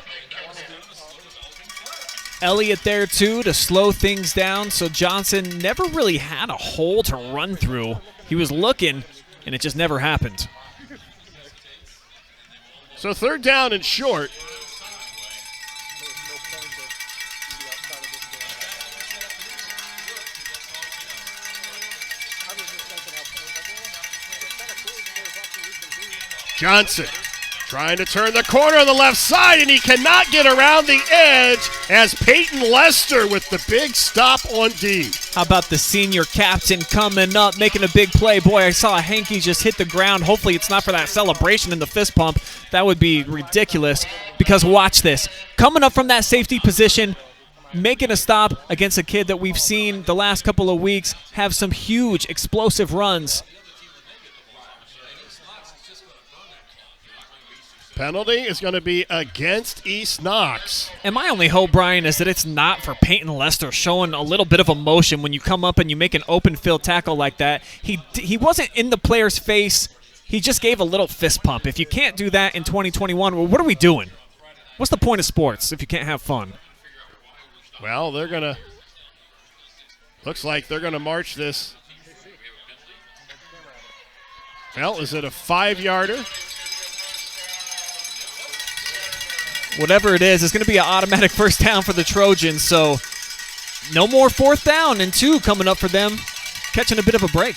Elliott there, too, to slow things down. So Johnson never really had a hole to run through. He was looking, and it just never happened. So 3rd down and short. Johnson trying to turn the corner on the left side, and he cannot get around the edge as Peyton Lester with the big stop on D. How about the senior captain coming up, making a big play? Boy, I saw a hanky just hit the ground. Hopefully it's not for that celebration and the fist pump. That would be ridiculous, because watch this. Coming up from that safety position, making a stop against a kid that we've seen the last couple of weeks have some huge explosive runs. Penalty is going to be against East Knox. And my only hope, Brian, is that it's not for Peyton Lester showing a little bit of emotion when you come up and you make an open field tackle like that. He wasn't in the player's face. He just gave a little fist pump. If you can't do that in 2021, well, what are we doing? What's the point of sports if you can't have fun? Well, looks like they're going to march this Well, is it a 5-yarder? Whatever it is, it's going to be an automatic first down for the Trojans. So no more 4th down and 2 coming up for them, catching a bit of a break.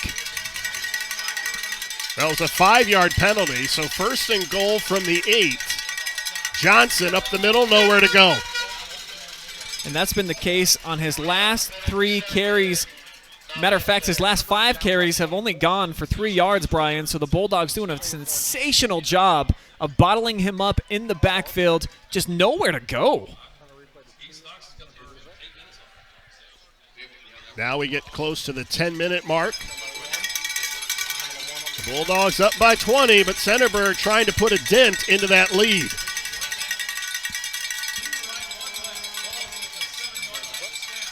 That was a 5-yard penalty, so 1st and goal from the 8. Johnson up the middle, nowhere to go. And that's been the case on his last 3 carries. Matter of fact, his last 5 carries have only gone for 3 yards, Brian. So the Bulldogs doing a sensational job of bottling him up in the backfield. Just nowhere to go. Now we get close to the 10-minute mark. The Bulldogs up by 20, but Centerburg trying to put a dent into that lead.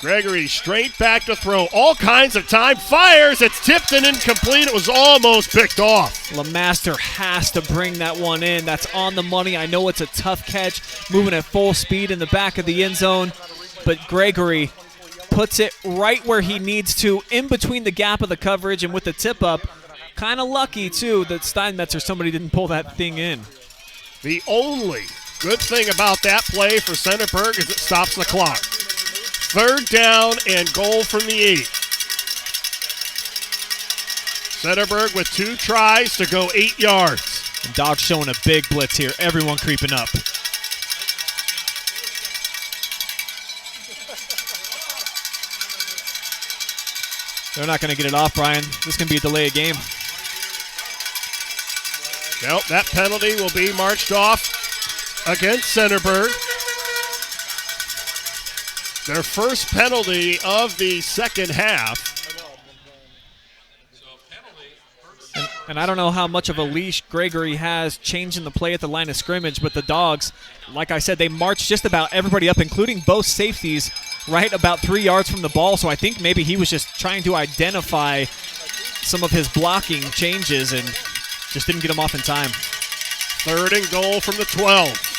Gregory straight back to throw. All kinds of time. Fires. It's tipped and incomplete. It was almost picked off. LeMaster has to bring that one in. That's on the money. I know it's a tough catch, moving at full speed in the back of the end zone, but Gregory puts it right where he needs to, in between the gap of the coverage, and with the tip up, kind of lucky, too, that Steinmetz or somebody didn't pull that thing in. The only good thing about that play for Centerburg is it stops the clock. 3rd down and goal from the 8. Centerburg with 2 tries to go 8 yards. And Dogs showing a big blitz here. Everyone creeping up. They're not going to get it off, Brian. This can be a delay of game. Nope, that penalty will be marched off against Centerburg. Their first penalty of the second half. And I don't know how much of a leash Gregory has changing the play at the line of scrimmage, but the Dogs, like I said, they marched just about everybody up, including both safeties, right about 3 yards from the ball. So I think maybe he was just trying to identify some of his blocking changes and just didn't get them off in time. 3rd and goal from the 12.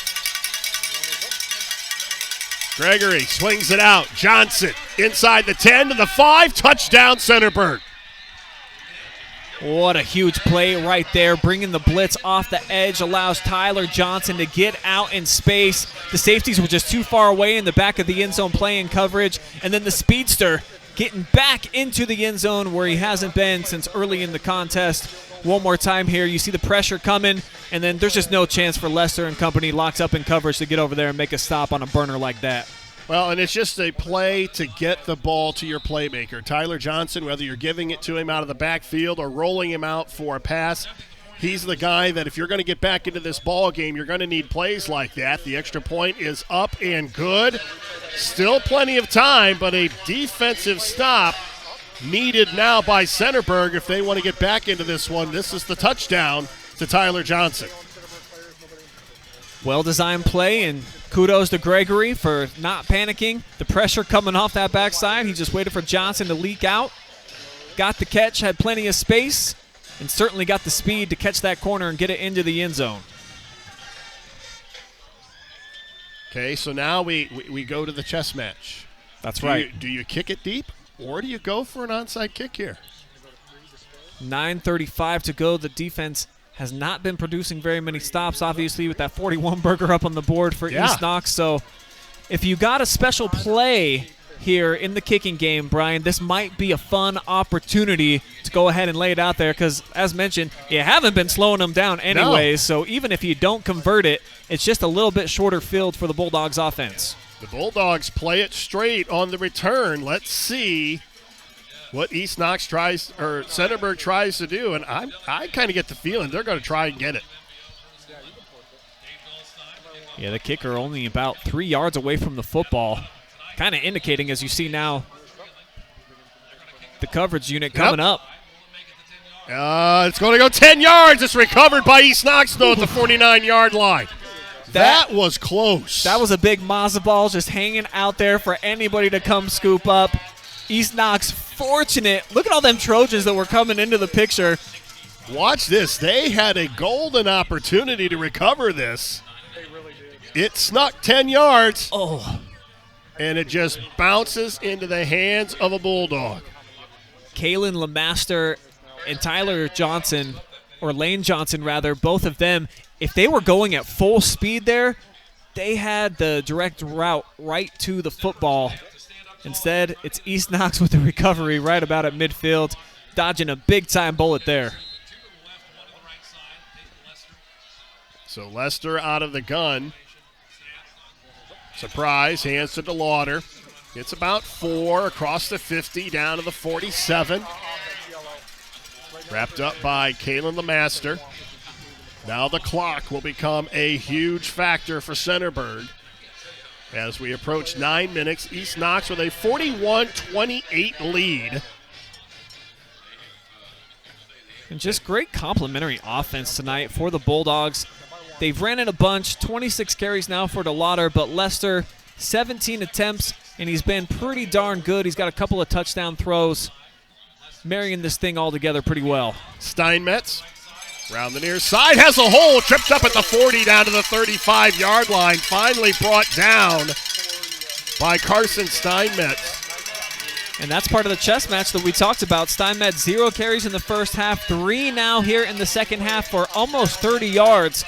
Gregory swings it out. Johnson inside the 10 to the 5. Touchdown, Centerburg. What a huge play right there. Bringing the blitz off the edge allows Tyler Johnson to get out in space. The safeties were just too far away in the back of the end zone playing coverage. And then the speedster getting back into the end zone where he hasn't been since early in the contest. One more time here. You see the pressure coming, and then there's just no chance for Lester and company locked up in coverage to get over there and make a stop on a burner like that. Well, and it's just a play to get the ball to your playmaker. Tyler Johnson, whether you're giving it to him out of the backfield or rolling him out for a pass, he's the guy that if you're going to get back into this ball game, you're going to need plays like that. The extra point is up and good. Still plenty of time, but a defensive stop needed now by Centerburg if they want to get back into this one. This is the touchdown to Tyler Johnson. Well-designed play, and kudos to Gregory for not panicking. The pressure coming off that backside. He just waited for Johnson to leak out. Got the catch, had plenty of space, and certainly got the speed to catch that corner and get it into the end zone. Okay, so now we go to the chess match. That's right. Do you kick it deep, or do you go for an onside kick here? 9:35 to go. The defense has not been producing very many stops, obviously, with that 41 burger up on the board for East Knox. So if you got a special play here in the kicking game, Brian, this might be a fun opportunity to go ahead and lay it out there because, as mentioned, you haven't been slowing them down anyways. So even if you don't convert it, it's just a little bit shorter field for the Bulldogs offense. The Bulldogs play it straight on the return. Let's see what East Knox tries, or Centerburg tries to do, and I kind of get the feeling they're going to try and get it. Yeah, the kicker only about 3 yards away from the football, kind of indicating, as you see now, the coverage unit coming up. It's going to go 10 yards. It's recovered by East Knox, though, at the 49-yard line. That was close. That was a big Mazza ball just hanging out there for anybody to come scoop up. East Knox fortunate. Look at all them Trojans that were coming into the picture. Watch this. They had a golden opportunity to recover this. It snuck 10 yards. Oh. And it just bounces into the hands of a Bulldog. Kalen LeMaster and Tyler Johnson or Lane Johnson rather, both of them, if they were going at full speed there, they had the direct route right to the football. Instead, it's East Knox with the recovery right about at midfield, dodging a big-time bullet there. So Lester out of the gun. Surprise, hands to DeLauder. It's about 4 across the 50, down to the 47. Wrapped up by Kalen LeMaster. Now the clock will become a huge factor for Centerburg. As we approach 9 minutes, East Knox with a 41-28 lead. And just great complimentary offense tonight for the Bulldogs. They've ran it a bunch, 26 carries now for DeLauder, but Lester, 17 attempts, and he's been pretty darn good. He's got a couple of touchdown throws, marrying this thing all together pretty well. Steinmetz, around the near side, has a hole, tripped up at the 40 down to the 35-yard line, finally brought down by Carson Steinmetz. And that's part of the chess match that we talked about. Steinmetz, 0 carries in the first half, 3 now here in the second half for almost 30 yards.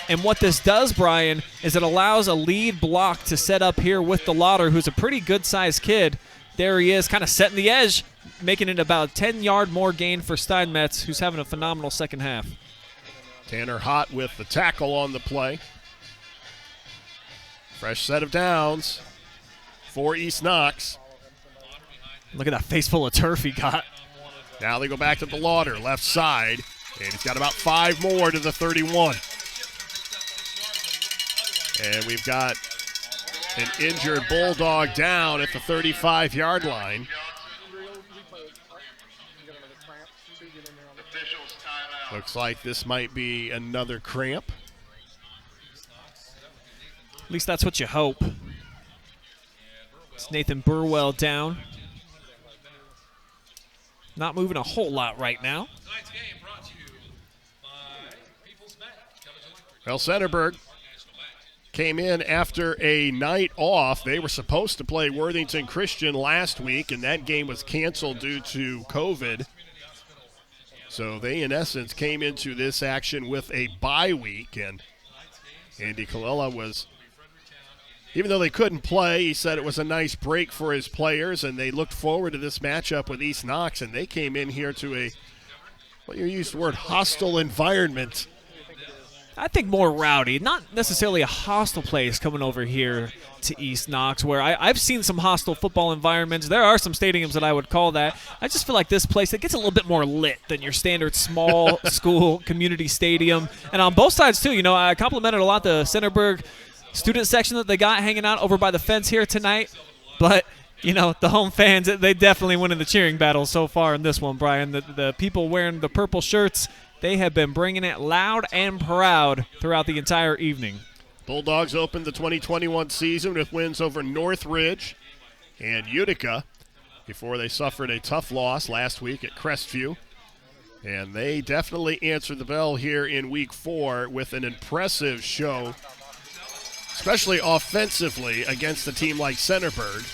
And what this does, Brian, is it allows a lead block to set up here with DeLauder, who's a pretty good-sized kid. There he is, kind of setting the edge, making it about 10-yard more gain for Steinmetz, who's having a phenomenal second half. Tanner Hott with the tackle on the play. Fresh set of downs for East Knox. Look at that face full of turf he got. Now they go back to DeLauder, left side, and he's got about 5 more to the 31. And we've got an injured Bulldog down at the 35-yard line. Looks like this might be another cramp. At least that's what you hope. It's Nathan Burwell down. Not moving a whole lot right now. Well, Centerburg came in after a night off. They were supposed to play Worthington Christian last week, and that game was canceled due to COVID. So they, in essence, came into this action with a bye week, and Andy Kalila was, even though they couldn't play, he said it was a nice break for his players, and they looked forward to this matchup with East Knox, and they came in here to a, well, you used the word hostile environment. I think more rowdy, not necessarily a hostile place coming over here to East Knox, where I've seen some hostile football environments. There are some stadiums that I would call that. I just feel like this place, it gets a little bit more lit than your standard small school community stadium. And on both sides, too, you know, I complimented a lot the Centerburg student section that they got hanging out over by the fence here tonight. But, you know, the home fans, they definitely win in the cheering battle so far in this one, Brian. The people wearing the purple shirts, they have been bringing it loud and proud throughout the entire evening. Bulldogs opened the 2021 season with wins over Northridge and Utica before they suffered a tough loss last week at Crestview. And they definitely answered the bell here in Week 4 with an impressive show, especially offensively against a team like Centerburg.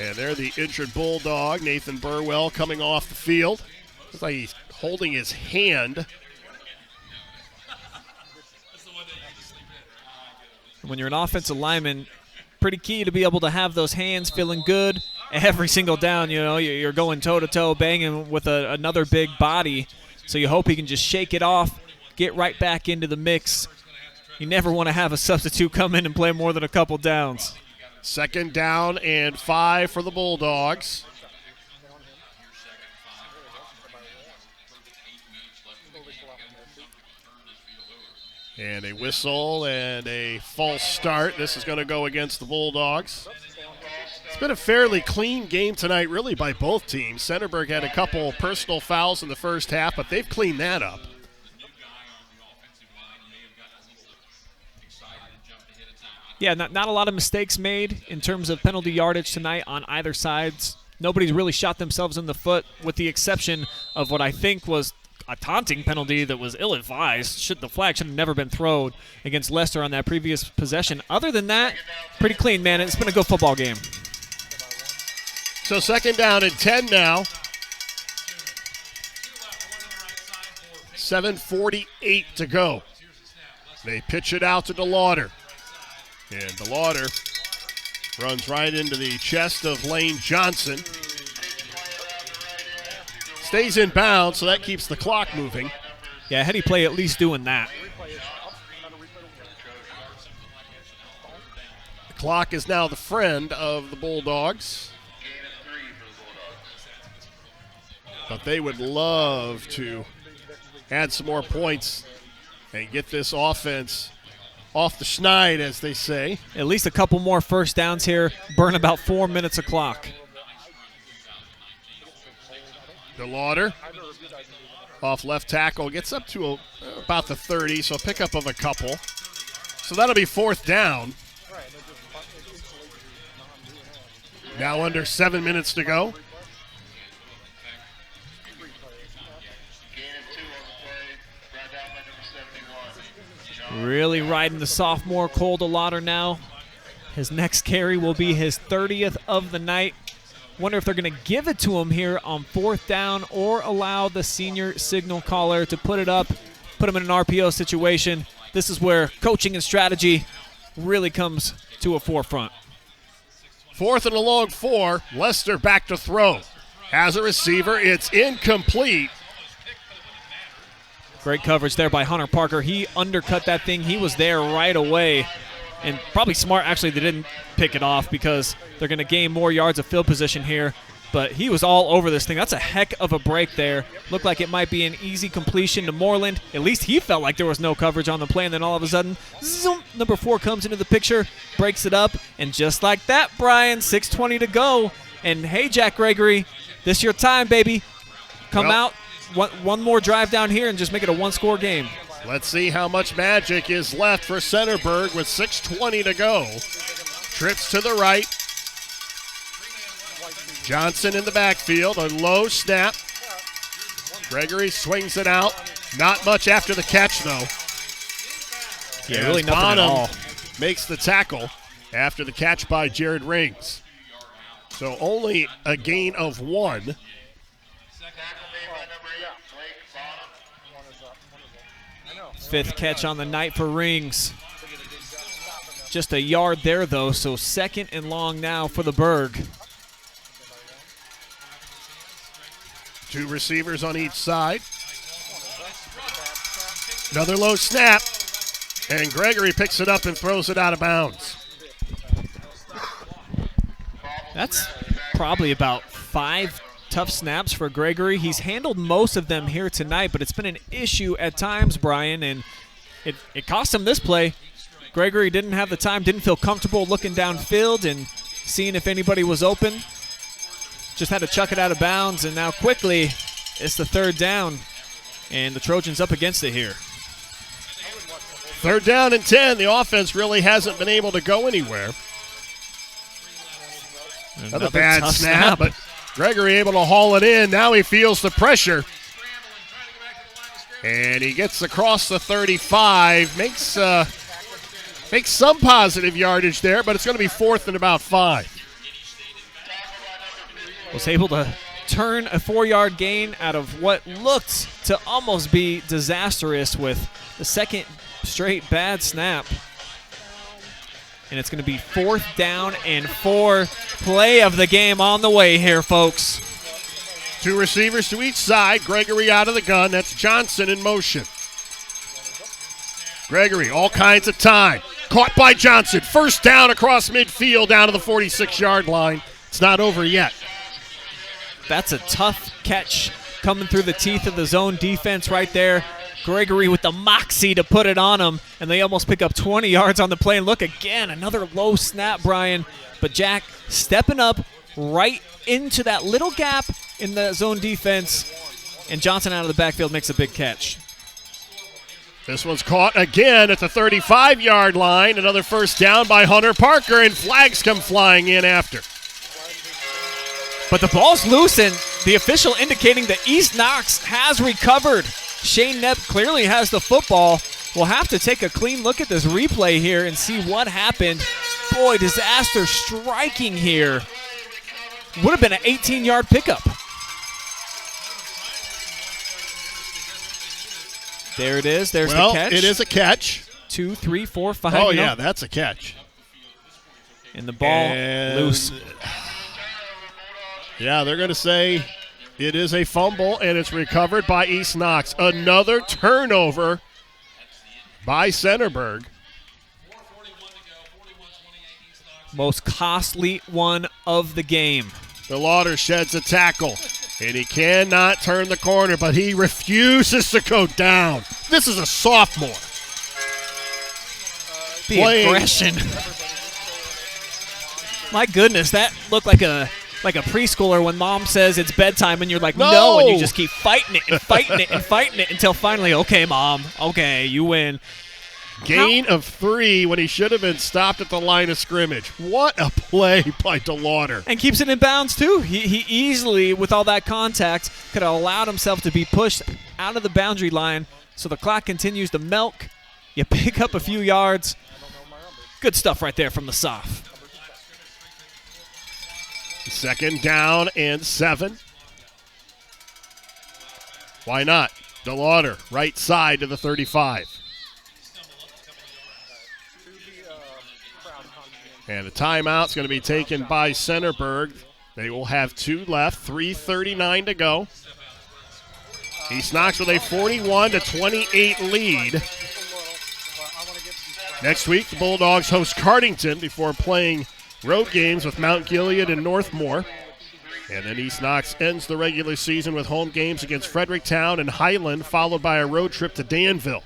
And they're the injured Bulldog, Nathan Burwell, coming off the field. Looks like he's holding his hand. When you're an offensive lineman, pretty key to be able to have those hands feeling good every single down. You know, you're going toe-to-toe, banging with another big body. So you hope he can just shake it off, get right back into the mix. You never want to have a substitute come in and play more than a couple downs. 2nd down and 5 for the Bulldogs. And a whistle and a false start. This is going to go against the Bulldogs. It's been a fairly clean game tonight, really, by both teams. Centerburg had a couple personal fouls in the first half, but they've cleaned that up. Yeah, not a lot of mistakes made in terms of penalty yardage tonight on either sides. Nobody's really shot themselves in the foot, with the exception of what I think was a taunting penalty that was ill-advised. The flag should have never been thrown against Leicester on that previous possession. Other than that, pretty clean, man. It's been a good football game. So 2nd down and 10 now. 7:48 to go. They pitch it out to DeLauder. And DeLauder runs right into the chest of Lane Johnson. Stays in bounds, so that keeps the clock moving. Yeah, heady play at least doing that. The clock is now the friend of the Bulldogs. But they would love to add some more points and get this offense off the schneid, as they say. At least a couple more first downs here. Burn about 4 minutes of clock. DeLauder off left tackle, gets up to about the 30, so a pickup of a couple. So that'll be fourth down. Now under 7 minutes to go. Really riding the sophomore Cole DeLauder now. His next carry will be his 30th of the night. Wonder if they're going to give it to him here on fourth down or allow the senior signal caller to put it up, put him in an RPO situation. This is where coaching and strategy really comes to a forefront. Fourth and a long 4. Lester back to throw. Has a receiver. It's incomplete. Great coverage there by Hunter Parker. He undercut that thing. He was there right away. And probably smart, actually, they didn't pick it off because they're going to gain more yards of field position here. But he was all over this thing. That's a heck of a break there. Looked like it might be an easy completion to Moreland. At least he felt like there was no coverage on the play. And then all of a sudden, zoom, number 4 comes into the picture, breaks it up. And just like that, Brian, 6:20 to go. And hey, Jack Gregory, this your time, baby. Come out. One more drive down here and just make it a one-score game. Let's see how much magic is left for Centerburg with 6:20 to go. Trips to the right. Johnson in the backfield, a low snap. Gregory swings it out. Not much after the catch, though. Yeah, really nothing at all. Makes the tackle after the catch by Jared Rings. So only a gain of 1. Fifth catch on the night for Rings. Just a yard there, though, so second and long now for the Berg. 2 receivers on each side. Another low snap, and Gregory picks it up and throws it out of bounds. That's probably about 5 tough snaps for Gregory. He's handled most of them here tonight, but it's been an issue at times, Brian, and it cost him this play. Gregory didn't have the time, didn't feel comfortable looking downfield and seeing if anybody was open. Just had to chuck it out of bounds, and now quickly it's the 3rd down, and the Trojans up against it here. 3rd down and 10. The offense really hasn't been able to go anywhere. Another bad snap, but Gregory able to haul it in. Now he feels the pressure. And he gets across the 35. Makes some positive yardage there, but it's going to be 4th and about 5. Was able to turn a 4-yard gain out of what looked to almost be disastrous with the second straight bad snap. And it's going to be 4th down and 4. Play of the game on the way here, folks. 2 receivers to each side. Gregory out of the gun. That's Johnson in motion. Gregory, all kinds of time. Caught by Johnson. First down across midfield down to the 46-yard line. It's not over yet. That's a tough catch coming through the teeth of the zone defense right there. Gregory with the moxie to put it on him, and they almost pick up 20 yards on the play. And look again, another low snap, Brian. But Jack stepping up right into that little gap in the zone defense, and Johnson out of the backfield makes a big catch. This one's caught again at the 35-yard line. Another first down by Hunter Parker, and flags come flying in after. But the ball's loose, and the official indicating that East Knox has recovered. Shane Knepp clearly has the football. We'll have to take a clean look at this replay here and see what happened. Boy, disaster striking here. Would have been an 18-yard pickup. There it is. There's well, the catch. It is a catch. 2, 3, 4, 5. Oh, yeah, that's a catch. And the ball loose. Yeah, they're going to say it is a fumble, and it's recovered by East Knox. Another turnover by Centerburg. Most costly one of the game. DeLauder sheds a tackle, and he cannot turn the corner, but he refuses to go down. This is a sophomore. The aggression. My goodness, that looked like a preschooler when mom says it's bedtime and you're like, no, and you just keep fighting it and fighting it and fighting it until finally, okay, mom, okay, you win. Gain of 3 when he should have been stopped at the line of scrimmage. What a play by DeLauder. And keeps it in bounds, too. He easily, with all that contact, could have allowed himself to be pushed out of the boundary line, so the clock continues to milk. You pick up a few yards. Good stuff right there from the Soph. 2nd down and 7. Why not? DeLauder, right side to the 35. And the timeout's going to be taken by Centerburg. They will have 2 left, 3:39 to go. East Knox with a 41-28 lead. Next week, the Bulldogs host Cardington before playing road games with Mount Gilead and Northmore. And then East Knox ends the regular season with home games against Fredericktown and Highland, followed by a road trip to Danville.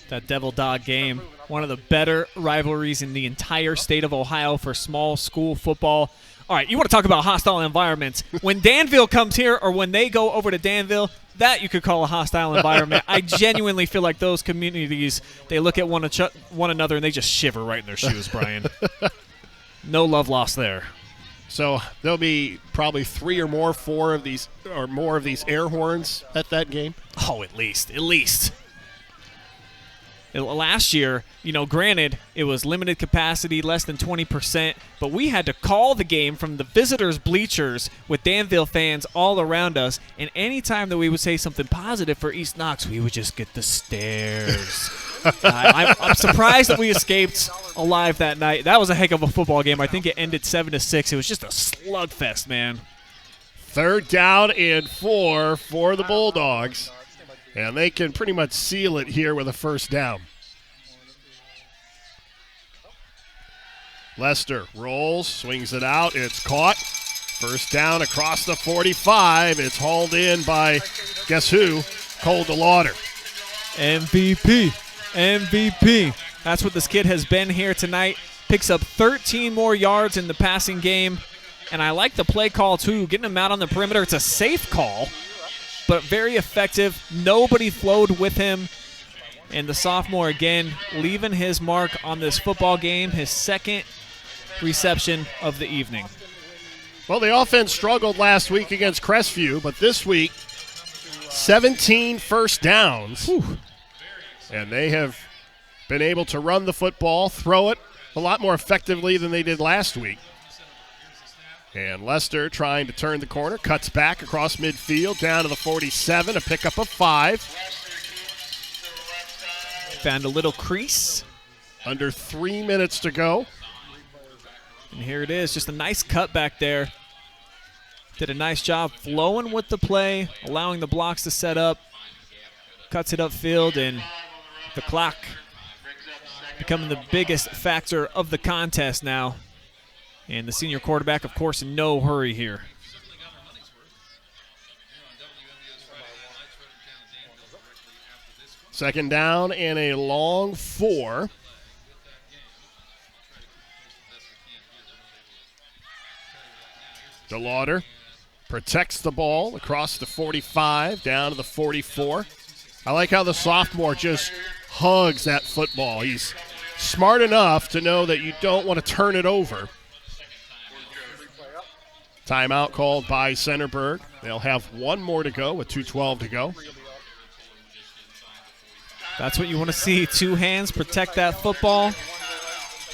That Devil Dog game, one of the better rivalries in the entire state of Ohio for small school football. All right, you want to talk about hostile environments. When Danville comes here or when they go over to Danville, that you could call a hostile environment. I genuinely feel like those communities, they look at one another and they just shiver right in their shoes, Brian. No love lost there. So there'll be probably 3 or more, 4 of these air horns at that game. Oh, at least. Last year, granted, it was limited capacity, less than 20%, but we had to call the game from the visitors' bleachers with Danville fans all around us, and any time that we would say something positive for East Knox, we would just get the stares. I'm surprised that we escaped alive that night. That was a heck of a football game. I think it ended 7-6. It was just a slugfest, man. 3rd down and 4 for the Bulldogs. And they can pretty much seal it here with a 1st down. Lester rolls, swings it out. It's caught. 1st down across the 45. It's hauled in by, guess who? Cole DeLauder. MVP. That's what this kid has been here tonight. Picks up 13 more yards in the passing game. And I like the play call, too, getting him out on the perimeter. It's a safe call, but very effective. Nobody flowed with him. And the sophomore, again, leaving his mark on this football game, his 2nd reception of the evening. Well, the offense struggled last week against Crestview, but this week, 17 first downs. Whew. And they have been able to run the football, throw it a lot more effectively than they did last week. And Lester trying to turn the corner, cuts back across midfield, down to the 47, a pickup of 5. Found a little crease. Under 3 minutes to go. And here it is, just a nice cut back there. Did a nice job flowing with the play, allowing the blocks to set up. Cuts it upfield, and the clock becoming the biggest factor of the contest now. And the senior quarterback, of course, in no hurry here. Second down and a long 4. DeLauder protects the ball across the 45, down to the 44. I like how the sophomore just hugs that football. He's smart enough to know that you don't want to turn it over. Timeout called by Centerburg. They'll have 1 more to go with 2:12 to go. That's what you want to see. 2 hands, protect that football.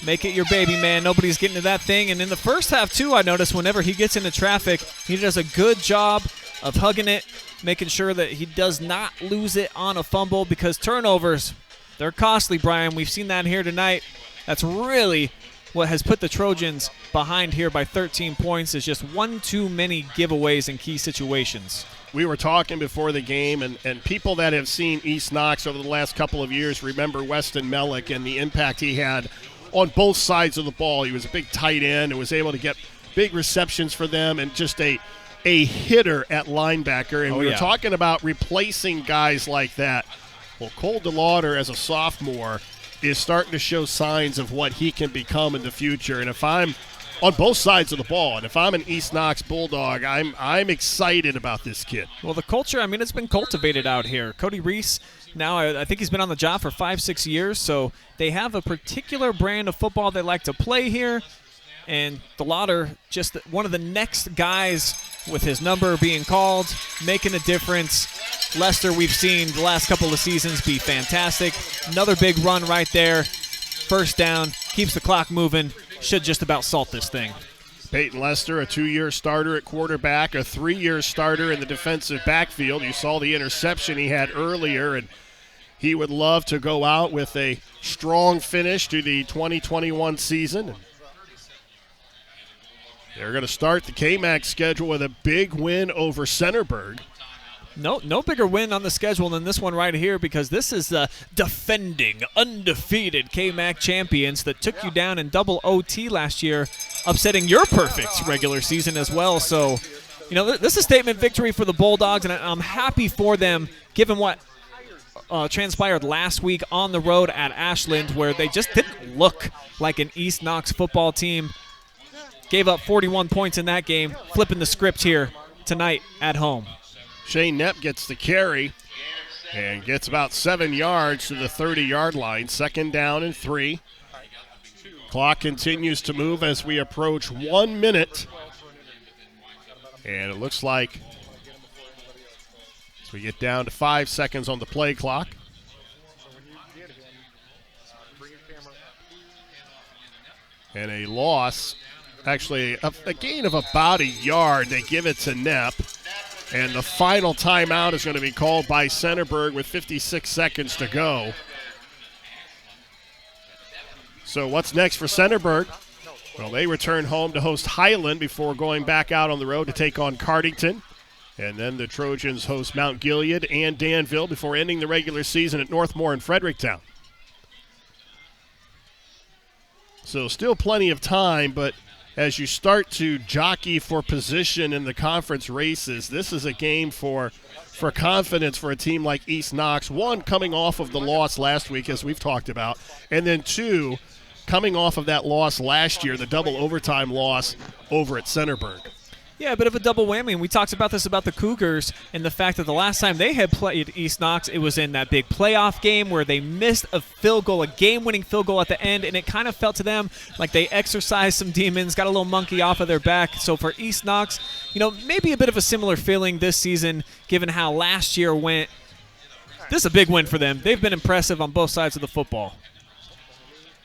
Make it your baby, man. Nobody's getting to that thing. And in the first half, too, I noticed whenever he gets into traffic, he does a good job of hugging it, making sure that he does not lose it on a fumble, because turnovers, they're costly, Brian. We've seen that here tonight. That's really what has put the Trojans behind here by 13 points, is just one too many giveaways in key situations. We were talking before the game, and people that have seen East Knox over the last couple of years remember Weston Mellick and the impact he had on both sides of the ball. He was a big tight end and was able to get big receptions for them, and just a hitter at linebacker. And we were talking about replacing guys like that. Well, Cole DeLauder, as a sophomore, is starting to show signs of what he can become in the future. And if I'm on both sides of the ball, and if I'm an East Knox Bulldog, I'm excited about this kid. Well, the culture, I mean, it's been cultivated out here. Cody Reese, now I think he's been on the job for 5-6 years, so they have a particular brand of football they like to play here. And DeLauder, just one of the next guys with his number being called, making a difference. Lester, we've seen the last couple of seasons be fantastic. Another big run right there. First down, keeps the clock moving. Should just about salt this thing. Peyton Lester, a 2-year starter at quarterback, a 3-year starter in the defensive backfield. You saw the interception he had earlier, and he would love to go out with a strong finish to the 2021 season. They're going to start the KMAC schedule with a big win over Centerburg. No bigger win on the schedule than this one right here, because this is the defending, undefeated KMAC champions that took you down in double OT last year, upsetting your perfect regular season as well. So, you know, this is a statement victory for the Bulldogs, and I'm happy for them, given what transpired last week on the road at Ashland, where they just didn't look like an East Knox football team. Gave up 41 points in that game, flipping the script here tonight at home. Shane Knepp gets the carry and gets about 7 yards to the 30-yard line. 2nd down and 3. Clock continues to move as we approach 1 minute. And it looks like as we get down to 5 seconds on the play clock. And a loss. Actually, a gain of about a yard. They give it to Knepp. And the final timeout is going to be called by Centerburg with 56 seconds to go. So what's next for Centerburg? Well, they return home to host Highland before going back out on the road to take on Cardington. And then the Trojans host Mount Gilead and Danville before ending the regular season at Northmore and Fredericktown. So still plenty of time, but as you start to jockey for position in the conference races, this is a game for confidence for a team like East Knox. 1, coming off of the loss last week, as we've talked about, and then 2, coming off of that loss last year, the double overtime loss over at Centerburg. Yeah, a bit of a double whammy, and we talked about this about the Cougars and the fact that the last time they had played East Knox, it was in that big playoff game where they missed a field goal, a game-winning field goal at the end, and it kind of felt to them like they exercised some demons, got a little monkey off of their back. So for East Knox, you know, maybe a bit of a similar feeling this season, given how last year went. This is a big win for them. They've been impressive on both sides of the football.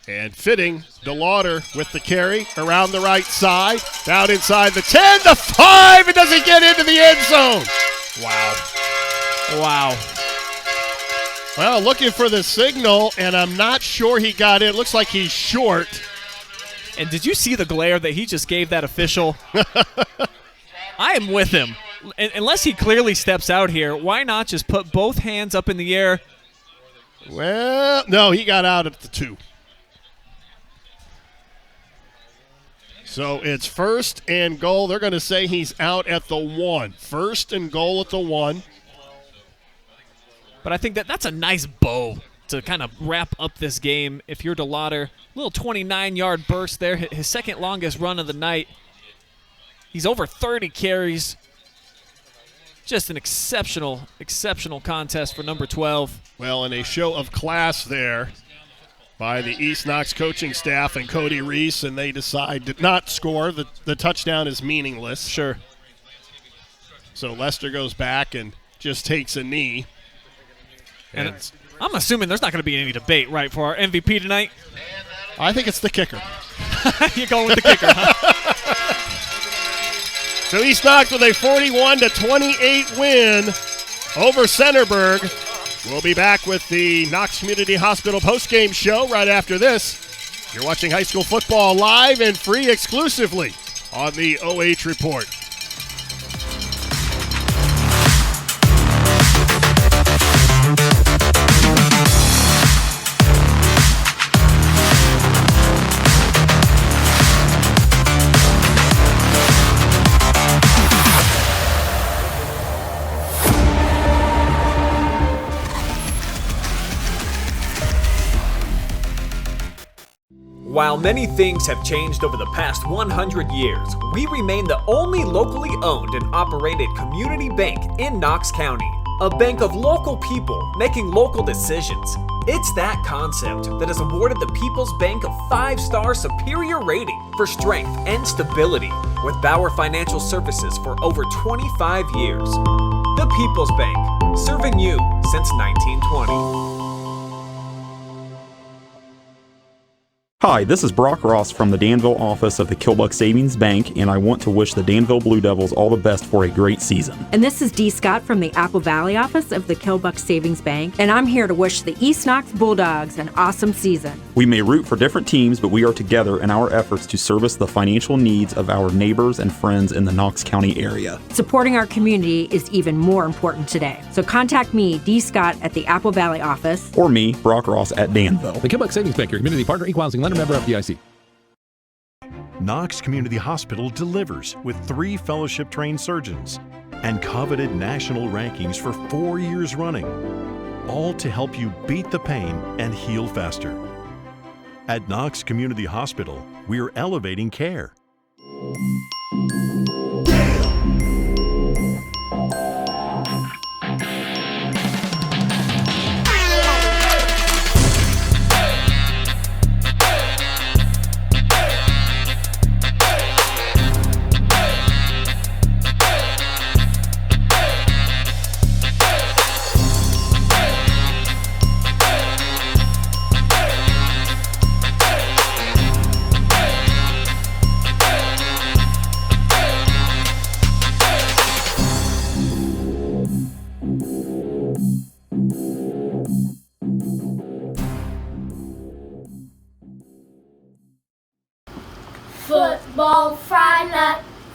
And fitting, DeLauder with the carry around the right side, down inside the 10, the 5, it doesn't get into the end zone. Wow. Well, looking for the signal, and I'm not sure he got in. Looks like he's short. And did you see the glare that he just gave that official? I am with him. Unless he clearly steps out here, why not just put both hands up in the air? Well, no, he got out at the 2. So it's 1st and goal. They're going to say he's out at the 1. 1st and goal at the 1. But I think that's a nice bow to kind of wrap up this game. If you're DeLauder, little 29-yard burst there, his second longest run of the night. He's over 30 carries. Just an exceptional contest for number 12. Well, and a show of class there by the East Knox coaching staff and Cody Reese, and they decide to not score. The touchdown is meaningless. Sure. So Lester goes back and just takes a knee. And I'm assuming there's not going to be any debate, right, for our MVP tonight? I think it's the kicker. You're going with the kicker, huh? So East Knox with a 41-28 win over Centerburg. We'll be back with the Knox Community Hospital postgame show right after this. You're watching high school football live and free exclusively on the OH Report. While many things have changed over the past 100 years, we remain the only locally owned and operated community bank in Knox County. A bank of local people making local decisions. It's that concept that has awarded the People's Bank a 5-star superior rating for strength and stability with Bauer Financial Services for over 25 years. The People's Bank, serving you since 1920. Hi, this is Brock Ross from the Danville office of the Killbuck Savings Bank, and I want to wish the Danville Blue Devils all the best for a great season. And this is Dee Scott from the Apple Valley office of the Killbuck Savings Bank, and I'm here to wish the East Knox Bulldogs an awesome season. We may root for different teams, but we are together in our efforts to service the financial needs of our neighbors and friends in the Knox County area. Supporting our community is even more important today. So contact me, Dee Scott, at the Apple Valley office. Or me, Brock Ross, at Danville. The Killbuck Savings Bank, your community partner, equal housing lender, member FDIC. Knox Community Hospital delivers with 3 fellowship-trained surgeons and coveted national rankings for 4 years running, all to help you beat the pain and heal faster. At Knox Community Hospital, we're elevating care.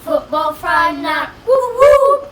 Football Friday night, woo woo!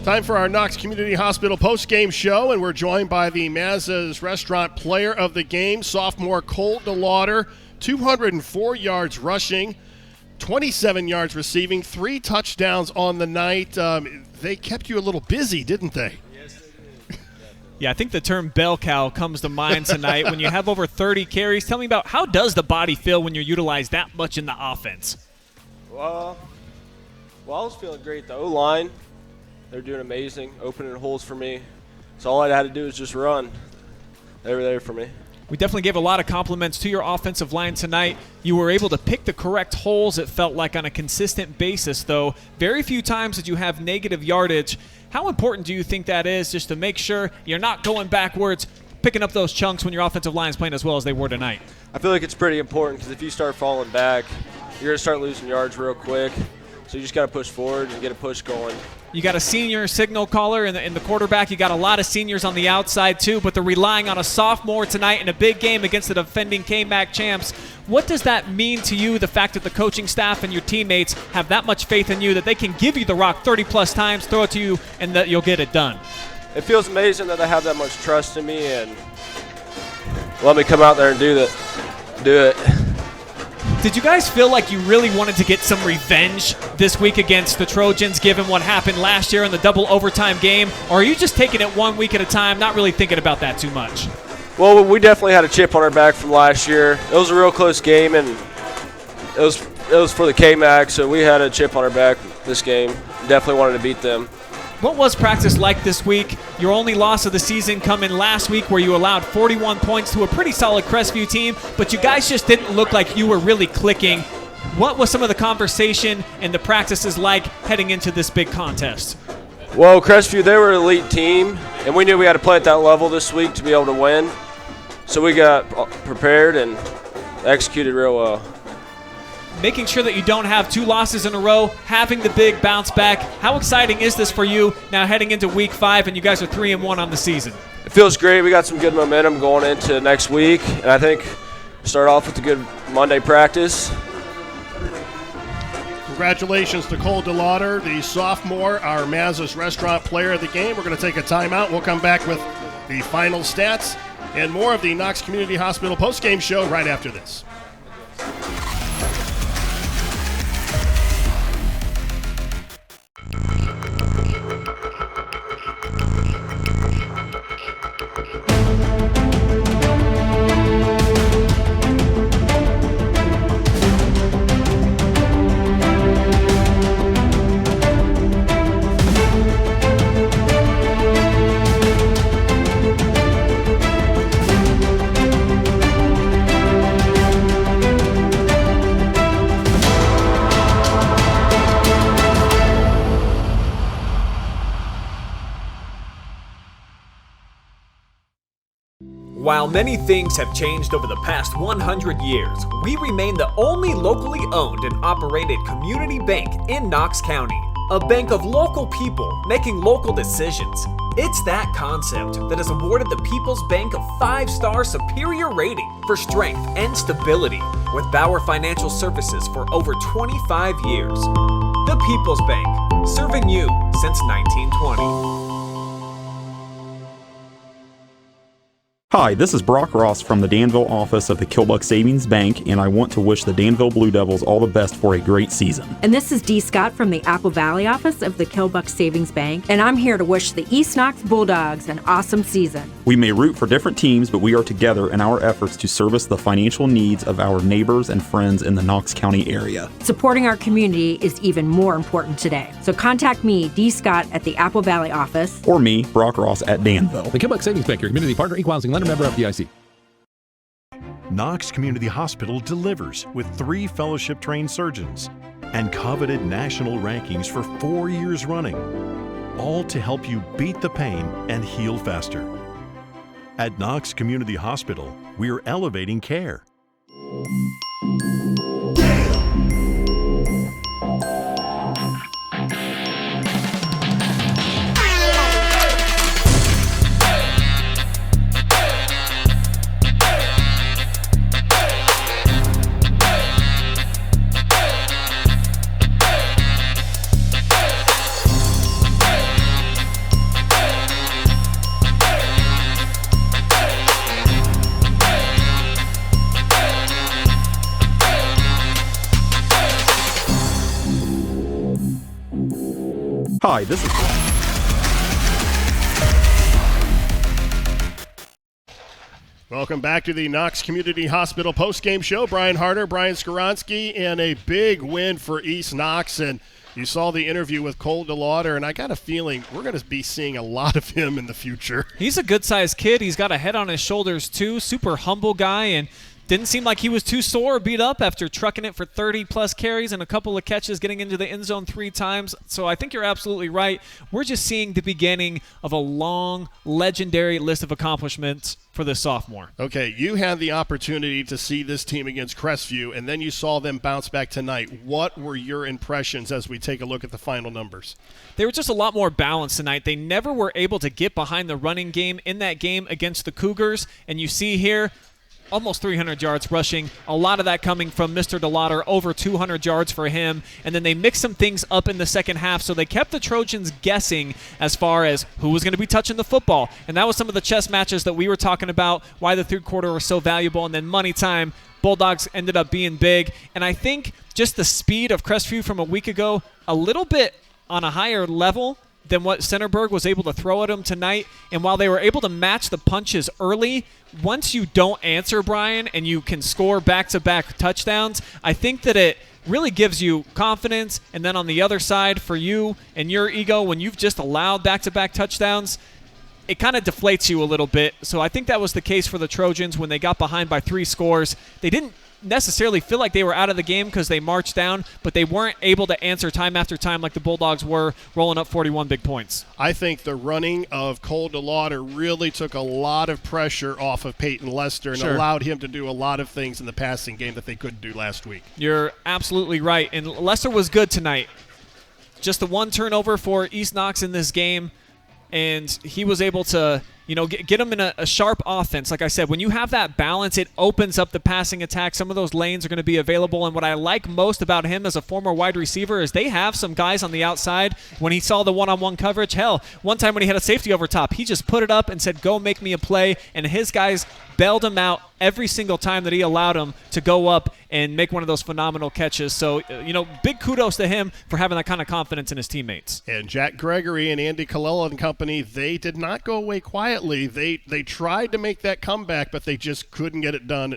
Time for our Knox Community Hospital post-game show, and we're joined by the Mazza's Restaurant Player of the Game, sophomore Cole DeLauder, 204 yards rushing, 27 yards receiving, 3 touchdowns on the night. They kept you a little busy, didn't they? Yes, they did. Yeah, I think the term bell cow comes to mind tonight. When you have over 30 carries, tell me about how does the body feel when you're utilized that much in the offense? Well, I was feeling great. The O-line, they're doing amazing, opening holes for me. So all I had to do was just run. They were there for me. We definitely gave a lot of compliments to your offensive line tonight. You were able to pick the correct holes, it felt like, on a consistent basis, though. Very few times did you have negative yardage. How important do you think that is, just to make sure you're not going backwards, picking up those chunks when your offensive line is playing as well as they were tonight? I feel like it's pretty important because if you start falling back, you're going to start losing yards real quick. So you just got to push forward and get a push going. You got a senior signal caller in the quarterback. You got a lot of seniors on the outside too, but they're relying on a sophomore tonight in a big game against the defending KMAC champs. What does that mean to you, the fact that the coaching staff and your teammates have that much faith in you that they can give you the rock 30-plus times, throw it to you, and that you'll get it done? It feels amazing that they have that much trust in me and let me come out there and do it. Did you guys feel like you really wanted to get some revenge this week against the Trojans, given what happened last year in the double overtime game? Or are you just taking it 1 week at a time, not really thinking about that too much? Well, we definitely had a chip on our back from last year. It was a real close game, and it was for the KMAC, so we had a chip on our back this game. Definitely wanted to beat them. What was practice like this week? Your only loss of the season coming last week where you allowed 41 points to a pretty solid Crestview team, but you guys just didn't look like you were really clicking. What was some of the conversation and the practices like heading into this big contest? Well, Crestview, they were an elite team, and we knew we had to play at that level this week to be able to win. So we got prepared and executed real well. Making sure that you don't have 2 losses in a row, having the big bounce back. How exciting is this for you now heading into week 5 and you guys are 3-1 on the season? It feels great. We got some good momentum going into next week, and I think start off with a good Monday practice. Congratulations to Cole DeLauder, the sophomore, our Mazza's Restaurant Player of the Game. We're going to take a timeout. We'll come back with the final stats and more of the Knox Community Hospital postgame show right after this. While many things have changed over the past 100 years, we remain the only locally owned and operated community bank in Knox County. A bank of local people making local decisions. It's that concept that has awarded the People's Bank a 5-star superior rating for strength and stability with Bauer Financial Services for over 25 years. The People's Bank, serving you since 1920. Hi, this is Brock Ross from the Danville office of the Killbuck Savings Bank, and I want to wish the Danville Blue Devils all the best for a great season. And this is Dee Scott from the Apple Valley office of the Killbuck Savings Bank, and I'm here to wish the East Knox Bulldogs an awesome season. We may root for different teams, but we are together in our efforts to service the financial needs of our neighbors and friends in the Knox County area. Supporting our community is even more important today. So contact me, Dee Scott, at the Apple Valley office. Or me, Brock Ross, at Danville. The Killbuck Savings Bank, your community partner, equal housing lender, member FDIC. Knox Community Hospital delivers with 3 fellowship-trained surgeons and coveted national rankings for 4 years running, all to help you beat the pain and heal faster. At Knox Community Hospital, we're elevating care. Hi, this is... Welcome back to the Knox Community Hospital postgame show. Brian Harder, Brian Skoronsky, and a big win for East Knox. And you saw the interview with Cole DeLauder, and I got a feeling we're going to be seeing a lot of him in the future. He's a good-sized kid. He's got a head on his shoulders, too. Super humble guy, and didn't seem like he was too sore or beat up after trucking it for 30-plus carries and a couple of catches, getting into the end zone 3 times. So I think you're absolutely right. We're just seeing the beginning of a long, legendary list of accomplishments for this sophomore. Okay, you had the opportunity to see this team against Crestview, and then you saw them bounce back tonight. What were your impressions as we take a look at the final numbers? They were just a lot more balanced tonight. They never were able to get behind the running game in that game against the Cougars, and you see here, almost 300 yards rushing, a lot of that coming from Mr. DeLauder, over 200 yards for him. And then they mixed some things up in the second half, so they kept the Trojans guessing as far as who was going to be touching the football. And that was some of the chess matches that we were talking about, why the third quarter was so valuable. And then money time, Bulldogs ended up being big. And I think just the speed of Crestview from a week ago, a little bit on a higher level than what Centerburg was able to throw at them tonight. And while they were able to match the punches early, once you don't answer, Brian, and you can score back-to-back touchdowns, I think that it really gives you confidence. And then on the other side, for you and your ego, when you've just allowed back-to-back touchdowns, it kind of deflates you a little bit. So I think that was the case for the Trojans when they got behind by 3 scores. They didn't necessarily feel like they were out of the game because they marched down, but they weren't able to answer time after time like the Bulldogs were, rolling up 41 big points. I think the running of Cole DeLauder really took a lot of pressure off of Peyton Lester and allowed him to do a lot of things in the passing game that they couldn't do last week. You're absolutely right, and Lester was good tonight. Just the 1 turnover for East Knox in this game, and he was able to get them in a sharp offense. Like I said, when you have that balance, it opens up the passing attack. Some of those lanes are going to be available, and what I like most about him as a former wide receiver is they have some guys on the outside. When he saw the one-on-one coverage, hell, one time when he had a safety over top, he just put it up and said, go make me a play, and his guys bailed him out every single time that he allowed him to go up and make one of those phenomenal catches. So, big kudos to him for having that kind of confidence in his teammates. And Jack Gregory and Andy Colella and company, they did not go away quietly. They tried to make that comeback, but they just couldn't get it done.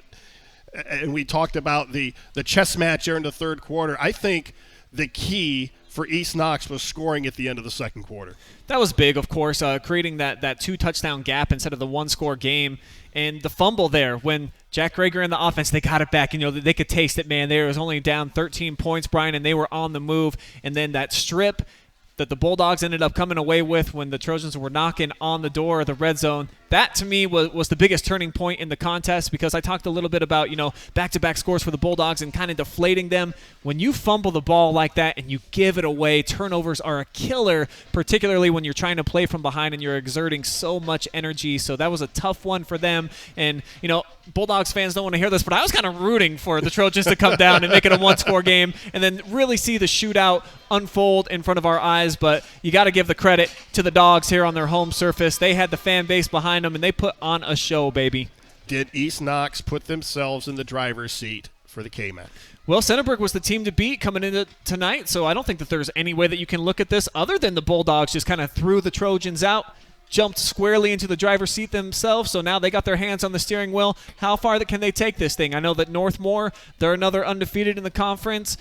And we talked about the chess match there in the third quarter. I think the key for East Knox was scoring at the end of the second quarter. That was big, of course, creating that 2-touchdown gap instead of the 1-score game. And the fumble there, when Jack Gregory and the offense, they got it back. They could taste it, man. They was only down 13 points, Brian, and they were on the move. And then that strip that the Bulldogs ended up coming away with when the Trojans were knocking on the door of the red zone, that to me was the biggest turning point in the contest, because I talked a little bit about, back-to-back scores for the Bulldogs and kind of deflating them. When you fumble the ball like that and you give it away, turnovers are a killer, particularly when you're trying to play from behind and you're exerting so much energy. So that was a tough one for them. And, Bulldogs fans don't want to hear this, but I was kind of rooting for the Trojans to come down and make it a 1-score game and then really see the shootout unfold in front of our eyes. But you got to give the credit to the Dogs here on their home surface. They had the fan base behind them, and they put on a show, baby. Did East Knox put themselves in the driver's seat for the KMAC? Well, Centerburg was the team to beat coming into tonight, so I don't think that there's any way that you can look at this other than the Bulldogs just kind of threw the Trojans out, jumped squarely into the driver's seat themselves, so now they got their hands on the steering wheel. How far can they take this thing? I know that Northmore, they're another undefeated in the conference.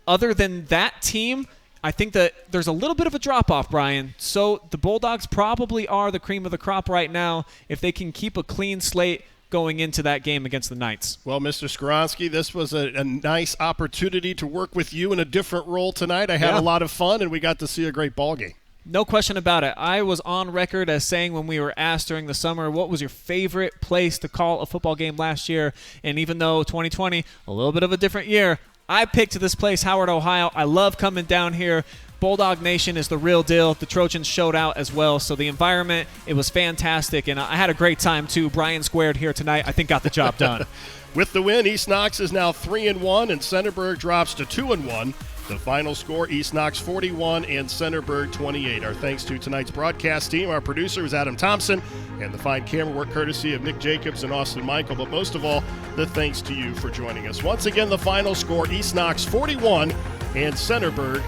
Other than that team, I think that there's a little bit of a drop-off, Brian. So the Bulldogs probably are the cream of the crop right now if they can keep a clean slate going into that game against the Knights. Well, Mr. Skoronsky, this was a nice opportunity to work with you in a different role tonight. I had a lot of fun, and we got to see a great ball game. No question about it. I was on record as saying when we were asked during the summer, what was your favorite place to call a football game last year? And even though 2020, a little bit of a different year, I picked this place, Howard, Ohio. I love coming down here. Bulldog Nation is the real deal. The Trojans showed out as well. So the environment, it was fantastic. And I had a great time, too. Brian squared here tonight. I think got the job done. With the win, East Knox is now 3-1, and Centerburg drops to 2-1. The final score, East Knox 41 and Centerburg 28. Our thanks to tonight's broadcast team. Our producer is Adam Thompson, and the fine camera work courtesy of Nick Jacobs and Austin Michael. But most of all, the thanks to you for joining us. Once again, the final score, East Knox 41 and Centerburg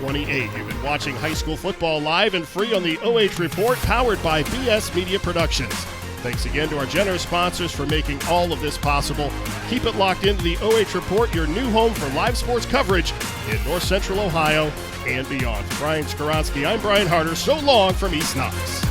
28. You've been watching high school football live and free on the OH Report, powered by BS Media Productions. Thanks again to our generous sponsors for making all of this possible. Keep it locked into the OH Report, your new home for live sports coverage in North Central Ohio and beyond. For Brian Skoronsky, I'm Brian Harder. So long from East Knox.